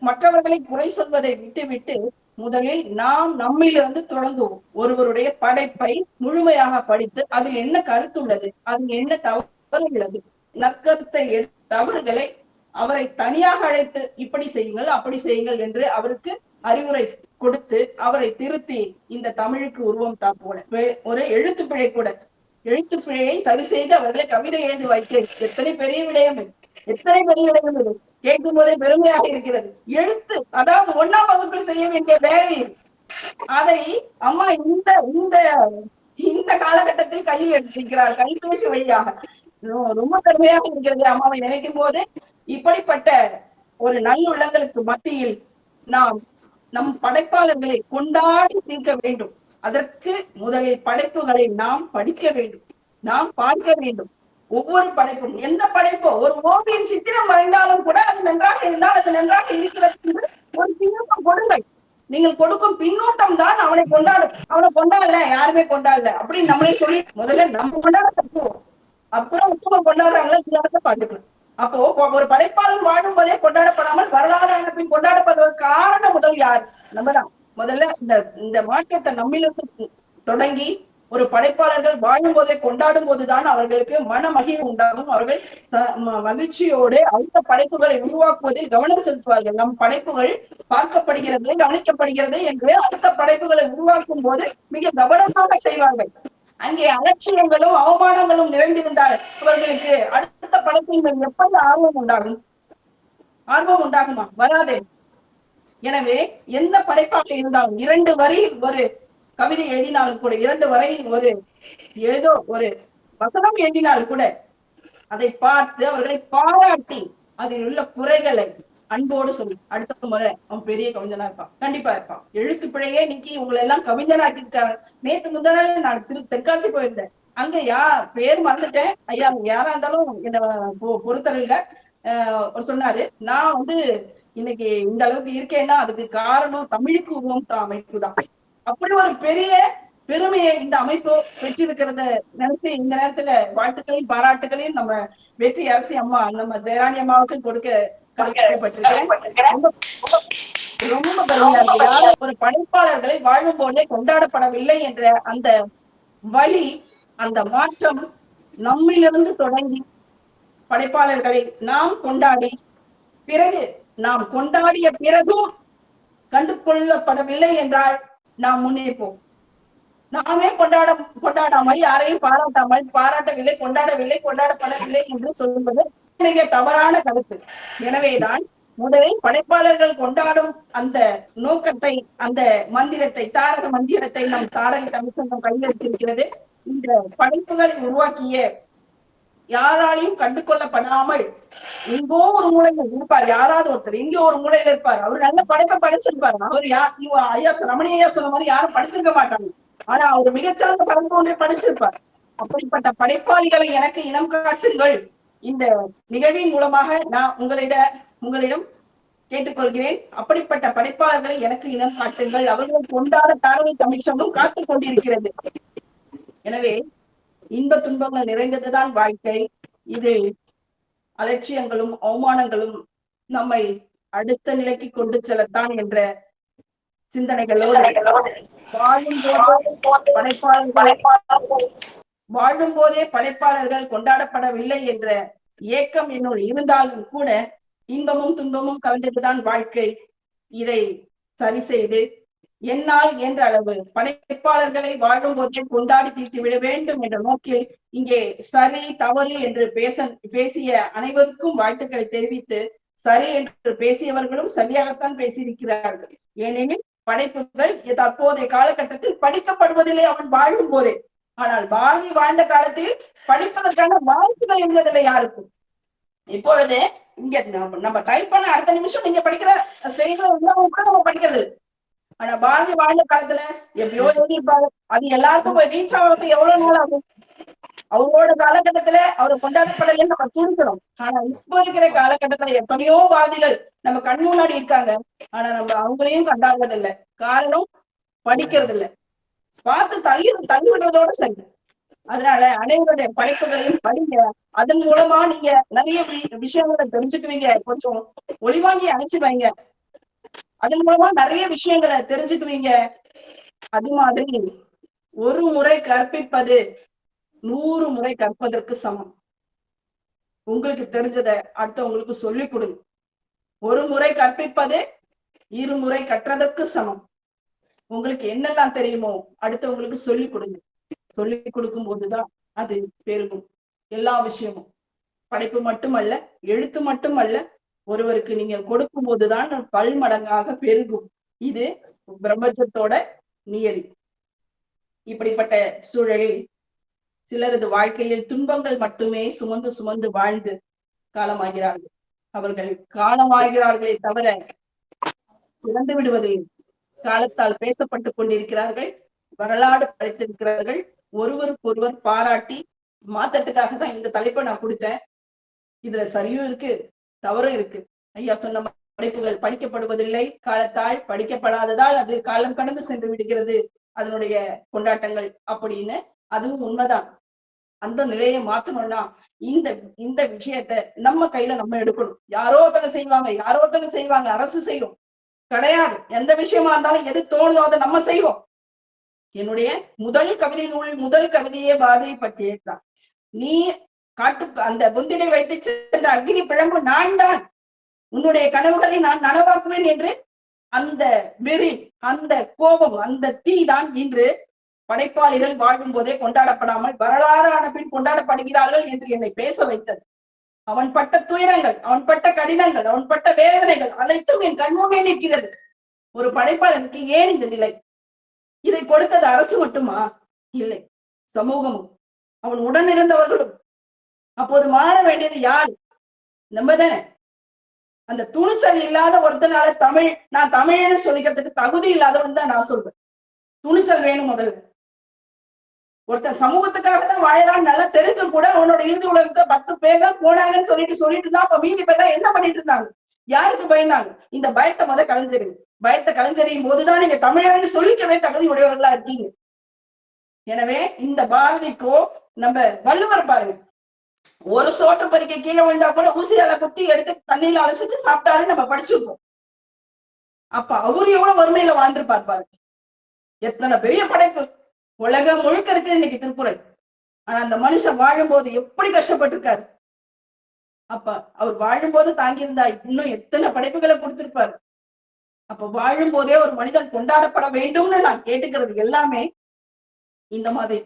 S3: மற்றவர்களை குறை சொல்வதை விட்டு முதலில் நாம் நம்மிலிருந்து தொடங்குவோம். ஒருவருடைய படைப்பை முழுமையாக படித்து அதில் என்ன கருத்து உள்ளது, அதில் என்ன தவறு உள்ளது, நற்கருத்தை தவறுகளை அவரை தனியாக அழைத்து இப்படி செய்யுங்கள் அப்படி செய்யுங்கள் என்று அவருக்கு அறிவுரை கொடுத்து அவரை திருத்தி இந்த தமிழுக்கு உருவம் தாப்போல ஒரு எழுத்து பிழை கூட எழுத்து பிழையை சரி செய்து அவர்களை கவிதை எழுதி வைக்க எத்தனை பெரிய விடயம், எத்தனை பெரிய விடயம் இது. கேட்கும் போதே பெருமையாக இருக்கிறது. எழுத்து, அதாவது 1ஆம் வகுப்பில் செய்ய வேண்டிய வேலை, அதை அம்மா இந்த இந்த இந்த காலகட்டத்தில் கையில் எடுத்திருக்கிறார், கைபேசி வழியாக. ரொம்ப பெருமையாக இருக்கிறது அம்மாவை நினைக்கும் போது. இப்படிப்பட்ட ஒரு நல்லுள்ளங்களுக்கு மத்தியில் நாம் நம் படைப்பாளர்களை கொண்டாடி தீர்க்க வேண்டும். அதற்கு முதலில் படைப்புகளை நாம் படிக்க வேண்டும், நாம் பார்க்க வேண்டும். ஒவ்வொரு படைப்பும், எந்த படைப்போ, ஒரு ஓவியம் சித்திரம் வரைந்தாலும் கூட அது நன்றாக இருந்தால் அது நன்றாக இருக்கிறது ஒரு பின்னூட்டம் கொடுங்கள். நீங்கள் கொடுக்கும் பின்னூட்டம் தான் அவனை கொண்டாடும். அவனை கொண்டாடல, யாருமே கொண்டாடல அப்படின்னு நம்மளே சொல்லி முதல்ல நம்ம கொண்டாட கற்றுவோம். அப்புறம் உத்தம கொண்டாடுறாங்களா இல்லாத பாத்துக்கலாம். அப்போ ஒரு படைப்பாளர் வாழும் போதே கொண்டாடப்படாமல் வரலாறு பின் கொண்டாடப்படுவதற்கு காரணம் முதல் யார்? நம்ம தான். முதல்ல இந்த மாற்றத்தை நம்மிலிருந்து தொடங்கி ஒரு படைப்பாளர்கள் வாழும் போதே கொண்டாடும் போதுதான் அவர்களுக்கு மன மகிழ்வு உண்டாகும். அவர்கள் மகிழ்ச்சியோடு அடுத்த படைப்புகளை உருவாக்குவதில் கவனம் செலுத்துவார்கள். நம் படைப்புகள் பார்க்கப்படுகிறது, கவனிக்கப்படுகிறது என்று அடுத்த படைப்புகளை உருவாக்கும் போது மிக கவனமாக செய்வார்கள். அங்கே அலட்சியங்களும் அவமானங்களும் நிறைந்திருந்தால் அவர்களுக்கு அடுத்த படைப்பின் மேல் எப்படி ஆர்வம் உண்டாகும்? ஆர்வம் உண்டாகுமா? வராதே. எனவே எந்த படைப்பாக இருந்தாலும் 2 வரியில் ஒரு கவிதை எழுதினாலும் கூட, 2 வரையில் ஒரு ஏதோ ஒரு வசனம் எழுதினாலும் கூட அதை பார்த்து அவர்களை பாராட்டி அதில் உள்ள குறைகளை அன்போடு சொல்லி அடுத்த முறை அவன் பெரிய கவிஞனா இருப்பான், கண்டிப்பா இருப்பான். எழுத்து பிழையே நீக்கி உங்களை எல்லாம் கவிஞனாக்கி இருக்காங்க. நேற்று முந்தான நான் தென்காசி போயிருந்தேன். அங்க பேர் மறந்துட்டேன் ஐயா, யாரா இருந்தாலும் என்ன பொறுத்தவரையில சொன்னாரு, நான் இன்னைக்கு இந்த அளவுக்கு இருக்கேன்னா அதுக்கு காரணம் தமிழுக்கு உருவம் அமைப்பு தான். அப்படி ஒரு பெரிய பெருமையை இந்த அமைப்பு பெற்றிருக்கிறத நினைச்சு இந்த நேரத்துல வாழ்த்துக்களையும் பாராட்டுகளையும் நம்ம வெற்றி அரசி அம்மா, நம்ம ஜெயராணி அம்மாவுக்கு கொடுக்க கடமைப்பட்டிருக்கிறேன். ரொம்ப பெருமையா இருக்கு. ஒரு படைப்பாளர்களை வாழும் போதே கொண்டாடப்படவில்லை என்ற அந்த வழி, அந்த மாற்றம் நம்மிலிருந்து தொடங்கி படைப்பாளர்களை நாம் கொண்டாடி, பிறகு நாம் கொண்டாடிய பிறகும் கண்டு கொள்ளப்படவில்லை என்றால் நாம் முன்னேற்போம். நாமே கொண்டாடாமல், யாரையும் பாராட்டவில்லை, கொண்டாடப்படவில்லை என்று சொல்வது மிக தவறான கருத்து. எனவேதான் முதலில் படைப்பாளர்கள் கொண்டாடும் அந்த நோக்கத்தை, அந்த மந்திரத்தை, தாரக மந்திரத்தை நம் தாரக தமிழ்ச்சங்கம் கையெழுத்திருக்கிறது. இந்த படைப்புகளை உருவாக்கிய யாராலையும் கண்டு கொள்ளப்படாமல் எங்கோ ஒரு மூலையில இருப்பார், யாராவது ஒருத்தர் எங்கோ ஒரு மூலையில இருப்பார். அவர் நல்ல படைப்பை படிச்சிருப்பாரு. அவர் ஐயா ரமணி ஐயா சொன்ன மாதிரி யாரும் படிச்சிருக்க மாட்டாங்க. ஆனா அவர் மிகச்சிறந்த படைப்பு ஒன்றை படிச்சிருப்பார். அப்படிப்பட்ட படைப்பாளிகளை எனக்கு இனம் காட்டுங்கள். இந்த நிகழ்வின் மூலமாக நான் உங்களிடம் கேட்டுக்கொள்கிறேன். அப்படிப்பட்ட படைப்பாளர்களை எனக்கு இனம் காட்டுங்கள். அவர்கள் கொண்டாட தாரகை தமிழ்ச்சங்கம் காத்துக் கொண்டிருக்கிறது. எனவே இன்ப துன்பங்கள் நிறைந்ததுதான் வாழ்க்கை. இது அலட்சியங்களும் அவமானங்களும் நம்மை அடுத்த நிலைக்கு கொண்டு செல்லத்தான் என்ற சிந்தனைகளோடு வாழும் போதே படைப்பாளர்கள் கொண்டாடப்படவில்லை என்ற ஏக்கம் என்னோடு இருந்தாலும் கூட இன்பமும் துன்பமும் கலந்ததுதான் வாழ்க்கை. இதை சரி செய்து என்னால் என்ற அளவு படைப்பாளர்களை வாழும் போதே கொண்டாடி தீர்த்து விட வேண்டும் என்ற நோக்கில் இங்கே சரி தவறு என்று பேசிய அனைவருக்கும் வாழ்த்துக்களை தெரிவித்து, சரி என்று பேசியவர்களும் சரியாகத்தான் பேசியிருக்கிறார்கள். ஏனெனில் படைப்புகள் தற்போதைய காலகட்டத்தில் படிக்கப்படுவதில்லை அவன் வாழும் போதே. ஆனால் பாரதி வாழ்ந்த காலத்தில் படிப்பதற்கான வாய்ப்புகள் இருந்ததில்லை யாருக்கும். இப்பொழுது இங்க நம்ம டைப் பண்ண அடுத்த நிமிஷம் நீங்க படிக்கிற செய்திகளை கூட நம்ம படிக்கிறது. ஆனா பாரதி வாழ்ந்த காலத்துல எப்பயோ எழுதியிருப்பாரு. அது எல்லாருக்கும் ரீச் ஆகிறதுக்கு எவ்வளவு நாள் ஆகும்? அவரோட காலகட்டத்துல அவரை கொண்டாடப்படலன்னு நம்ம தூண்டணும். ஆனா இப்ப இருக்கிற காலகட்டத்துல எத்தனையோ பாரதிகள் நம்ம கண் முன்னாடி இருக்காங்க. ஆனா நம்ம அவங்களையும் கொண்டாடுறது இல்லை. காரணம் படிக்கிறது இல்லை, பார்த்து தள்ளி விடுறதோட சரி. அதனால அனைவருடைய படைப்புகளையும் படிங்க. அதன் மூலமா நீங்க நிறைய விஷயங்களை தெரிஞ்சுக்குவீங்க. கொஞ்சம் ஒளிவாங்கி அணைச்சு வைங்க. அதன் மூலமா நிறைய விஷயங்களை தெரிஞ்சுக்குவீங்க. அது மாதிரி ஒரு முறை கற்பிப்பது 100 முறை கற்பதற்கு சமம். உங்களுக்கு தெரிஞ்சதை அடுத்தவங்களுக்கு சொல்லிக் கொடுங்க. ஒரு முறை கற்பிப்பது 2 முறை கற்றதற்கு சமம். உங்களுக்கு என்னெல்லாம் தெரியுமோ அடுத்தவங்களுக்கு சொல்லிக் கொடுங்க. சொல்லிக் கொடுக்கும் போதுதான் அது பெருகும். எல்லா விஷயமும் படைப்பு மட்டுமல்ல, எழுத்து மட்டுமல்ல, ஒருவருக்கு நீங்க கொடுக்கும் போதுதான் பல்மடங்காக பெருகும். இது பிரபஞ்சத்தோட நியதி. இப்படிப்பட்ட சூழலில் சிலரது வாழ்க்கையில் துன்பங்கள் மட்டுமே சுமந்து சுமந்து வாழ்ந்து காலமாகிறார்கள். அவர்கள் காலமாகிறார்களே தவிர இறந்து விடுவதில் காலத்தால் பேசப்பட்டுக் கொண்டிருக்கிறார்கள், வரலாறு படைத்திருக்கிறார்கள். ஒருவருக்கொருவர் பாராட்டி மாத்தத்துக்காக தான் இந்த தலைப்பை நான் கொடுத்தேன். இதுல சரியும் இருக்கு, தவறும் இருக்கு. ஐயா சொன்ன படைப்புகள் படிக்கப்படுவதில்லை, காலத்தால் படிக்கப்படாததால் அது காலம் கடந்து சென்று விடுகிறது அதனுடைய கொண்டாட்டங்கள் அப்படின்னு. அதுவும் உண்மைதான். அந்த நிலையை மாத்தணும்னா இந்த இந்த விஷயத்த நம்ம கையில நம்ம எடுக்கணும். யாரோ ஒருத்தங்க செய்வாங்க, அரசு செய்யும் கிடையாது. எந்த விஷயமா இருந்தாலும் எது தோணுதோ அதை நம்ம செய்வோம். என்னுடைய முதல் கவிதை நூல் முதல் கவிதையே பாதை பற்றியதுதான். நீ காட்டு அந்த புந்திடை வைத்து சென்ற அக்னி பிழம்பு நான் தான், உன்னுடைய கனவுகளை நான் நனவாக்குவேன் என்று அந்த வெறி, அந்த கோபம், அந்த தீ தான் இன்று படைப்பாளிகள் வாழும் போதே கொண்டாடப்படாமல் வரலாறு ஆன பின் கொண்டாடப்படுகிறார்கள் என்று என்னை பேச வைத்தது. அவன் பட்ட துயரங்கள், அவன் பட்ட கடினங்கள், அவன் பட்ட வேதனைகள் அனைத்தும் என் கண்முன்னே நிற்கிறது. ஒரு படைப்பாளனுக்கு ஏன் இந்த நிலை? இதை கொடுத்தது அரசு மட்டுமா? இல்லை, சமூகமும் அவன் உடன் இருந்தவர்களும். அப்போது மாற வேண்டியது யார்? நம்ம தானே. அந்த துணிச்சல் இல்லாத ஒருத்தனால நான் தமிழ்னு சொல்லிக்கிறதுக்கு தகுதி இல்லாதவன் தான் நான் சொல்றேன். துணிச்சல் வேணும் முதல்ல. ஒருத்தன் சமூகத்துக்காக தான் வாழறான்னு நல்லா தெரிஞ்சு கூட அவனோட இறுதி உலகத்தை 10 பேர் தான் போனாங்கன்னு சொல்லிட்டு தான் அப்ப மீதி பேர்லாம் என்ன பண்ணிட்டு இருந்தாங்க? யாருக்கு பயந்தாங்க? இந்த பயத்தை கலைஞ்சறியும். பயத்தை கலைஞ்சறியும் போதுதான் நீங்க தமிழர்னு சொல்லிக்கவே தகுதி உடையவர்களா இருக்கீங்க. எனவே இந்த பாரதிக்கோ நம்ம வள்ளுவர் பாருங்க, ஒரு சோற்று பறிக்க கீழே விழுந்தா கூட ஊசியால குத்தி எடுத்து தண்ணியில அலசிட்டு சாப்பிட்டாரு நம்ம படிச்சிருக்கோம். அப்ப அவரு எவ்வளவு வறுமையில வாழ்ந்திருப்பார் பாருங்க. எத்தனை பெரிய படைப்பு உலகம் முழுக்க இருக்கு இன்னைக்கு திருக்குறள். ஆனா அந்த மனுஷன் வாழும்போது எப்படி கஷ்டப்பட்டிருக்காரு. அப்ப அவர் வாழும்போது தாங்கியிருந்தா இன்னும் எத்தனை படைப்புகளை கொடுத்திருப்பாரு. அப்ப வாழும் போதே ஒரு மனிதன் கொண்டாடப்பட வேண்டும்னு நான் கேட்டுக்கிறது எல்லாமே இந்த மாதிரி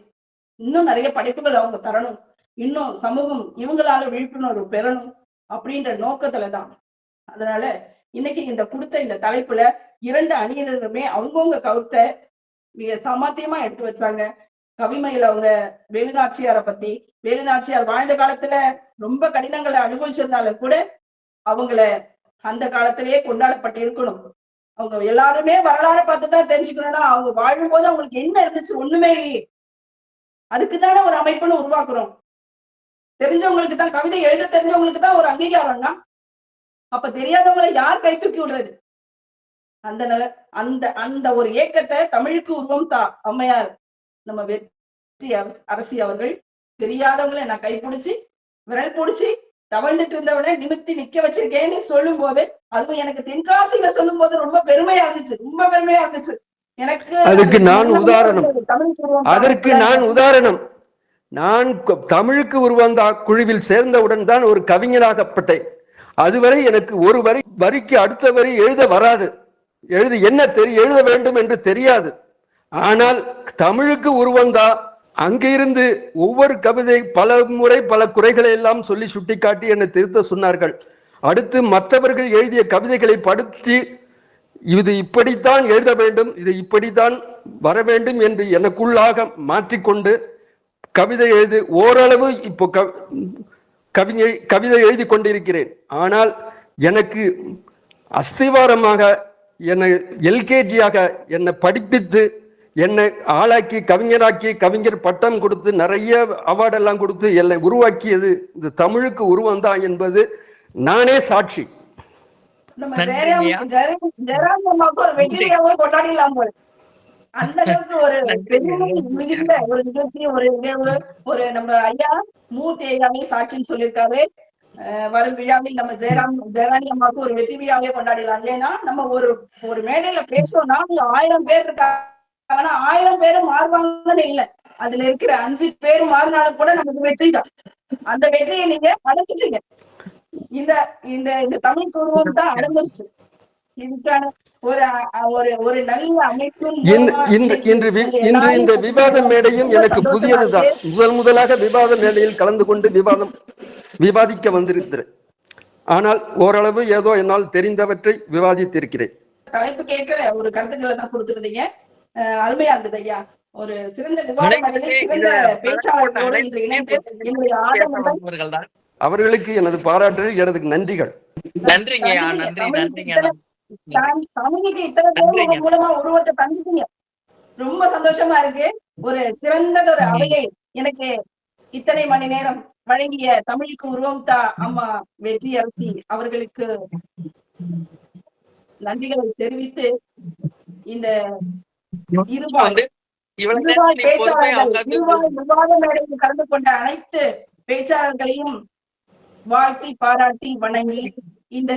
S3: இன்னும் நிறைய படைப்புகள் அவங்க தரணும், இன்னும் சமூகம் இவங்களால விழிப்புணர்வு பெறணும் அப்படின்ற நோக்கத்துலதான். அதனால இன்னைக்கு இந்த கொடுத்த இந்த தலைப்புல 2 அணியினருமே அவங்கவுங்க கருத்தை மிக சாமர்த்தியமா எடுத்து வச்சாங்க. கவிமையில அவங்க வேலுநாச்சியாரை பத்தி, வேலுநாச்சியார் வாழ்ந்த காலத்துல ரொம்ப கடினங்களை அனுபவிச்சிருந்தாலும் கூட அவங்கள அந்த காலத்திலேயே கொண்டாடப்பட்டு இருக்கணும். அவங்க எல்லாருமே வரலாறு பார்த்துதான் தெரிஞ்சுக்கணும்னா அவங்க வாழும்போது அவங்களுக்கு என்ன இருந்துச்சு? ஒண்ணுமே இல்லையே. அதுக்குதானே ஒரு அமைப்புன்னு உருவாக்குறோம். தெரிஞ்சவங்களுக்கு தான், கவிதை எழுத தெரிஞ்சவங்களுக்கு தான் ஒரு அங்கீகாரம்னா அப்ப தெரியாதவங்களை யார் கை தூக்கி விடுறது? அந்த அந்த அந்த ஒரு ஏக்கத்தை தமிழுக்கு உருவம் அம்மையார் நம்ம வெற்றி அரசி அவர்கள் தெரியாதவங்களை நான் கைப்பிடிச்சு விரல் பிடிச்சி தவழ்ந்துட்டு இருந்தவனை நிமித்தி நிக்க வச்சிருக்கேன்னு சொல்லும் போது, அதுவும் எனக்கு தென்காசியில சொல்லும் போது ரொம்ப பெருமையா இருந்துச்சு, ரொம்ப பெருமையா இருந்துச்சு எனக்கு.
S8: அதற்கு நான் உதாரணம். நான் தமிழுக்கு உருவந்தா குழுவில் சேர்ந்தவுடன் தான் ஒரு கவிஞராகப்பட்டேன். அதுவரை எனக்கு ஒரு வரிக்கு அடுத்த வரி எழுத வராது, எழுத வேண்டும் என்று தெரியாது. ஆனால் தமிழுக்கு உருவந்தா அங்கிருந்து ஒவ்வொரு கவிதை பல முறை பல குறைகளை எல்லாம் சொல்லி சுட்டிக்காட்டி என்னை திருத்த சொன்னார்கள். அடுத்து மற்றவர்கள் எழுதிய கவிதைகளை படித்து இது இப்படித்தான் எழுத வேண்டும், இது இப்படித்தான் வர வேண்டும் என்று எனக்குள்ளாக மாற்றிக்கொண்டு கவிதை ஓரளவு இப்போ கவிதை எழுதி கொண்டிருக்கிறேன். ஆனால் எனக்கு அஸ்திவாரமாக என்னை எல்கேஜியாக என்னை படிப்பித்து என்னை ஆளாக்கி கவிஞராக்கி கவிஞர் பட்டம் கொடுத்து நிறைய அவார்டெல்லாம் கொடுத்து என்னை உருவாக்கியது இந்த தமிழுக்கு உருவம் தான் என்பது நானே சாட்சி.
S3: அந்த அளவுக்கு ஒரு பெருமை மிகுந்த ஒரு நிகழ்ச்சி, ஒரு நிகழ்வு, ஒரு நம்ம ஐயா மூர்த்தி ஐயாவே சாட்சின்னு சொல்லியிருக்காரு. வரும் விழாவில் நம்ம ஜெயராணி அம்மாவுக்கு ஒரு வெற்றி விழாவே கொண்டாடிடலாம். ஏன்னா நம்ம ஒரு மேடையில பேசோம்னா 1000 பேர் இருக்காங்கன்னா 1000 பேரும் மாறுவாங்கன்னு இல்லை, அதுல இருக்கிற 5 பேர் மாறினாலும் கூட நமக்கு வெற்றி தான். அந்த வெற்றியை நீங்க அடைச்சிட்டீங்க. இந்த இந்த தமிழ் குழுவம் தான் அடங்குச்சு. இதுக்கான ஒரு ஒரு ஒரு நல்ல அமைப்பின்
S8: இன்று இந்த விவாத மேடையும் எனக்கு புதியதுதான். முதலாக விவாத மேடையில் கலந்து கொண்டு விவாதிக்க வந்திருக்கிறேன். ஆனால் ஓரளவு ஏதோ என்னால் தெரிந்தவற்றை விவாதித்திருக்கிறேன்.
S3: தலைப்பு கேட்க ஒரு கருத்துக்களை தான் கொடுத்துருந்தீங்க. அருமையா இருந்தது ஐயா. ஒரு சிறந்த விவாத மேடையில் சிறந்த பேச்சாளர்களோடு இன்று இணைந்து என்னுடைய ஆதரவு
S8: அவர்களுக்கு எனது பாராட்டுகள், எனது நன்றிகள்.
S2: நன்றிங்க. நன்றிங்க.
S3: தமிழுக்கு இத்தனை பேர் மூலமா உருவத்தை தந்துட்டீங்க. ரொம்ப சந்தோஷமா இருக்கு. ஒரு சிறந்ததொரு அவையை எனக்கு இத்தனை மணி நேரம் வழங்கிய தமிழுக்கு உருவம் தா அம்மா வெற்றி அரசி அவர்களுக்கு நன்றிகளை தெரிவித்து இந்த விவாத மேடையில் கலந்து கொண்ட அனைத்து பேச்சாளர்களையும் வாழ்த்தி பாராட்டி வணங்கி இந்த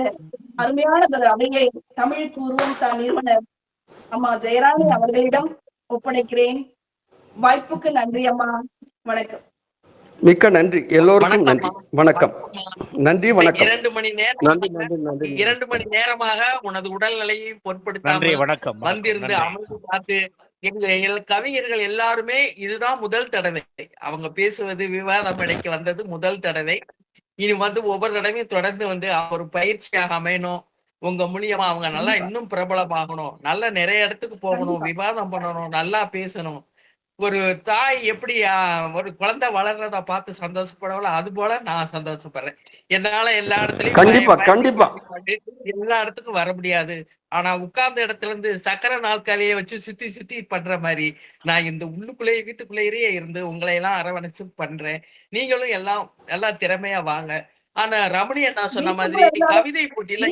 S3: அருமையானதொரு அவையை தமிழுக்கு உருவம் தா நிறுவனர் அம்மா ஜெயராணி அவர்களிடம் ஒப்படைக்கிறேன். வாய்ப்புக்கு நன்றி அம்மா. வணக்கம்.
S8: மிக்க நன்றி. எல்லோருக்கும் நன்றி. வணக்கம். நன்றி, வணக்கம்.
S2: 2 மணி நேரமாக உனது உடல்நிலையை பொருட்படுத்தாமல் வந்திருந்து அமைப்பு பார்த்து எங்க கவிஞர்கள் எல்லாருமே இதுதான் முதல் தடவை அவங்க பேசுவது விவாத மேடைக்கு வந்தது முதல் தடவை. இனி ஒவ்வொரு தடவையும் தொடர்ந்து ஒரு பயிற்சியாக அமையணும். உங்க மூலியமா அவங்க நல்லா இன்னும் பிரபலமாகணும், நல்லா நிறைய இடத்துக்கு போகணும், விவாதம் பண்ணணும், நல்லா பேசணும். ஒரு தாய் எப்படி ஒரு குழந்தை வளர்றத பார்த்து சந்தோஷப்படல, அது போல நான் சந்தோஷப்படுறேன். என்னால எல்லா இடத்துலயும்
S8: கண்டிப்பா
S2: எல்லா இடத்துக்கும் வர முடியாது. ஆனா உட்கார்ந்த இடத்துல இருந்து சக்கர நாற்காலியை வச்சு சுத்தி சுத்தி பண்ற மாதிரி நான் இந்த உள்ளுக்குள்ளேயே வீட்டுக்குள்ளேயே இருந்து உங்களை எல்லாம் அரவணைச்சு பண்றேன். நீங்களும் எல்லாம் திறமையா வாங்க. ஆனா ரமணி அண்ணா சொன்ன மாதிரி கவிதை போட்டியில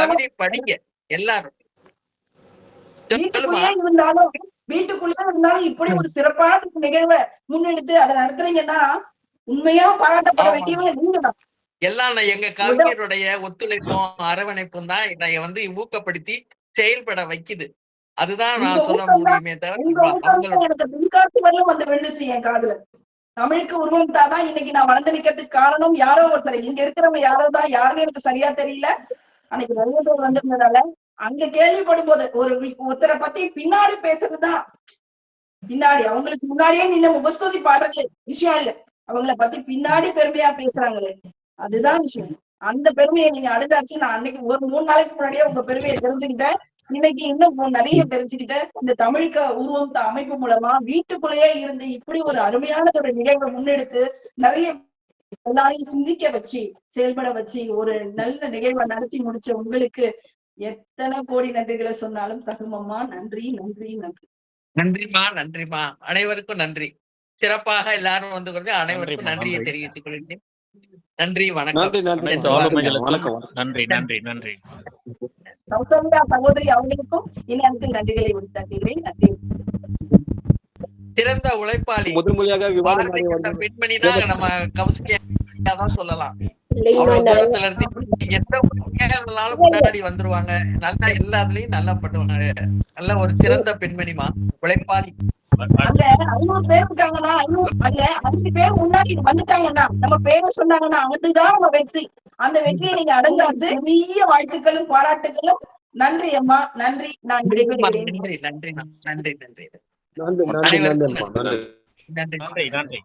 S2: கவிதை படிங்க எல்லாரும்.
S3: வீட்டுக்குள்ளே இருந்தாலும் இப்படி ஒரு சிறப்பான நிகழ்வை முன்னெடுத்து அதை நடத்துறீங்கன்னா உண்மையா பாராட்டப்பட வேண்டியவங்க நீங்க தான்.
S2: எல்லாம் எங்க கவிஞருடைய ஒத்துழைப்பும் அரவணைப்பும் தான் என்னை ஊக்கப்படுத்தி செயல்பட வைக்குது. அதுதான் நான் சொல்ல முடியுமே தவிர
S3: என் காதுல தமிழுக்கு உருவம் தான் இன்னைக்கு நான் வளர்ந்து நிக்கிறதுக்கு காரணம் யாரோ ஒருத்தர். இங்க இருக்கிறவங்க யாரோ தான், யாருன்னு எனக்கு சரியா தெரியல. அன்னைக்கு நிறைய பேர் வந்திருந்ததால அங்க கேள்விப்படும் போது ஒருத்தரை பத்தி பின்னாடி பேசுறதுதான், பின்னாடி அவங்களுக்கு முன்னாடியே நின்று முகஸ்துதி பாடுறது விஷயம் இல்ல, அவங்கள பத்தி பின்னாடி பெருமையா பேசுறாங்களே அதுதான் விஷயம். அந்த பெருமையை நீங்க அடைஞ்சாச்சு. நான் அன்னைக்கு ஒரு 3 நாளைக்கு முன்னாடியே உங்க பெருமையை தெரிஞ்சுக்கிட்டேன். இன்னைக்கு இன்னும் நிறைய தெரிஞ்சுக்கிட்டேன். இந்த தமிழுக்கு உருவம் அமைப்பு மூலமா வீட்டுக்குள்ளேயே இருந்து இப்படி ஒரு அருமையானதொரு நிகழ்வை முன்னெடுத்து நிறைய எல்லாரையும் சிந்திக்க வச்சு செயல்பட வச்சு ஒரு நல்ல நிகழ்வை நடத்தி முடிச்ச உங்களுக்கு எத்தனை கோடி நன்றிகளை சொன்னாலும் தகுமம்மா. நன்றி நன்றி நன்றி.
S2: நன்றிமா. அனைவருக்கும் நன்றி. சிறப்பாக எல்லாரும் கொண்டு அனைவருக்கும் நன்றியை தெரிவித்துக் கொள்கிறேன். நன்றி, வணக்கம்.
S7: நன்றி.
S3: கௌசல்யா சகோதரி அவர்களுக்கும் இணையத்தில் நன்றிகளை உரித்தாக்குகிறேன். நன்றி.
S2: சிறந்த உழைப்பாளி பெண்மணி தான் நம்ம கௌசல்யா தான் சொல்லலாம். முன்னாடி வந்துருவாங்க, நல்லா எல்லாத்துலயும் நல்லா பண்ணுவாங்க. நல்ல ஒரு சிறந்த பெண்மணிமா, உழைப்பாளி.
S3: அங்க 500 பேர் இருக்காங்கன்னா அதுல 5 பேர் முன்னாடி வந்துட்டாங்கன்னா நம்ம பேரை சொன்னாங்கன்னா அதுதான் நம்ம வெற்றி. அந்த வெற்றியை நீங்க அடைஞ்சாச்சு. பெரிய வாழ்த்துக்களும் பாராட்டுகளும். நன்றி அம்மா. நன்றி. நான் விடைபெறுகிறேன்.
S2: நன்றி.
S8: நன்றி.